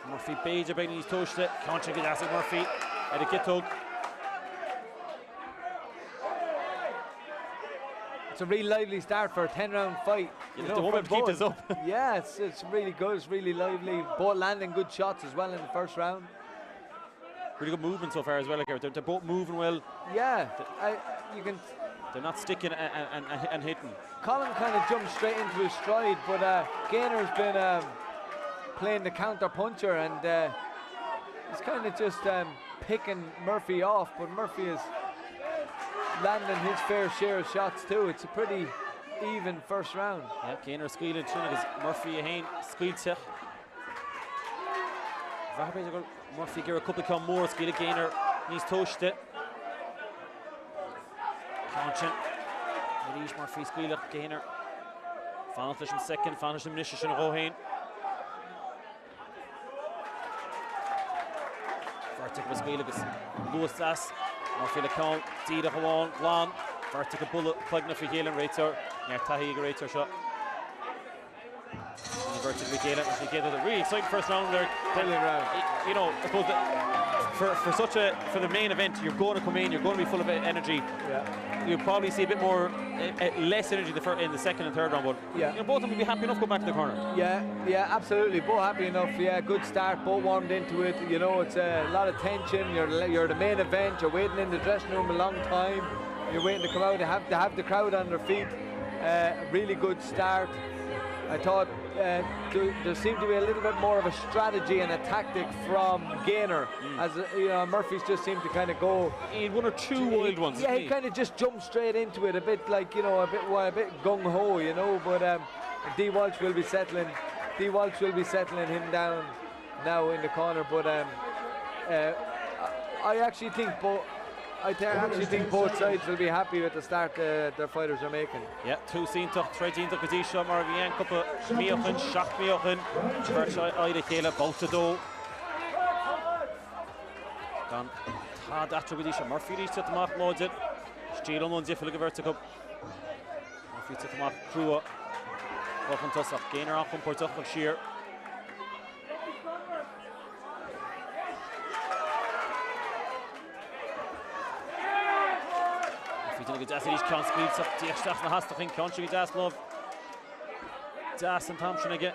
Murphy Beja bringing his touched it. Can't check it as Murphy. At a Gittog. It's a really lively start for a 10-round fight. You know, the woman keep this up. Yeah, it's really good. It's really lively. Both landing good shots as well in the first round. Really good movement so far as well. Like they're both moving well. Yeah, you can. They're not sticking and hitting. Colm kind of jumped straight into his stride, but Gaynor's been playing the counter puncher, and he's kind of just picking Murphy off. But Murphy is landing his fair share of shots too. It's a pretty even first round. Yeah, Gaynor squealing through because Murphy again squealed sich. Murphy give a couple of more squeal Gaynor. He's touched it. Conscient. Release Murphy squeal Gaynor. Fanatish in second, Fanatish in Nishish in Rohain. Vertical squeal because Lewis Das. Murphy the count, Dida Hawan, Lan. Vertical bullet, Plugna for Galen Rator. Near Tahi Rator shot. Vertical Galen, she gave it a really exciting first round there. Brilliant round. You know, I suppose that for the main event, you're going to come in, you're going to be full of energy. Yeah. You'll probably see a bit more, less energy in the second and third round, but yeah. You know, both of them will be happy enough to go back to the corner. Yeah, absolutely. Both happy enough. Yeah, good start. Both warmed into it. You know, it's a lot of tension. You're the main event. You're waiting in the dressing room a long time. You're waiting to come out. To have the crowd on their feet. Really good start. I thought there seemed to be a little bit more of a strategy and a tactic from Gaynor, as you know, Murphy's just seemed to kind of go. He had one or two wild ones. Yeah, he kind of just jumped straight into it, a bit like, you know, a bit gung ho, you know. But D Walsh will be settling him down now in the corner. But I actually think both sides will be happy with the start their fighters are making. Yeah, two síntoch, tre díntoch Gadisha, mar bhíon cuppa míochan, seach míochan, Feirste Ida Chéile, Bouta Dó. Gan tá d'atro Gadisha, Murphy rís to amach lóid it, Stíl an diafil go bhirrta cup. Murphy to amach crua, Bochan tosach, Gaynor an chumportach ag siar. Dyn nhw gyda'r eich can sgwyd sa'ch diachstach na hastach yn country gyda'r slof. Das and Thompson again.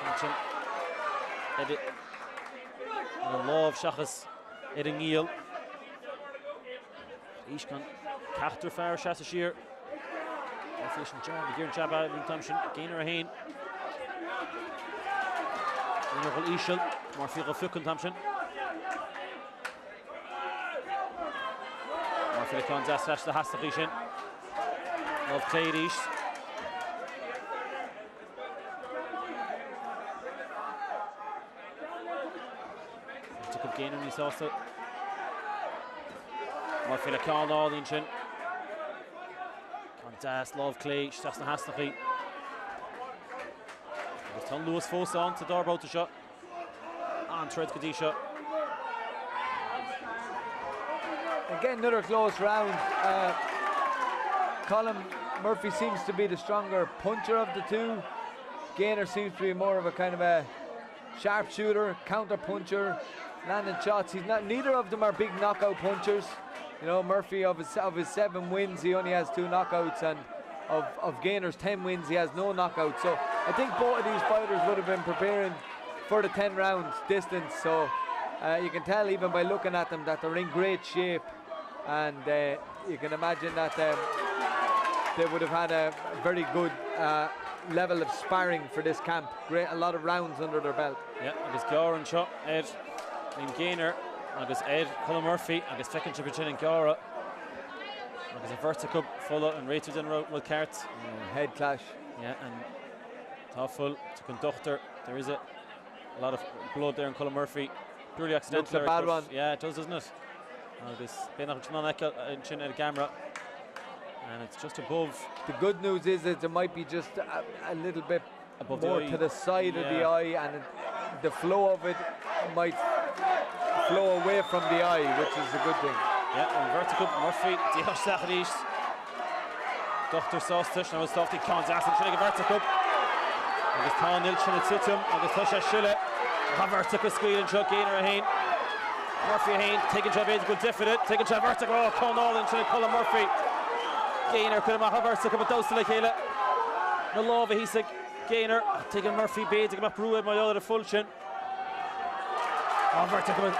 Thompson. Edit. And a law of Shachas. Edin Neil. Ishkan. Cachter Far Shasa Shear. Fish and John. Gear and Jabba. Thompson. Gaynor a Hain. Gaynor Ishel. Marfiq Fukan Thompson. Marfiq Khan Das the Hastakishin. Of Clairish. Took up Gaynor and he's also. Marfiq Khan all the inchin. Das Love Clay, that's the Hastakhi. There's Ton Lewis Foss on to Darbow to shot. And Tread Kadisha. Again, another close round. Colm Murphy seems to be the stronger puncher of the two. Gaynor seems to be more of a kind of a sharpshooter, counter puncher, landing shots. Neither of them are big knockout punchers. You know, Murphy of his 7 wins, he only has 2 knockouts, and of Gaynor's 10 wins, he has no knockouts. So I think both of these fighters would have been preparing for the 10 rounds distance. So you can tell even by looking at them that they're in great shape, and you can imagine that they would have had a very good level of sparring for this camp. A lot of rounds under their belt. Yeah, agus Garan shot Ed in Gaynor, agus Ed Colm Murphy, agus second Chippichin in Gara, agus a vertical full and rated in with carts. Head clash. Yeah, and top full to conductor. There is a lot of blood there in Colm Murphy. Purely accidental. Looks a bad one. Yeah, it does, doesn't it? Agus Béal chin at the camera. And it's just above. The good news is that there might be just a little bit above more to the side of the eye, and the flow of it might flow away from the eye, which is a good thing. Yeah, and vertical Murphy, Dios Sacharish, Dr. Saustish, now it's Dofty Khan's asking to get vertical. Agus Tán Ilchin at Situm, Agus Tusha Shille, have vertical squeal and Chuck Gaynor a Hain. Murphy a Hain, taking Trav Aid, good definite, taking Trav vertical, oh, Conall and Colm Murphy. Gaynor could have had vertical, but those to like Hela. No love, he's like Gaynor, taking Murphy Baid, taking up Rued, my other full chin. Oh, vertical.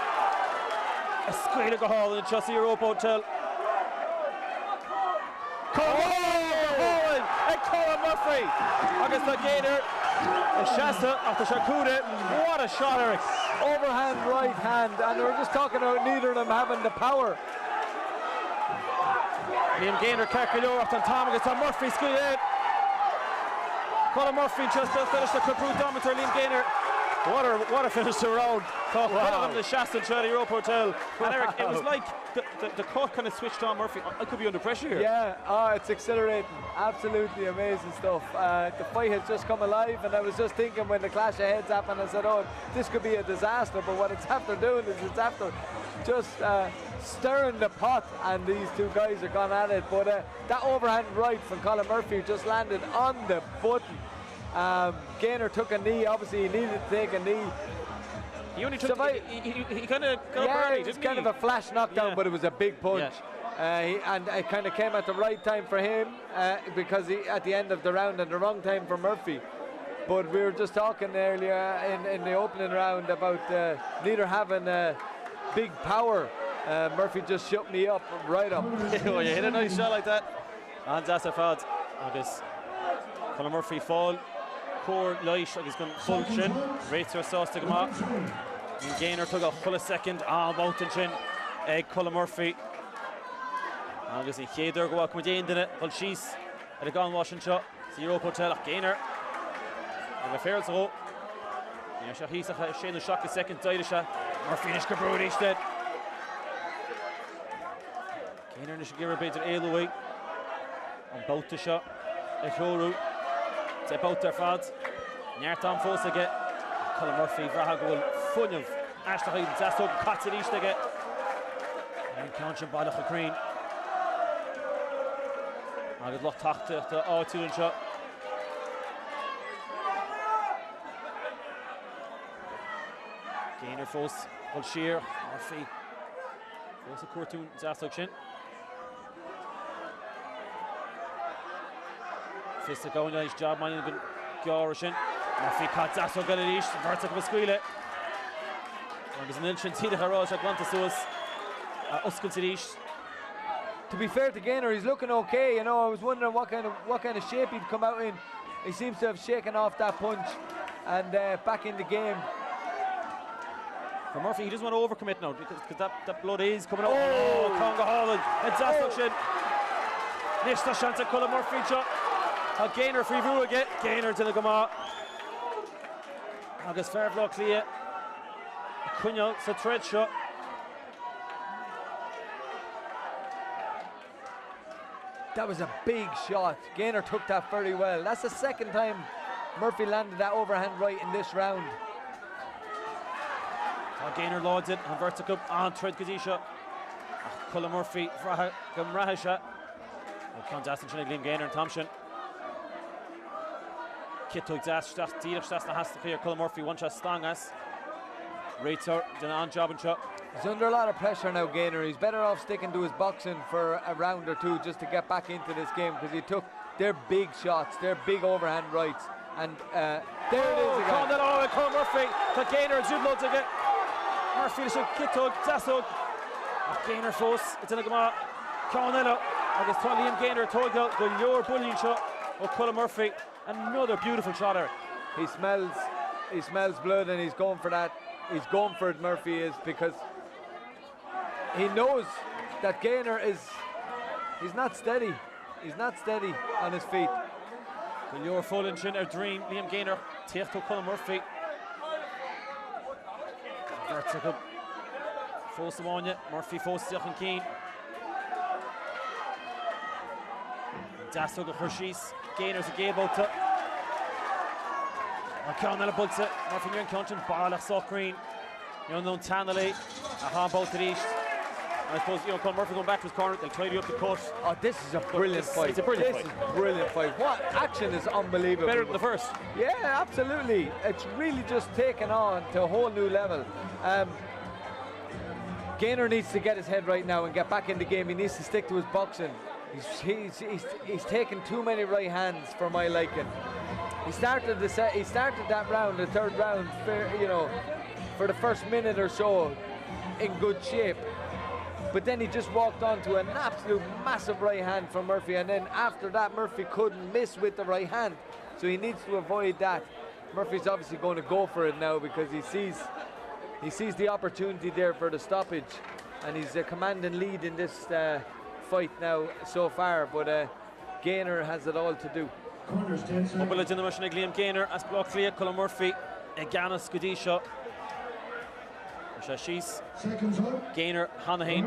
A squeal of a hall in the Chelsea Europa Hotel. Owen and Colm Murphy. Against the Gaynor and Shasta after Shakuda. What a shot, Eric. Overhand right hand, and we were just talking about neither of them having the power. Liam Gaynor Carcillo after Tom against Murphy squeal in. Colm Murphy just finished the Capru-dometer. Liam Gaynor. What a finish to round. Wow. The Shasta and Chelsea Europa Hotel. Wow. And Eric, it was like the cut kind of switched on Murphy. I could be under pressure here. Yeah, it's exhilarating. Absolutely amazing stuff. The fight has just come alive, and I was just thinking when the clash of heads happened, I said, oh, this could be a disaster, but what it's after doing is it's after just stirring the pot, and these two guys are gone at it. But that overhand right from Colm Murphy just landed on the button. Gaynor took a knee, obviously he needed to take a knee. He only took he kind of got early, it was kind of a flash knockdown, but it was a big punch. Yeah. And it kind of came at the right time for him, because at the end of the round, and the wrong time for Murphy. But we were just talking earlier in the opening round about neither having big power. Murphy just shut me up, right up. Well, you hit a nice shot like that. And that's a fad. Agus Colm Murphy fall. Poor light, agus gun full chin. Raitor sauce to come out. Gaynor took a full second. Mountain chin. Colm Murphy. Agus in Chéidir go out in it. Full she's at a gun washing shot. Europa Hotel. Gaynor. And the fair so. Yeah, he's a Shane shock a second. Didisha. Murphy is Cabrudi instead. Gaynor should give her a bit of Ailoway. On both the shot. Echoro. It's about their fads. Nyartan Fosa get Colm Murphy, Vrahagul, fun of Ashley and Zasso, Katsarish to get. And Conscious Balach a Crane. I good luck talk to the O2 and shot. Gaynor Fosa, Hull Shear, Murphy. Fosa Courtoon, Zasso Chin. Fist go nice job man in Garishin. Murphy cut that's so good at each. Vertical squeal. Agus nilshin tíide harrá a glanta suas oscail tíis. To be fair to Gaynor, he's looking okay. You know, I was wondering what kind of shape he'd come out in. He seems to have shaken off that punch and back in the game. For Murphy, he doesn't want to overcommit now because that blood is coming out. Oh, Conga Holland, and Zaslukshin. Nishta Shanta Colm Murphy shot. A Gaynor free view again. Gaynor to the Gama. Agus Fairvlock Clia. Cunha, so thread shot. That was a big shot. Gaynor took that very well. That's the second time Murphy landed that overhand right in this round. Gaynor lauds it on vertical on thread Gazisha. Colm Murphy Gamrahisha. Condastin Chine Liam Gaynor and Thompson. Kitug Das Dirk Das na Hasta here. Colm Murphy one shot stangas. Rater did an on job and shot. He's under a lot of pressure now, Gaynor. He's better off sticking to his boxing for a round or two just to get back into this game because he took their big shots, their big overhand rights, and there it is again. Colm Murphy to Gaynor and Zublo to get Murphy to Kitug Zasug. Gaynor force it's in a Gama. Cornello against Liam Gaynor Togal the your bullying shot of Colm Murphy. Another beautiful shot there. He smells blood and he's going for that. He's going for it, Murphy is, because he knows that Gaynor he's not steady. He's not steady on his feet. The your full in Shin dream Liam Gaynor take to Colm Murphy. Vertical force the one Murphy force Jochen Keen. Dasog Hershey's Gaynor's a gable to Cornell Bulta Murphy Nguyen Conchon Barlach Sock Green. You know Tanley a handball to the east. I suppose Colm Murphy going back to his corner, they'll tidy up the cut. Oh, this is a brilliant fight. It's a brilliant fight. This is a brilliant fight. What action is unbelievable. Better than the first. Yeah, absolutely. It's really just taken on to a whole new level. Gaynor needs to get his head right now and get back in the game. He needs to stick to his boxing. He's taken too many right hands for my liking. He started that round, the third round, for the first minute or so in good shape. But then he just walked onto an absolute massive right hand from Murphy, and then after that Murphy couldn't miss with the right hand. So he needs to avoid that. Murphy's obviously going to go for it now because he sees the opportunity there for the stoppage, and he's a commanding lead in this fight now so far, but Gaynor has it all to do. Couple in the machine Liam Gaynor as block clear Colm Murphy Ganas Godisha She's Gaynor Hanahin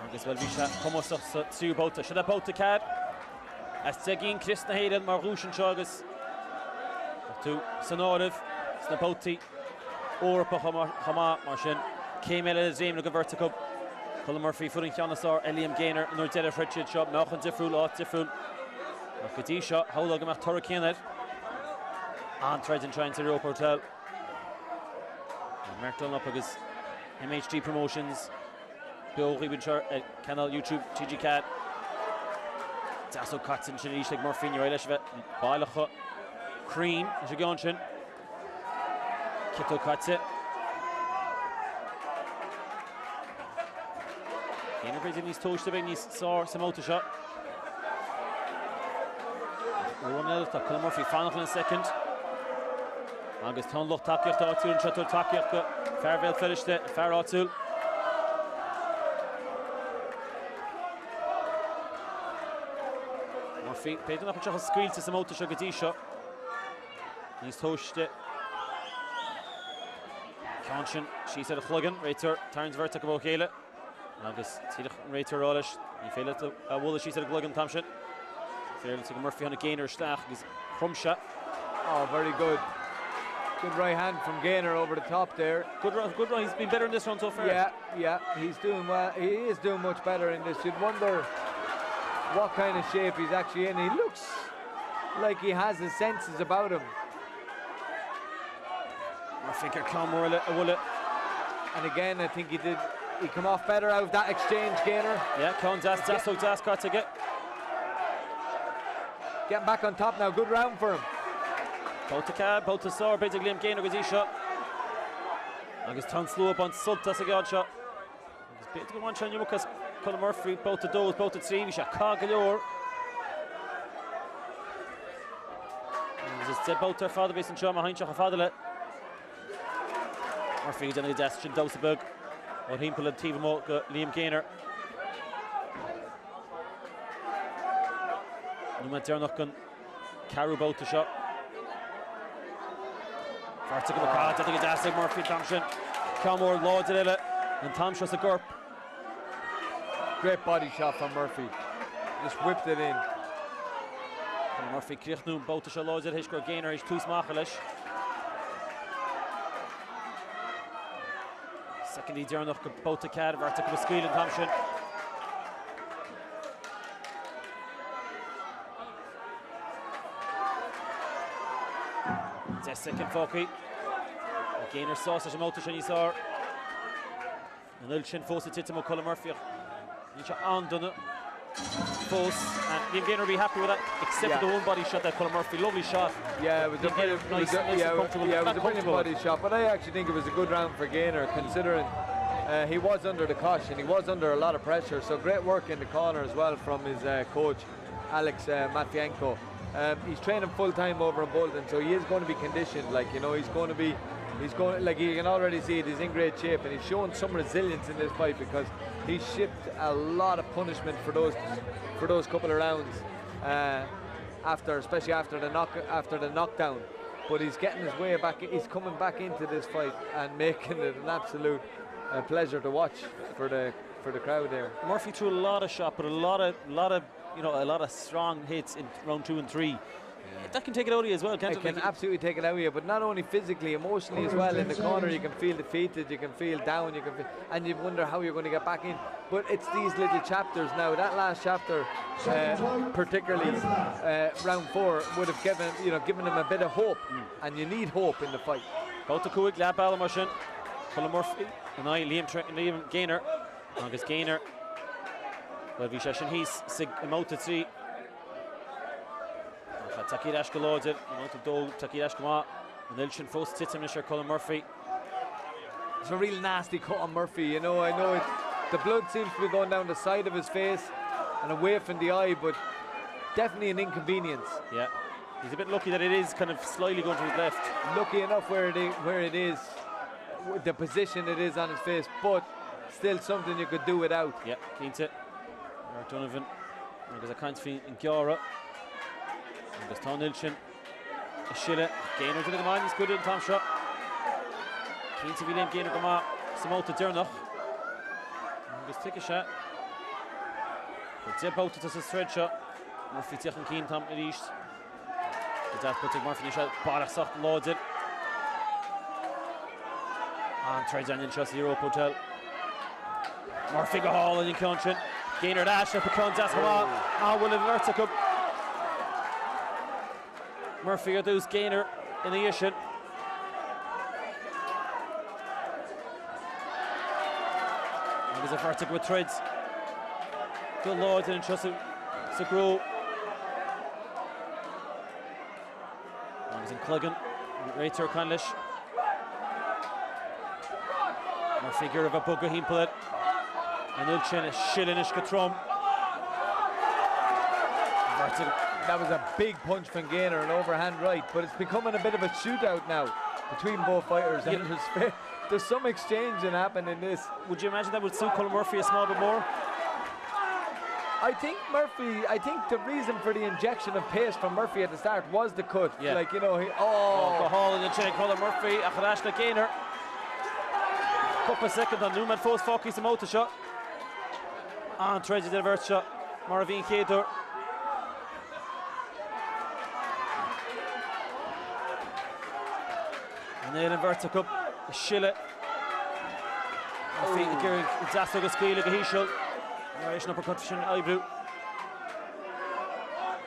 agus well Visha Komos Sue Bota should have Bota Cad as Tegin Kristna Hayden Marushan Chagas to Sonoriv Snapoti Europa Hama Marshin came in at Zame look vertical Colm Murphy footing Janasar Liam Gaynor nor Della Fritchard shot Malcolm Diffrul or Diffrul Kadisha how long am Turkinet and tries and trying to Europa Hotel Merton up against MHD Promotions BEO Canal YouTube TG Cat Tasso cuts in Shanish like Murphy Nurelishvet Balacha Cream Jaganshin Kito cuts it Gaynor brings in his touch to bring his saw some auto shot. One else to Colm Murphy final in a second. Agus Ton Loch Takiach Artul and Chateau Takiach Fairvale finished it Fair Artul. Murphy paid up a squeal to some auto shot Gadisha. He's touched it. Conscion, she said a fluggen, Rater turns vertical O'Kayla. Agus Tidach Rater Rollish, he failed to Woolish, she said a gluggen Thompson. Fairly to Murphy on a Gaynor Stach is crumb shot. Oh, very good. Good right hand from Gaynor over the top there. Good run. He's been better in this round so far. Yeah, he's doing well. He is doing much better in this. You'd wonder what kind of shape he's actually in. He looks like he has his senses about him. Murphy could come will it. And again, I think he come off better out of that exchange, Gaynor. Yeah, Con Das got to get. Getting back on top now, good round for him. Both the cab, both the sore, bit of Liam Gaynor goes shot. Agus tan slow up on Sulta a god shot. Agus bit to go on Chan Yumukas, Colm Murphy, both the doors, both the three, we shot Cagalore. Just said both their father base and Chama Heinz a fatherlet. Murphy done a desk in Dosebug. Or Himpel and Tivamo Liam Gaynor. Numat Dornálaíocht gun Caru both the shot. Fartig of a card, I think it's Astig Murphy Thompson. Camor Lord Dilla and Thompson a Gurp. Great body shot from Murphy. Just whipped it in. Murphy Krichnu both the shot Lord Dilla Hishkor Gaynor is too smachelish. Secondly Dornálaíocht both the card, Fartig of a Squeal and Thompson. Second Foki. Gaynor sausage motor and saw. And Ilchin forced it to Colm Murphy. Nisha on done it. Force and Liam Gaynor will be happy with that, except for the one body shot that Colm Murphy. Lovely shot. Yeah, it was a brilliant, nice and brilliant body shot. But I actually think it was a good round for Gaynor, considering he was under the caution, he was under a lot of pressure. So great work in the corner as well from his coach, Alex Matvienko. He's training full time over in Bolton, so he is going to be conditioned. Like, you know, he's going, like, you can already see it, he's in great shape, and he's showing some resilience in this fight because he shipped a lot of punishment for those couple of rounds especially after the knockdown. But he's getting his way back. He's coming back into this fight and making it an absolute pleasure to watch for the crowd there. Murphy threw a lot of shots, but a lot of strong hits in round 2 and 3. Yeah. That can take it out of you as well, can't it? It can absolutely take it out of you, but not only physically, emotionally as well. In the corner, you can feel defeated, you can feel down, and you wonder how you're going to get back in. But it's these little chapters now. That last chapter, particularly round 4, would have given him a bit of hope, and you need hope in the fight. Both the Kuig, Lab Alamushin, Colm Murphy, and I, Liam Gaynor, August Gaynor. Well, we shall he's sig emoted 3. Tráchtaireacht Lodger, emoted do Tráchtaireacht ma, and Ilchin first sits him Mr. Colm Murphy. It's a real nasty cut on Murphy, you know. I know the blood seems to be going down the side of his face and away from the eye, but definitely an inconvenience. Yeah, he's a bit lucky that it is kind of slightly going to his left. Lucky enough where it is, the position it is on his face, but still something you could do without. Yeah, Keinte. Donovan, because I can't feel in Gerard, because Tom Ilchin, a Shilla, Gaynor to the command, he's good in Tom shot. Keen to be named Gaynor come out, some out to Dornálaíocht. Just take a shot. But Zeb out to his thread shot. Murphy taking Keen Tom at east. But that's putting Murphy in the shot, Pollard soft loads it. And tries on in shots the Europa Hotel. Murphy go haul in Country. Gaynor dash up a contest. Will it vertical? Murphy or those Gaynor in the issue. There's a vertical with threads. Good Lord and trust it. So grow. He's in Cleggan. Right to Conlish. Murphy figure of a bugger him pull it. And Ilchin is shillinish Katrom. That was a big punch from Gaynor, an overhand right, but it's becoming a bit of a shootout now between both fighters. And there's some exchanging happening in this. Would you imagine that would suit Colm Murphy a small bit more? I think the reason for the injection of pace from Murphy at the start was the cut. Yeah. Like, you know, Alcohol in the chin, Colm Murphy, Acharash Gaynor. Couple of seconds on Newman, Foss Foki's a motor shot. And Treasure the reverse shot. Maravine Kator. And then inverts a cup. Shilla. Feet the gearing. Zasog a squeal like a he-shul. Irish uppercut for Ibru.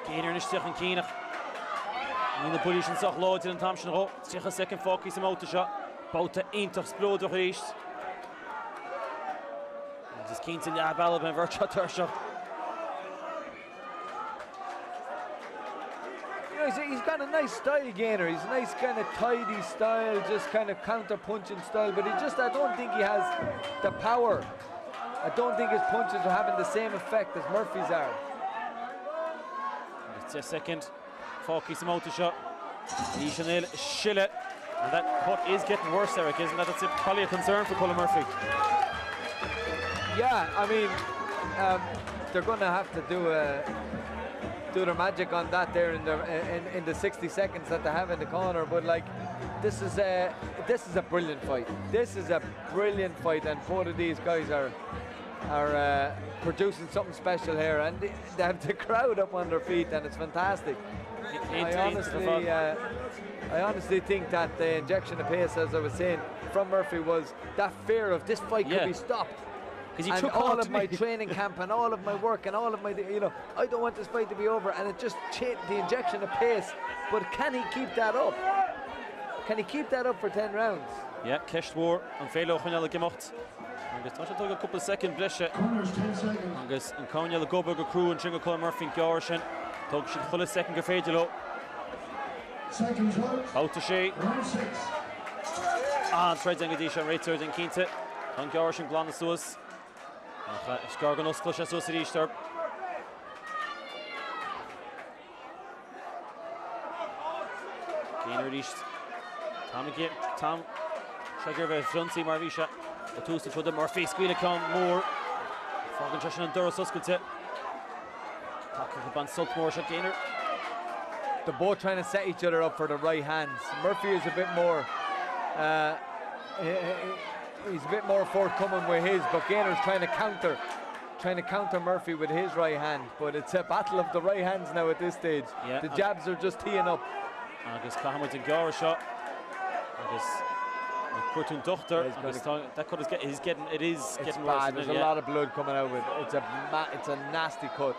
Gaynor in the stick and Keenach. And the bullish and soft loads in Thompson. Stick a second Foki's a motor shot. Both to explode the east. Just keen to Lab Alabama, Virtua Tursha. know, he's got a nice style, Gaynor. He's a nice kind of tidy style, just kind of counter-punching style, but I don't think he has the power. I don't think his punches are having the same effect as Murphy's are. It's a second. Focus him out the shot. Chanel Schille. And that cut is getting worse, Eric, isn't that? That's probably a concern for Colm Murphy. Yeah, I mean, they're going to have to do their magic on that there in the 60 seconds that they have in the corner. But like, this is a brilliant fight. This is a brilliant fight, and both of these guys are producing something special here, and they have the crowd up on their feet, and it's fantastic. I honestly think that the injection of pace, as I was saying, from Murphy was that fear of this fight could be stopped. Because he and took all of my training camp and all of my work and all of my, I don't want this fight to be over, and it just changed the injection of pace. But can he keep that up? Can he keep that up for 10 rounds? Yeah, Keshwar and Feilo Chunel gemacht. Agus tá a couple second brishe. Agus an Conya the Gober go crew and Chingo Colm Murphy Garson. Tug should full a second Gafedilo. Out to she. And Fred Zangadisha right third and Quinta. And Garson Glan the Sus. Scargan Usklash as Sus Easter. Gaynor reached. Tom Shager ve Fronti Marvisha. The two to the Murphy Squealer come more. Fogan Trashan and Doros Uskulte. Talking about Sultmore shot Gaynor. They're both trying to set each other up for the right hands. Murphy is a bit more he's a bit more forthcoming with his, but Gaynor's trying to counter Murphy with his right hand. But it's a battle of the right hands now at this stage. Yeah, the jabs are just teeing up. Agus Cahamud and Gara shot. Agus Kurtun Dochter. That cut is getting it's getting bad. worse. There's a lot of blood coming out of it. It's a nasty cut.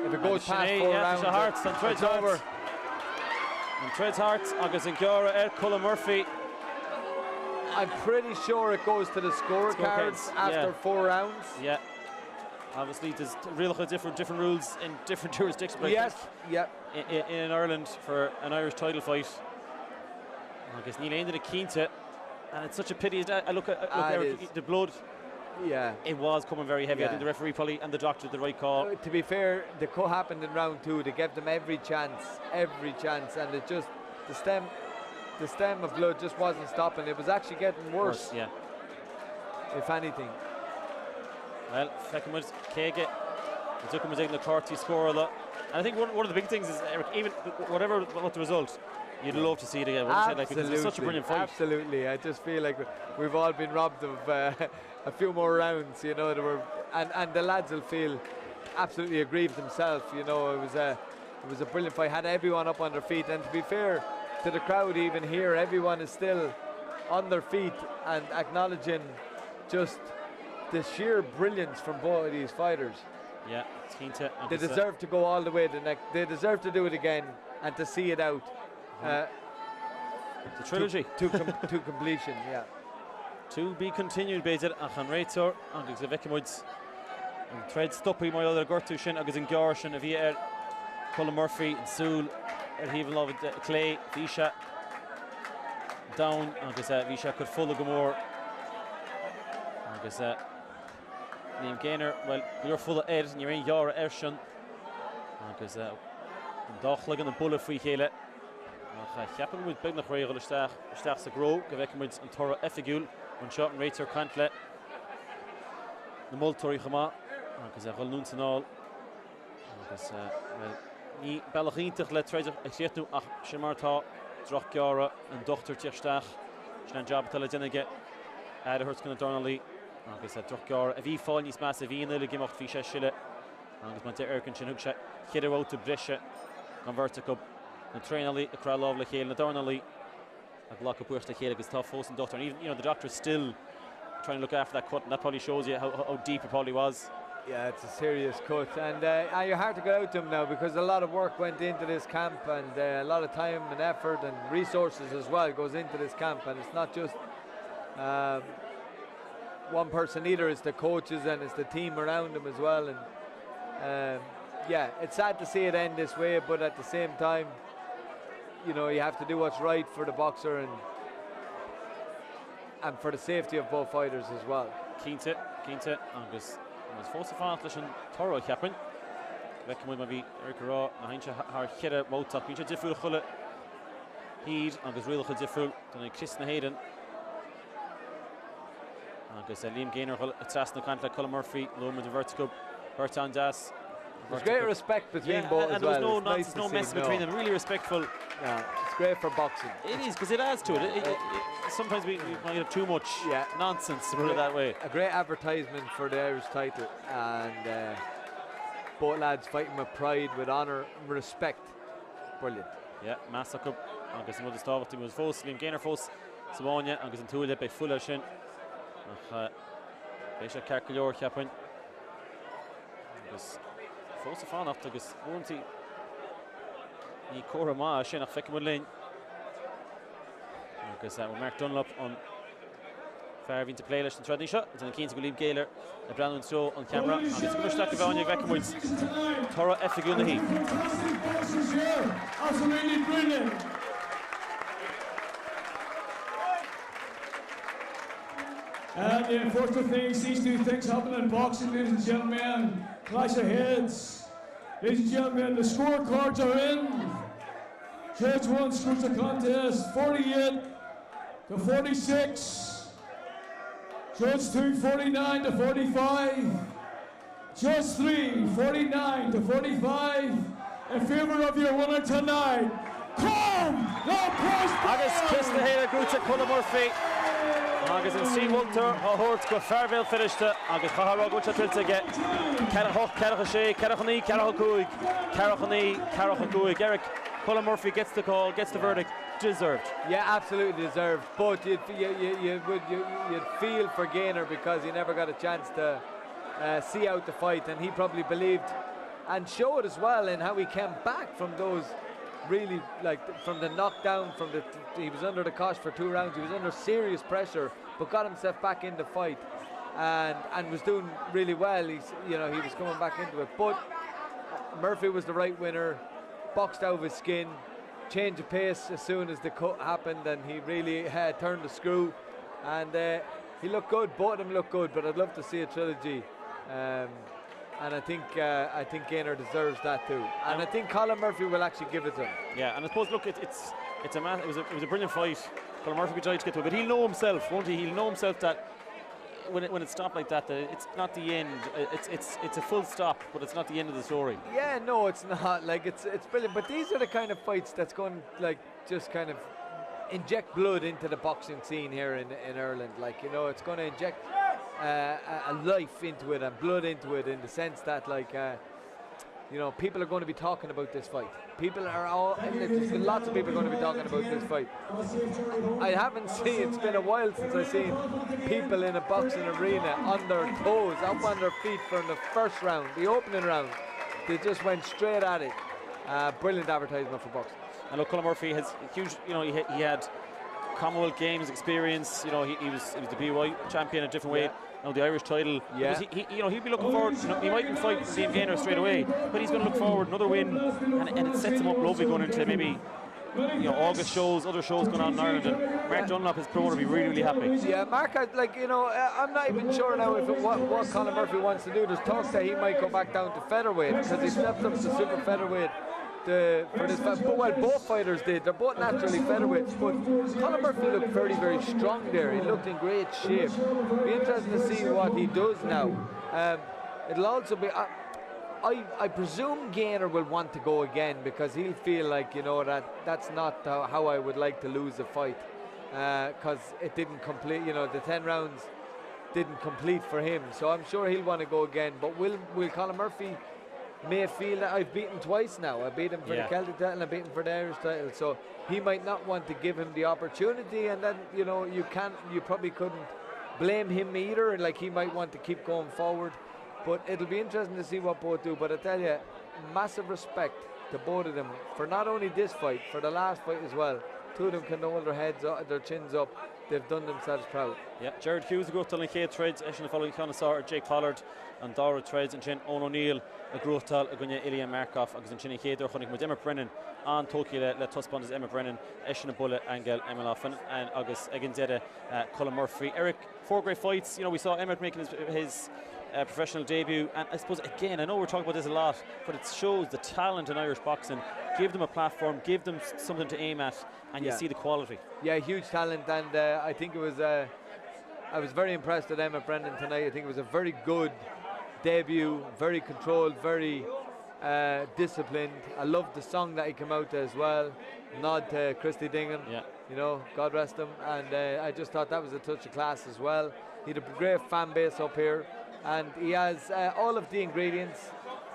If it goes past 4 rounds, it's over. And Treads Hearts, Agus and Gara, Colm Murphy. I'm pretty sure it goes to the scorecards after 4 rounds. Yeah. Obviously, there's real different rules in different jurisdictions. But yes, in Ireland for an Irish title fight. I guess Neil ended a Quinta, and it's such a pity. I look at the blood. Yeah, it was coming very heavy. I think the referee probably and the doctor did the right call. To be fair, the cut happened in round 2. They gave them every chance, and it just the stem of blood just wasn't stopping. It was actually getting worse. Yeah. If anything. Well, second was Kege. It took him a the Carty score a lot. And I think one of the big things is, Eric, even what the result, you'd love to see it again. Absolutely. Because it's such a brilliant fight. Absolutely. I just feel like we've all been robbed of a few more rounds, and the lads will feel absolutely aggrieved themselves. It was a brilliant fight. Had everyone up on their feet, and to be fair to the crowd, even here, everyone is still on their feet and acknowledging just the sheer brilliance from both of these fighters. Yeah, it's keen to. They deserve to go all the way. They deserve to do it again and to see it out. The trilogy to completion. Yeah. To be continued, Béal Achan Reitor, agus a Vecamwoods, and Tread Stoppy, my other Gortu Shin, agus in Garshin, a Via Colm Murphy, and Soul, Heaven Love, Clay, Visha, down, agus Visha could full of Gomor, agus Liam Gaynor, well, you're full of Ed, and you're in Yara Ershin, agus Dochlag and the Bullet Free Hele. Chiappen with Breathnach Royal Stach sa Gro, Gavekmoods and Torah Effigul, one shot and Rater Cantle, the Multori Hama, because I will noon to all. Because, well, Ni Ballachintach let Treasure, Exietu, Shimarta, Drochgara, and Doctor Tirstach, Shan Job Telegenege, Adahurtskin and Dornálaíocht, because Drochgara, a V falling is massive, V in the game of Fisha Shille, and because Monte Erkin Chinhuksha, Kidder out to Brisha, Converticup. And Trainally, a crowd lovely here, and Dornálaíocht, a block of Bush, the here, because tough host and doctor. And even, the doctor is still trying to look after that cut, and that probably shows you how deep it probably was. Yeah, it's a serious cut, and you're hard to get out to him now because a lot of work went into this camp, and a lot of time and effort and resources as well goes into this camp, and it's not just one person either. It's the coaches and it's the team around him as well, and yeah, it's sad to see it end this way, but at the same time, you know, you have to do what's right for the boxer and for the safety of both fighters as well. Cínte, agus fósa fáint leis an tóró cheapan. Bheicim muid bhí ar rá na hainte ar cheire mótach. Bhín sé difriúil chuile híd agus rialcha difriúil donna Chris na Hayden. Agus Liam Gaynor tras na cant le Colm Murphy, Loma de Vertigo, Bertan Das. There's great respect between both as well. And there was no mess between them, really respectful. Yeah, it's great for boxing. It is, because it adds to it. Sometimes we might have too much nonsense, to put it that way. A great advertisement for the Irish title, and both lads fighting with pride, with honour, respect. Brilliant. Yeah, massacre. Agus an stábhacht tí was fós, Liam Gaynor fós, Samáine, agus an túile be fulla sin. Béis a Carthach cheapain. Agus fós a fánacht agus bhuaintí ní córa má sin ach feiceam lein. Agus Mark Dunlop on fair to play leis an trading shot. It's an keen to leave Gaylor, a Brennan throw on camera. And it's a good start to go on your Vacant wins. Torah Effigu na heat. Absolutely brilliant. And the unfortunate thing, these two things happen in boxing, ladies and gentlemen. Clash of heads. Ladies and gentlemen, the scorecards are in. Judge 1 scores the contest 48 to 46. Judge 2 49 to 45. Judge 3 49 to 45. In favour of your winner tonight, Colm, the Posh. Agus kiss the head of Grúta Colm Murphy. Agus in C. Walter, Hort go Feirste Feirste. Agus Cárthach go Tilta get. Cárthach, Cárthach sé, Cárthach ní, Cárthach cúig, Cárthach ní, Cárthach cúig. Eric, Colm Murphy gets the call, gets the verdict. Deserved. Yeah, absolutely deserved. But you'd feel for Gaynor because he never got a chance to see out the fight, and he probably believed and showed as well in how he came back from those really, like, from the knockdown, he was under the cosh for 2 rounds, he was under serious pressure, but got himself back in the fight and was doing really well. He was coming back into it, but Murphy was the right winner, boxed out of his skin, change of pace as soon as the cut happened, and he really turned the screw, and he looked good. Both of them looked good, but I'd love to see a trilogy, and I think Gaynor deserves that too, and I think Colm Murphy will actually give it to him. Yeah, and I suppose look, it was a brilliant fight. Colm Murphy tried to get to it, but he'll know himself, won't he? He'll know himself that when it's stopped like that, it's not the end. It's a full stop, but it's not the end of the story. Yeah, no, it's not. Like it's brilliant. But these are the kind of fights that's going like just kind of inject blood into the boxing scene here in Ireland. Like, you know, it's going to inject a life into it and blood into it, in the sense that, like, you know, people are going to be talking about this fight. There's lots of people going to be talking about this fight. I haven't seen, it's been a while since I've seen people in a boxing arena on their toes, up on their feet from the first round, the opening round. They just went straight at it. Brilliant advertisement for boxing. And look, Colm Murphy has huge, you know, he had Commonwealth Games experience. You know, he was the BEO champion at different weight. Now the Irish title. Yeah. He'd be looking forward. You know, he mightn't fight Liam Gaynor straight away, but he's going to look forward another win, and it sets him up lovely going into maybe, you know, August shows, other shows going on in Ireland. And Mark Dunlop, his promoter, will be really, really happy. Yeah, Mark, like, you know, I'm not even sure now if what Colm Murphy wants to do. There's talk that he might go back down to featherweight, because he stepped up to super featherweight. For this fight. Well, both fighters did. They're both naturally featherweights, but Colm Murphy looked very, very strong there. He looked in great shape. Be interesting to see what he does now. It'll also be. I presume Gaynor will want to go again, because he'll feel like, you know, that's not how I would like to lose a fight, because it didn't complete. You know, the 10 rounds didn't complete for him. So I'm sure he'll want to go again. But will Colm Murphy may feel that I've beaten twice now? I beat him for the Celtic title and I beat him for the Irish title, so he might not want to give him the opportunity, and then, you know, you probably couldn't blame him either. Like, he might want to keep going forward, but it'll be interesting to see what both do. But I tell you, massive respect to both of them for not only this fight, for the last fight as well. Two of them can hold their heads up, their chins up, they've done themselves proud. Yeah, Gerard Hughes growth in Kate Trades, Eshin following Connoisseur, Jake Pollard, and Dara Trades, and Jen Owen O'Neill, a growth tal, a Gunya ILLIAN Markov, agus an Chinny Kate, or Hunting with Emmet Brennan, and Tokyo let Tuspond is Emmet Brennan, Eshin Bullet, Angel Emilov, and August again Zeta, Colm Murphy. Eric, 4 great fights. You know, we saw Emmet making his professional debut, and I suppose again, I know we're talking about this a lot, but it shows the talent in Irish boxing. Give them a platform, give them something to aim at, and you see the quality. Yeah, huge talent, and I think it was. I was very impressed with Emmet Brennan tonight. I think it was a very good debut, very controlled, very disciplined. I loved the song that he came out to as well. Nod to Christy Dingan, you know, God rest him. And I just thought that was a touch of class as well. He had a great fan base up here, and he has all of the ingredients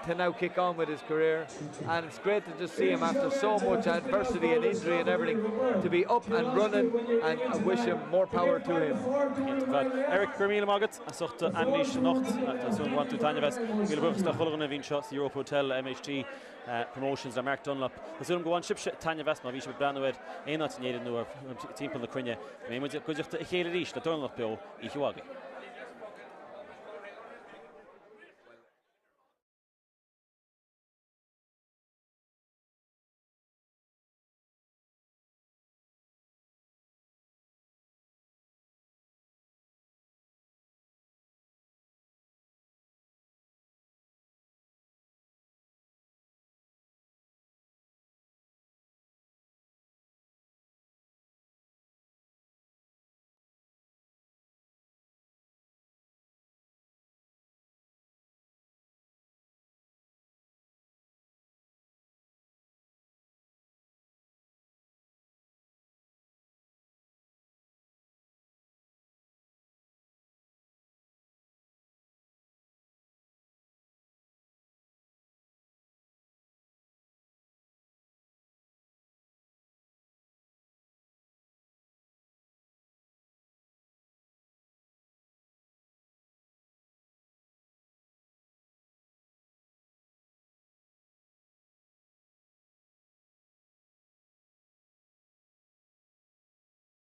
to now kick on with his career, and it's great to just see him after so much adversity and injury and everything to be up and running, and I wish him more power to him. Eric Kermila Magat, a sort of Annish Nacht, so one to Tanyaves, we'll go to the Hulgan of Inchos, Europa Hotel, MHD promotions, and Mark Dunlop. The Zoom go on ship Tanyaves, my Bishop Brandwed, ain't not needed no team on the Crinia. I mean, would you have to hear it, the Dunlop BEO, Ihuagi.